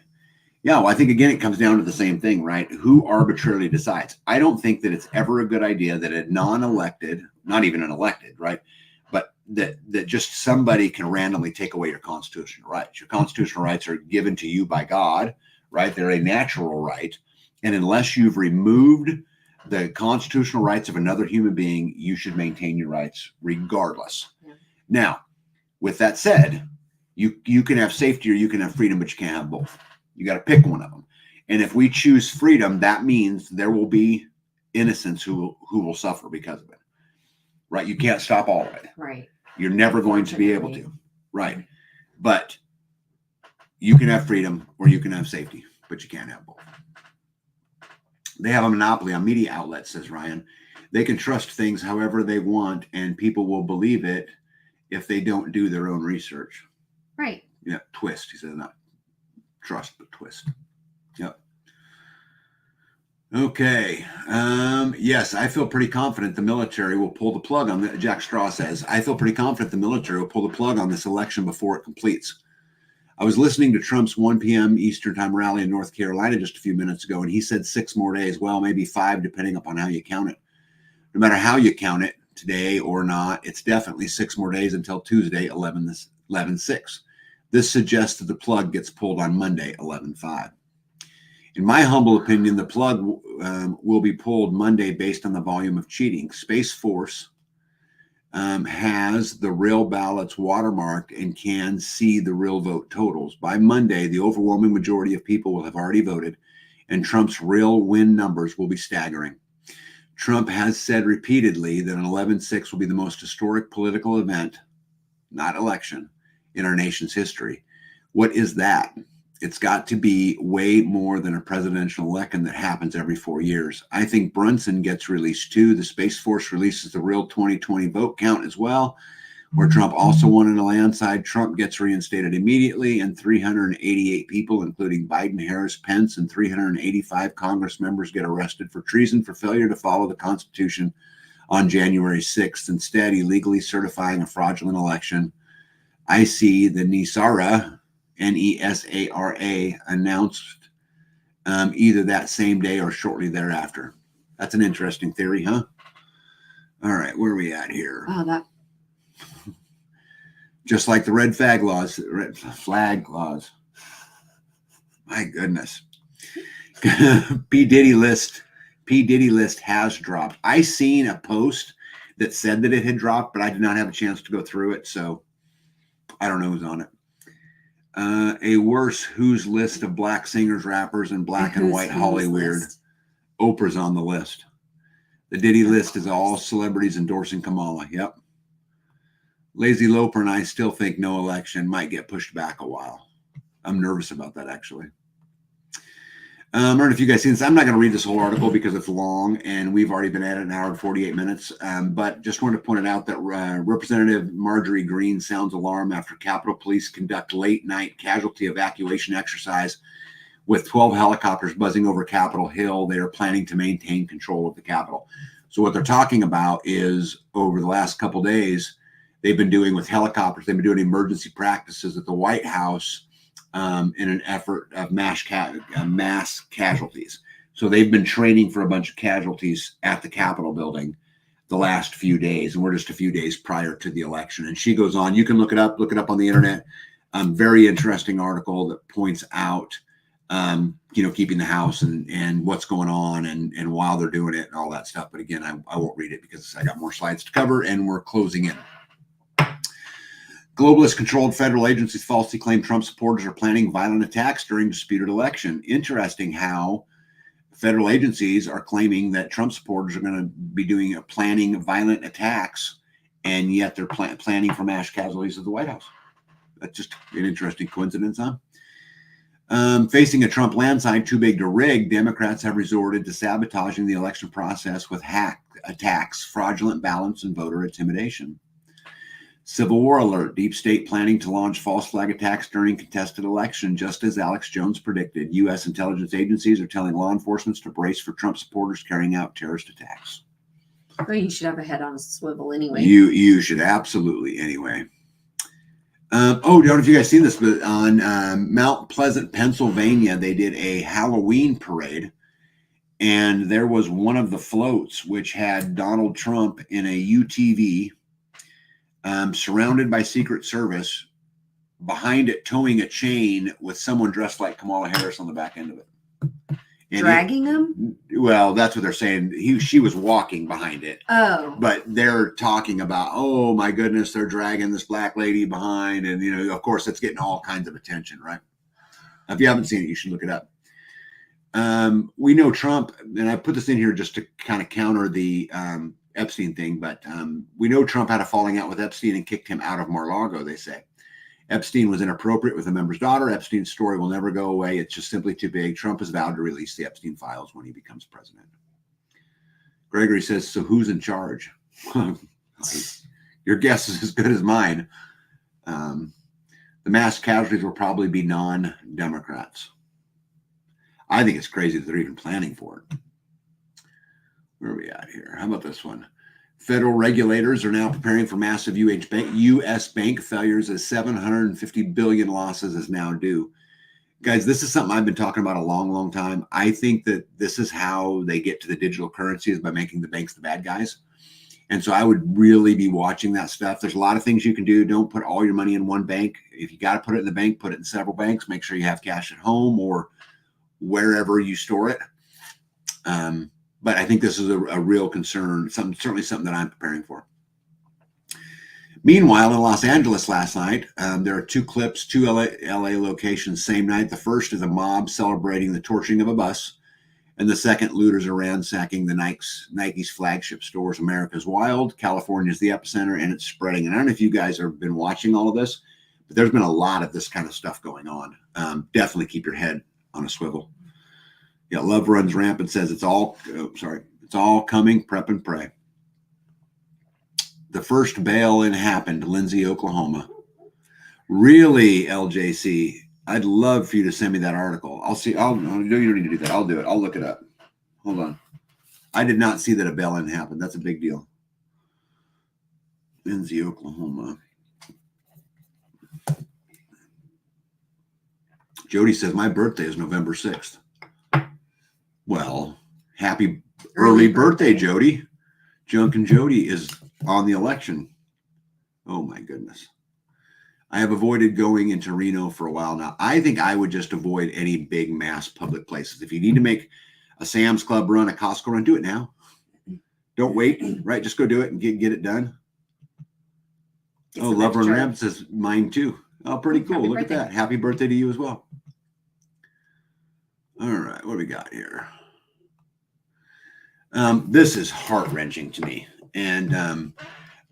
Yeah, well, I think, again, it comes down to the same thing, right? Who arbitrarily decides? I don't think that it's ever a good idea that a non-elected, not even an elected, right, but that just somebody can randomly take away your constitutional rights. Your constitutional rights are given to you by God, right? They're a natural right. And unless you've removed the constitutional rights of another human being, you should maintain your rights regardless. Yeah. Now, with that said, you can have safety or you can have freedom, but you can't have both. You got to pick one of them. And if we choose freedom, that means there will be innocents who will suffer because of it. Right? You can't stop all of it. Right. You're never going to be able to. Right. But you can have freedom or you can have safety, but you can't have both. They have a monopoly on media outlets, says Ryan. They can trust things however they want, and people will believe it if they don't do their own research. Right. Yeah, twist. He says not trust, but twist. Yep. Okay. Yes, I feel pretty confident the military will pull the plug on that. Jack Straw says, I feel pretty confident the military will pull the plug on this election before it completes. I was listening to Trump's 1 p.m. Eastern time rally in North Carolina just a few minutes ago, and he said 6 more days. Well, maybe 5, depending upon how you count it. No matter how you count it, today or not, it's definitely 6 more days until Tuesday, 11/6. This suggests that the plug gets pulled on Monday, 11/5. In my humble opinion, the plug will be pulled Monday based on the volume of cheating. Space Force has the real ballots watermarked and can see the real vote totals. By Monday, the overwhelming majority of people will have already voted, and Trump's real win numbers will be staggering. Trump has said repeatedly that an 11/6 will be the most historic political event, not election, in our nation's history. What is that? It's got to be way more than a presidential election that happens every 4 years. I think Brunson gets released too. The Space Force releases the real 2020 vote count as well, where Trump also won in a landslide. Trump gets reinstated immediately, and 388 people, including Biden, Harris, Pence, and 385 Congress members get arrested for treason for failure to follow the Constitution on January 6th, instead illegally certifying a fraudulent election. I see the NESARA, NESARA, announced either that same day or shortly thereafter. That's an interesting theory, huh? All right, where are we at here? Oh, that. Just like the red flag laws. My goodness. P. Diddy list has dropped. I seen a post that said that it had dropped, but I did not have a chance to go through it, so I don't know who's on it. A worse Who's list of black singers, rappers, and black and white Hollywood. Oprah's on the list. The Diddy list is all celebrities endorsing Kamala. Yep. Lazy Loper and I still think no election might get pushed back a while. I'm nervous about that, actually. I don't know if you guys seen this. I'm not going to read this whole article because it's long, and we've already been at it 1 hour and 48 minutes. But just wanted to point it out that Representative Marjorie Greene sounds alarm after Capitol Police conduct late-night casualty evacuation exercise with 12 helicopters buzzing over Capitol Hill. They are planning to maintain control of the Capitol. So what they're talking about is over the last couple of days, they've been doing with helicopters, they've been doing emergency practices at the White House in an effort of mass casualties. So they've been training for a bunch of casualties at the Capitol building the last few days, and we're just a few days prior to the election. And she goes on, you can look it up on the internet. Very interesting article that points out, keeping the house and what's going on and while they're doing it and all that stuff. But again, I won't read it because I got more slides to cover and we're closing in. Globalist-controlled federal agencies falsely claim Trump supporters are planning violent attacks during disputed election. Interesting how federal agencies are claiming that Trump supporters are going to be planning violent attacks, and yet they're planning for mass casualties at the White House. That's just an interesting coincidence, huh? Facing a Trump landslide too big to rig, Democrats have resorted to sabotaging the election process with hack attacks, fraudulent ballots, and voter intimidation. Civil War alert. Deep state planning to launch false flag attacks during contested election, just as Alex Jones predicted. U.S. intelligence agencies are telling law enforcement to brace for Trump supporters carrying out terrorist attacks. Well, you should have a head on a swivel anyway. You should absolutely anyway. I don't know if you guys seen this, but on Mount Pleasant, Pennsylvania, they did a Halloween parade, and there was one of the floats which had Donald Trump in a UTV, surrounded by Secret Service, behind it towing a chain with someone dressed like Kamala Harris on the back end of it. And dragging him? Well, that's what they're saying. She was walking behind it. Oh. But they're talking about, oh my goodness, they're dragging this black lady behind. And, of course, it's getting all kinds of attention, right? If you haven't seen it, you should look it up. We know Trump, and I put this in here just to kind of counter the Epstein thing, but we know Trump had a falling out with Epstein and kicked him out of Mar-a-Lago, they say. Epstein was inappropriate with a member's daughter. Epstein's story will never go away. It's just simply too big. Trump has vowed to release the Epstein files when he becomes president. Gregory says, so who's in charge? Your guess is as good as mine. The mass casualties will probably be non-Democrats. I think it's crazy that they're even planning for it. Where are we at here? How about this one? Federal regulators are now preparing for massive U.S. bank failures as $750 billion losses is now due. Guys, this is something I've been talking about a long, long time. I think that this is how they get to the digital currency, is by making the banks the bad guys. And so I would really be watching that stuff. There's a lot of things you can do. Don't put all your money in one bank. If you got to put it in the bank, put it in several banks. Make sure you have cash at home or wherever you store it. But I think this is a real concern, certainly something that I'm preparing for. Meanwhile, in Los Angeles last night, there are two clips, two LA locations same night. The first is a mob celebrating the torching of a bus, and the second, looters are ransacking the Nike's flagship stores. America's wild. California is the epicenter, and it's spreading. And I don't know if you guys have been watching all of this, but there's been a lot of this kind of stuff going on. Definitely keep your head on a swivel. Yeah, love runs rampant, says it's all coming, prep and pray. The first bail-in happened, Lindsay, Oklahoma. Really, LJC, I'd love for you to send me that article. You don't need to do that. I'll do it. I'll look it up. Hold on. I did not see that a bail-in happened. That's a big deal. Lindsay, Oklahoma. Jody says, my birthday is November 6th. Well, happy early birthday, Jody. Junk and Jody is on the election. Oh, my goodness. I have avoided going into Reno for a while now. I think I would just avoid any big mass public places. If you need to make a Sam's Club run, a Costco run, do it now. Don't wait, right? Just go do it and get it done. Love Run Ramp says mine too. Oh, pretty cool. Look at that. Happy birthday to you as well. All right, what do we got here? This is heart-wrenching to me, and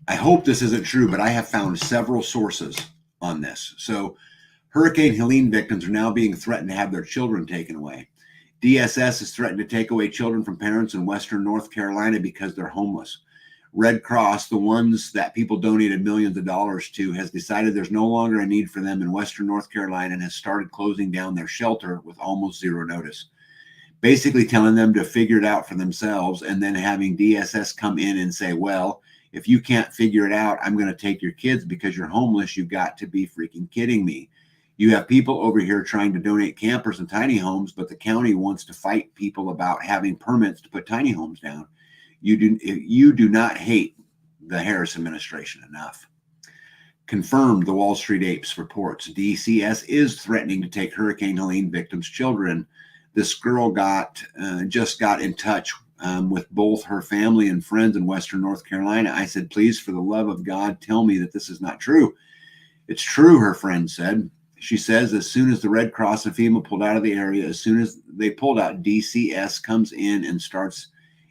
I hope this isn't true, but I have found several sources on this. So Hurricane Helene victims are now being threatened to have their children taken away. DSS is threatened to take away children from parents in Western North Carolina because they're homeless. Red Cross, the ones that people donated millions of dollars to, has decided there's no longer a need for them in Western North Carolina and has started closing down their shelter with almost zero notice. Basically telling them to figure it out for themselves, and then having DSS come in and say, well, if you can't figure it out, I'm going to take your kids because you're homeless. You've got to be freaking kidding me. You have people over here trying to donate campers and tiny homes, but the county wants to fight people about having permits to put tiny homes down. You do not hate the Harris administration enough. Confirmed, the Wall Street Apes reports DCS is threatening to take Hurricane Helene victims' children. This girl just got in touch with both her family and friends in Western North Carolina. I said, please, for the love of God, tell me that this is not true. It's true, her friend said. She says as soon as the Red Cross and FEMA pulled out of the area, as soon as they pulled out, DCS comes in and starts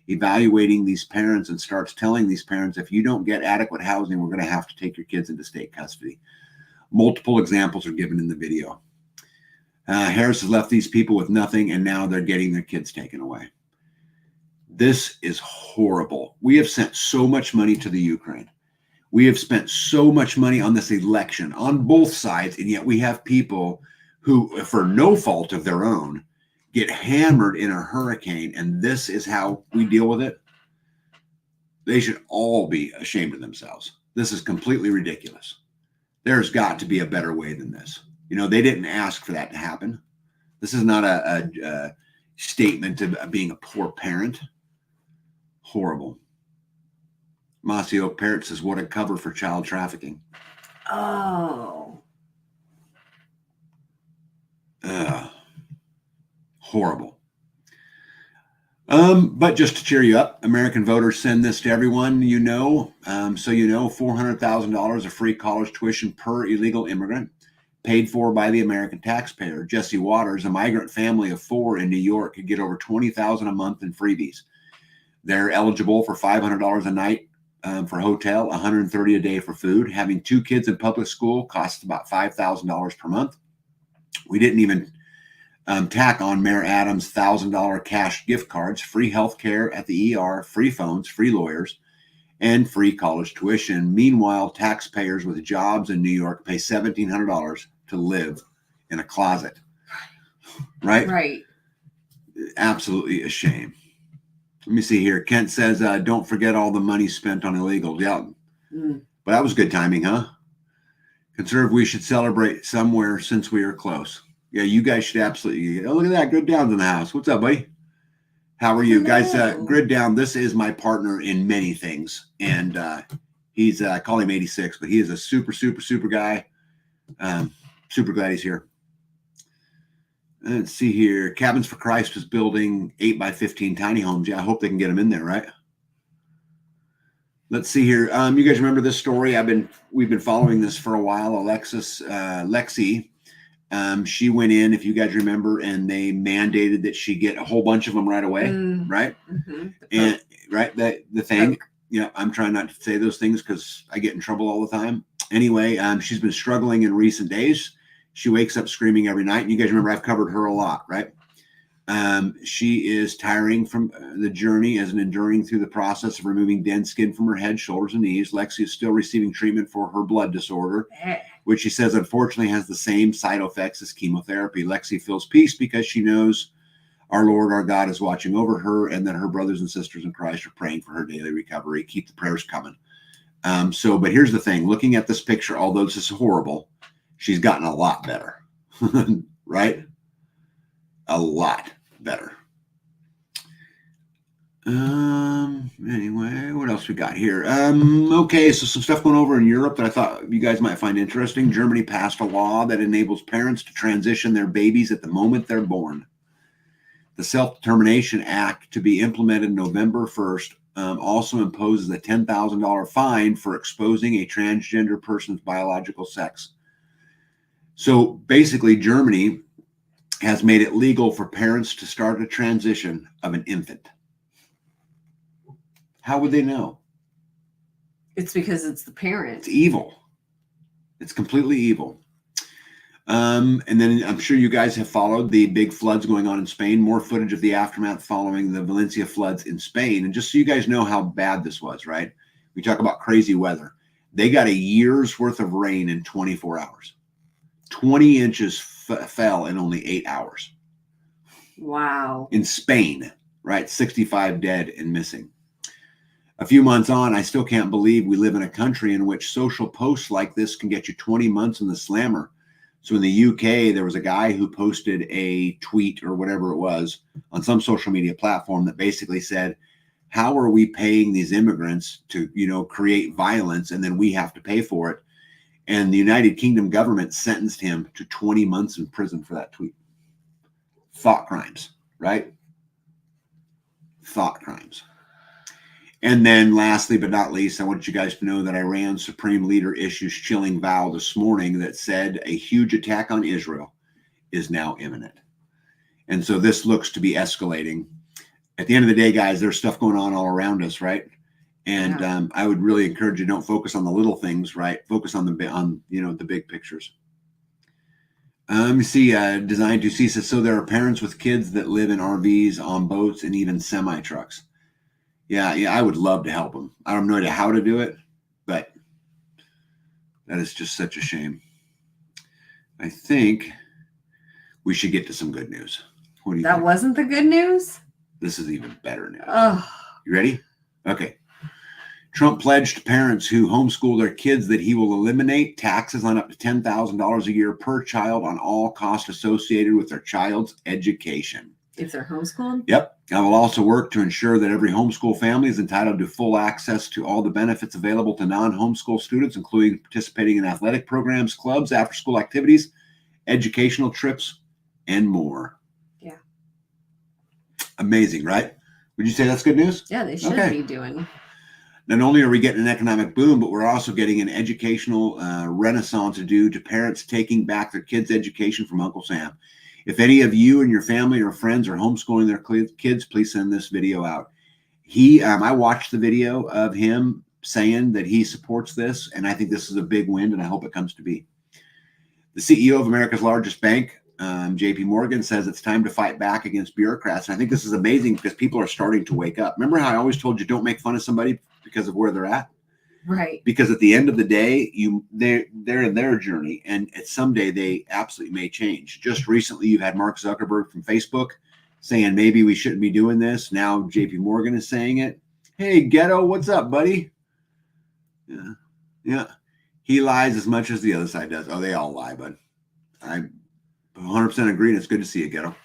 evaluating these parents and starts telling these parents, if you don't get adequate housing, we're going to have to take your kids into state custody. Multiple examples are given in the video. Harris has left these people with nothing, and now they're getting their kids taken away. This is horrible. We have sent so much money to the Ukraine. We have spent so much money on this election on both sides, and yet we have people who, for no fault of their own, get hammered in a hurricane, and this is how we deal with it. They should all be ashamed of themselves. This is completely ridiculous. There's got to be a better way than this. You know, they didn't ask for that to happen. This is not a statement of being a poor parent. Horrible. Masio Parrott says, what a cover for child trafficking. Oh. Horrible. But just to cheer you up, American voters send this to everyone you know. So you know, $400,000 of free college tuition per illegal immigrant, paid for by the American taxpayer. Jesse Waters, a migrant family of 4 in New York, could get over $20,000 a month in freebies. They're eligible for $500 a night for hotel, $130 a day for food. Having 2 kids in public school costs about $5,000 per month. We didn't even tack on Mayor Adams' $1,000 cash gift cards, free health care at the ER, free phones, free lawyers, and free college tuition. Meanwhile, taxpayers with jobs in New York pay $1,700 to live in a closet. Right? Right. Absolutely a shame. Let me see here. Kent says, don't forget all the money spent on illegal. Yeah. But that was good timing, huh? Conservative, we should celebrate somewhere since we are close. Yeah, you guys should absolutely. Oh, look at that. Grid Down's in the house. What's up, buddy? How are you? Guys, Grid Down, this is my partner in many things. And he's, I call him 86, but he is a super, super, super guy. Super glad he's here. Let's see here. Cabins for Christ is building 8 by 15 tiny homes. Yeah, I hope they can get them in there, right? Let's see here. You guys remember this story? We've been following this for a while. Lexi, she went in, if you guys remember, and they mandated that she get a whole bunch of them right away, right? Mm-hmm. And right, that the thing. Yeah, I'm trying not to say those things because I get in trouble all the time. Anyway, she's been struggling in recent days. She wakes up screaming every night. And you guys remember I've covered her a lot, right? She is tiring from the journey as an enduring through the process of removing dense skin from her head, shoulders, and knees. Lexi is still receiving treatment for her blood disorder, which she says unfortunately has the same side effects as chemotherapy. Lexi feels peace because she knows our Lord, our God, is watching over her and that her brothers and sisters in Christ are praying for her daily recovery. Keep the prayers coming. But here's the thing. Looking at this picture, although this is horrible, she's gotten a lot better, right? A lot better. Anyway, what else we got here? Okay, so some stuff going over in Europe that I thought you guys might find interesting. Germany passed a law that enables parents to transition their babies at the moment they're born. The Self-Determination Act, to be implemented November 1st, also imposes a $10,000 fine for exposing a transgender person's biological sex. So basically, Germany has made it legal for parents to start a transition of an infant. How would they know? It's because it's the parent. It's evil. It's completely evil. And then I'm sure you guys have followed the big floods going on in Spain. More footage of the aftermath following the Valencia floods in Spain. And just so you guys know how bad this was, right? We talk about crazy weather. They got a year's worth of rain in 24 hours. 20 inches fell in only 8 hours. Wow. In Spain, right? 65 dead and missing. A few months on, I still can't believe we live in a country in which social posts like this can get you 20 months in the slammer. So in the UK, there was a guy who posted a tweet or whatever it was on some social media platform that basically said, how are we paying these immigrants to, create violence and then we have to pay for it? And the United Kingdom government sentenced him to 20 months in prison for that tweet. Thought crimes, right? Thought crimes. And then lastly, but not least, I want you guys to know that Iran's supreme leader issues chilling vow this morning that said a huge attack on Israel is now imminent. And so this looks to be escalating. At the end of the day, guys, there's stuff going on all around us, right? And I would really encourage you, don't focus on the little things, right? Focus on the big pictures. You see, Design to See says, so there are parents with kids that live in RVs, on boats, and even semi-trucks. Yeah, I would love to help them. I don't know how to do it, but that is just such a shame. I think we should get to some good news. What do you think? That wasn't the good news? This is even better news. Oh. You ready? Okay. Trump pledged to parents who homeschool their kids that he will eliminate taxes on up to $10,000 a year per child on all costs associated with their child's education. If they're homeschooled? Yep. I will also work to ensure that every homeschool family is entitled to full access to all the benefits available to non-homeschool students, including participating in athletic programs, clubs, after-school activities, educational trips, and more. Yeah. Amazing, right? Would you say that's good news? Yeah, they should be doing. Not only are we getting an economic boom, but we're also getting an educational renaissance due to parents taking back their kids' education from Uncle Sam. If any of you and your family or friends are homeschooling their kids, please send this video out. I watched the video of him saying that he supports this, and I think this is a big win, and I hope it comes to be. The CEO of America's largest bank, JP Morgan, says it's time to fight back against bureaucrats. And I think this is amazing because people are starting to wake up. Remember how I always told you don't make fun of somebody because of where they're at? Right. Because at the end of the day, they're in their journey, and at someday they absolutely may change. Just recently, you've had Mark Zuckerberg from Facebook saying maybe we shouldn't be doing this. Now JP Morgan is saying it. Hey, Ghetto, what's up, buddy? Yeah. He lies as much as the other side does. Oh, they all lie, bud. I 100% agree, and it's good to see you, Ghetto.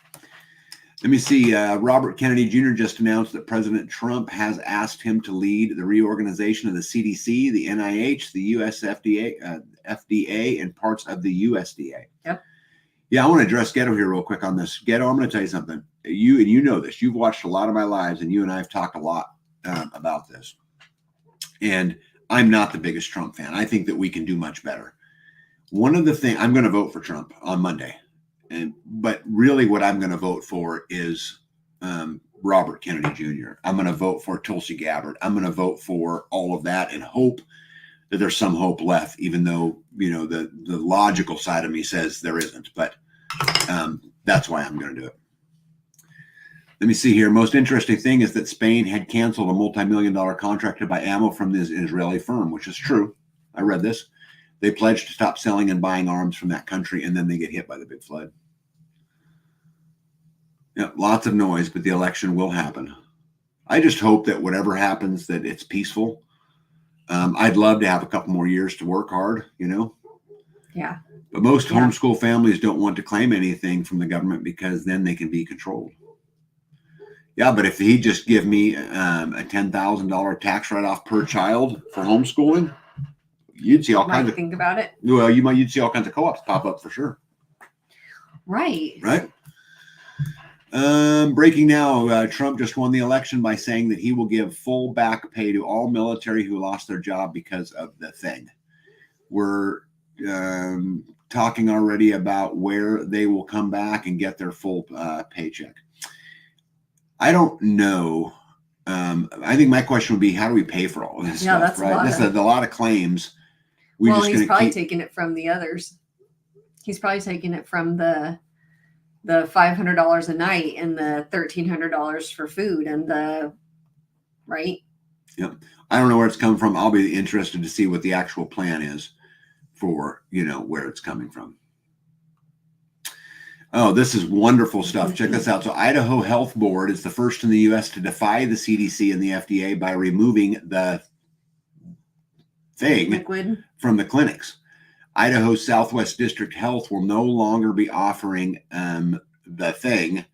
Let me see. Robert Kennedy Jr. just announced that President Trump has asked him to lead the reorganization of the CDC, the NIH, the US FDA, and parts of the USDA. Yep. Yeah, I want to address Ghetto here real quick on this. Ghetto, I'm going to tell you something. You know this. You've watched a lot of my lives, and you and I have talked a lot about this. And I'm not the biggest Trump fan. I think that we can do much better. One of the things, I'm going to vote for Trump on Monday. But really what I'm going to vote for is Robert Kennedy Jr. I'm going to vote for Tulsi Gabbard. I'm going to vote for all of that and hope that there's some hope left, even though, the logical side of me says there isn't. But that's why I'm going to do it. Let me see here. Most interesting thing is that Spain had canceled a multi-million-dollar contract to buy ammo from this Israeli firm, which is true. I read this. They pledged to stop selling and buying arms from that country, and then they get hit by the big flood. Yeah, lots of noise, but the election will happen. I just hope that whatever happens, that it's peaceful. I'd love to have a couple more years to work hard, Yeah. But most homeschool families don't want to claim anything from the government because then they can be controlled. Yeah, but if he just give me a $10,000 tax write-off per child for homeschooling, you'd see all kinds of. Think about it. Well, you'd see all kinds of co-ops pop up for sure. Right. Right. Breaking now, Trump just won the election by saying that he will give full back pay to all military who lost their job because of the thing. We're talking already about where they will come back and get their full paycheck. I don't know. I think my question would be, how do we pay for all of this stuff? That's right. This is a lot of claims. He's probably taking it from the others. He's probably taking it from the $500 a night and the $1,300 for food and right. Yep. I don't know where it's coming from. I'll be interested to see what the actual plan is for, where it's coming from. Oh, this is wonderful stuff. Check this out. So Idaho Health Board is the first in the U.S. to defy the CDC and the FDA by removing the thing liquid from the clinics. Idaho Southwest District Health will no longer be offering the thing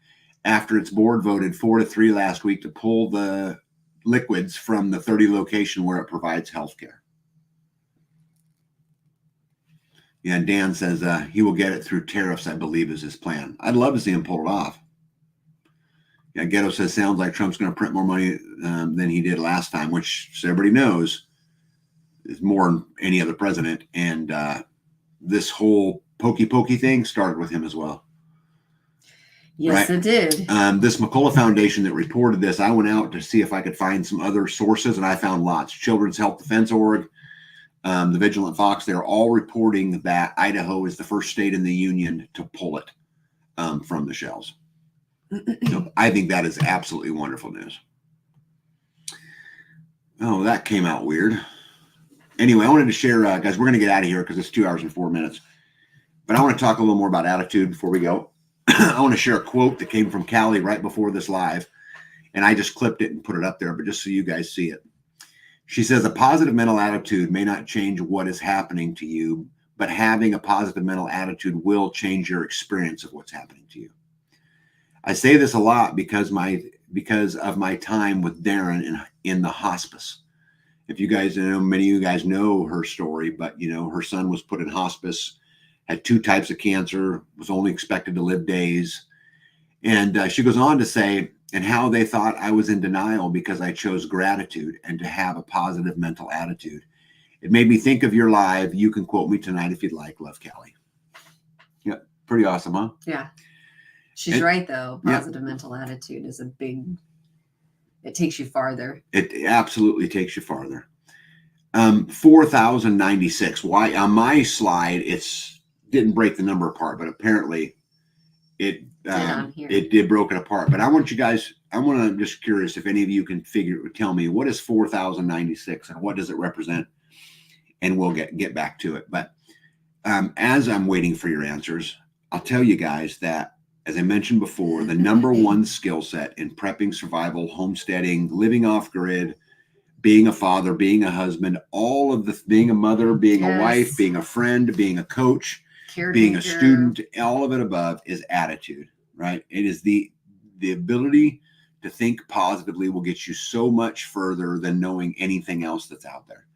after its board voted 4-3 last week to pull the liquids from the 30 location where it provides health care. Yeah, Dan says he will get it through tariffs, I believe, is his plan. I'd love to see him pull it off. Yeah, Ghetto says, sounds like Trump's going to print more money than he did last time, which everybody knows is more than any other president. And this whole pokey thing started with him as well. Yes, right? It did. This McCullough Foundation that reported this, I went out to see if I could find some other sources, and I found lots. Children's Health Defense Org, the Vigilant Fox, they're all reporting that Idaho is the first state in the union to pull it from the shelves. So I think that is absolutely wonderful news. Oh, that came out weird. Anyway, I wanted to share, guys, we're going to get out of here because it's 2 hours and 4 minutes. But I want to talk a little more about attitude before we go. I want to share a quote that came from Callie right before this live. And I just clipped it and put it up there, but just so you guys see it. She says, a positive mental attitude may not change what is happening to you, but having a positive mental attitude will change your experience of what's happening to you. I say this a lot because of my time with Darren in the hospice. If you guys know, many of you guys know her story, but her son was put in hospice, had 2 types of cancer, was only expected to live days. And she goes on to say, and how they thought I was in denial because I chose gratitude and to have a positive mental attitude. It made me think of your live. You can quote me tonight if you'd like. Love, Callie. Yeah, pretty awesome, huh? Yeah. She's right, though. Positive mental attitude is it takes you farther. It absolutely takes you farther. 4,096. Why? On my slide, didn't break the number apart, but apparently it did broke it apart. But I want you guys, I'm just curious if any of you can tell me what is 4,096 and what does it represent? And we'll get back to it. But as I'm waiting for your answers, I'll tell you guys that, as I mentioned before, the number one skill set in prepping, survival, homesteading, living off grid, being a father, being a husband, all of being a mother, being a wife, being a friend, being a coach, being a student, all of it above is attitude, right? It is the ability to think positively will get you so much further than knowing anything else that's out there.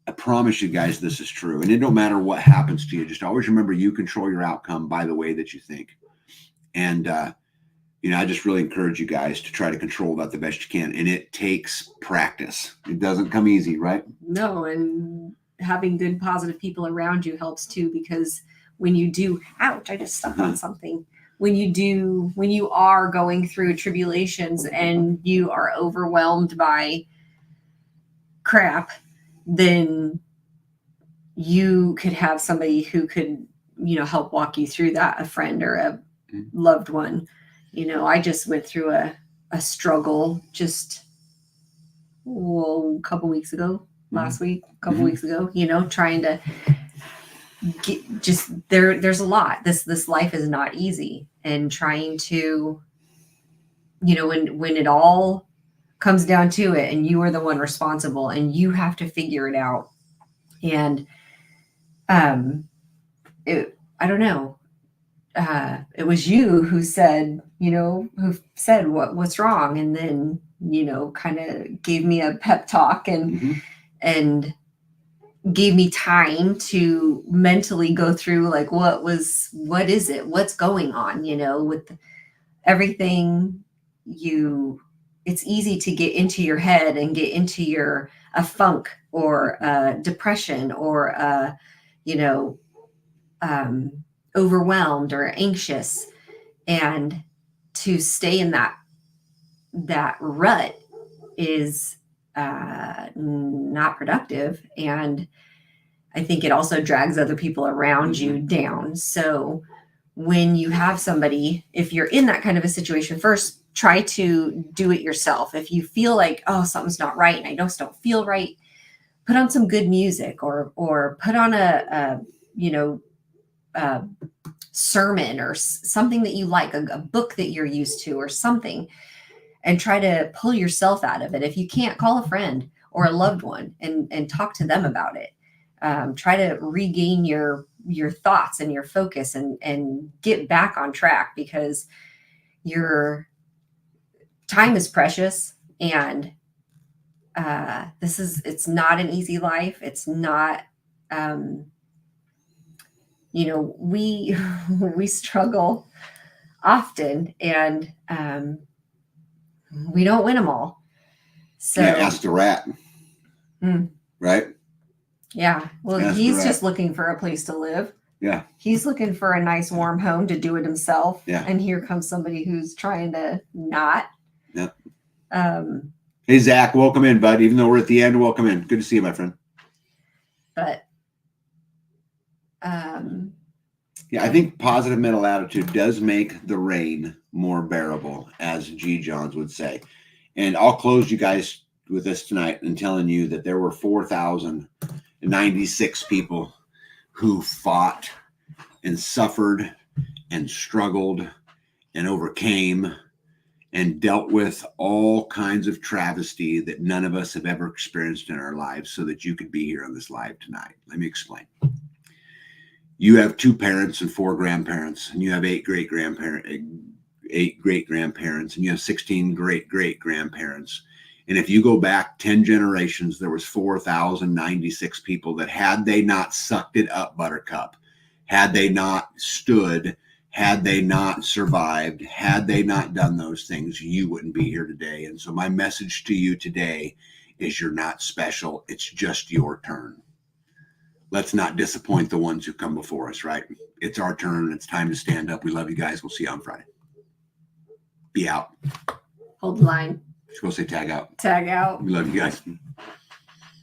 I promise you guys this is true. And it don't matter what happens to you. Just always remember you control your outcome by the way that you think. And, I just really encourage you guys to try to control that the best you can. And it takes practice. It doesn't come easy, right? No. And having good, positive people around you helps too, because when you do, ouch, I just stepped on something. When you are going through tribulations and you are overwhelmed by crap, then you could have somebody who could, help walk you through that, a friend or a loved one. I just went through a struggle just a couple weeks ago, last week, a couple weeks ago, trying to get there's a lot. This life is not easy, and trying to, when it all comes down to it and you are the one responsible and you have to figure it out. And I don't know. It was you who said, what's wrong. And then, kind of gave me a pep talk and gave me time to mentally go through like, what is it? What's going on? With everything it's easy to get into your head and get into a funk or depression or, overwhelmed or anxious, and to stay in that rut is not productive. And I think it also drags other people around you down. So when you have somebody, if you're in that kind of a situation, first try to do it yourself. If you feel like, oh, something's not right and I just don't feel right, put on some good music or put on a sermon or something that you like, a book that you're used to or something, and try to pull yourself out of it. If you can't, call a friend or a loved one and talk to them about it. Try to regain your thoughts and your focus and get back on track, because your time is precious. And it's not an easy life. It's not, we struggle often, and we don't win them all. So ask the rat, right? Yeah. Well, he's just looking for a place to live. Yeah. He's looking for a nice warm home to do it himself. Yeah. And here comes somebody who's trying to not. Yeah. Hey, Zach, welcome in, bud. Even though we're at the end, welcome in. Good to see you, my friend. But yeah, I think positive mental attitude does make the rain more bearable, as G. Johns would say. And I'll close you guys with this tonight and telling you that there were 4,096 people who fought and suffered and struggled and overcame and dealt with all kinds of travesty that none of us have ever experienced in our lives so that you could be here on this live tonight. Let me explain. You have 2 parents and 4 grandparents, and you have 8 great-grandparents, and you have 16 great-great-grandparents. And if you go back 10 generations, there was 4,096 people that had they not sucked it up, Buttercup, had they not stood, had they not survived, had they not done those things, you wouldn't be here today. And so my message to you today is you're not special. It's just your turn. Let's not disappoint the ones who come before us, right? It's our turn. It's time to stand up. We love you guys. We'll see you on Friday. Be out. Hold the line. Just go say tag out. Tag out. We love you guys.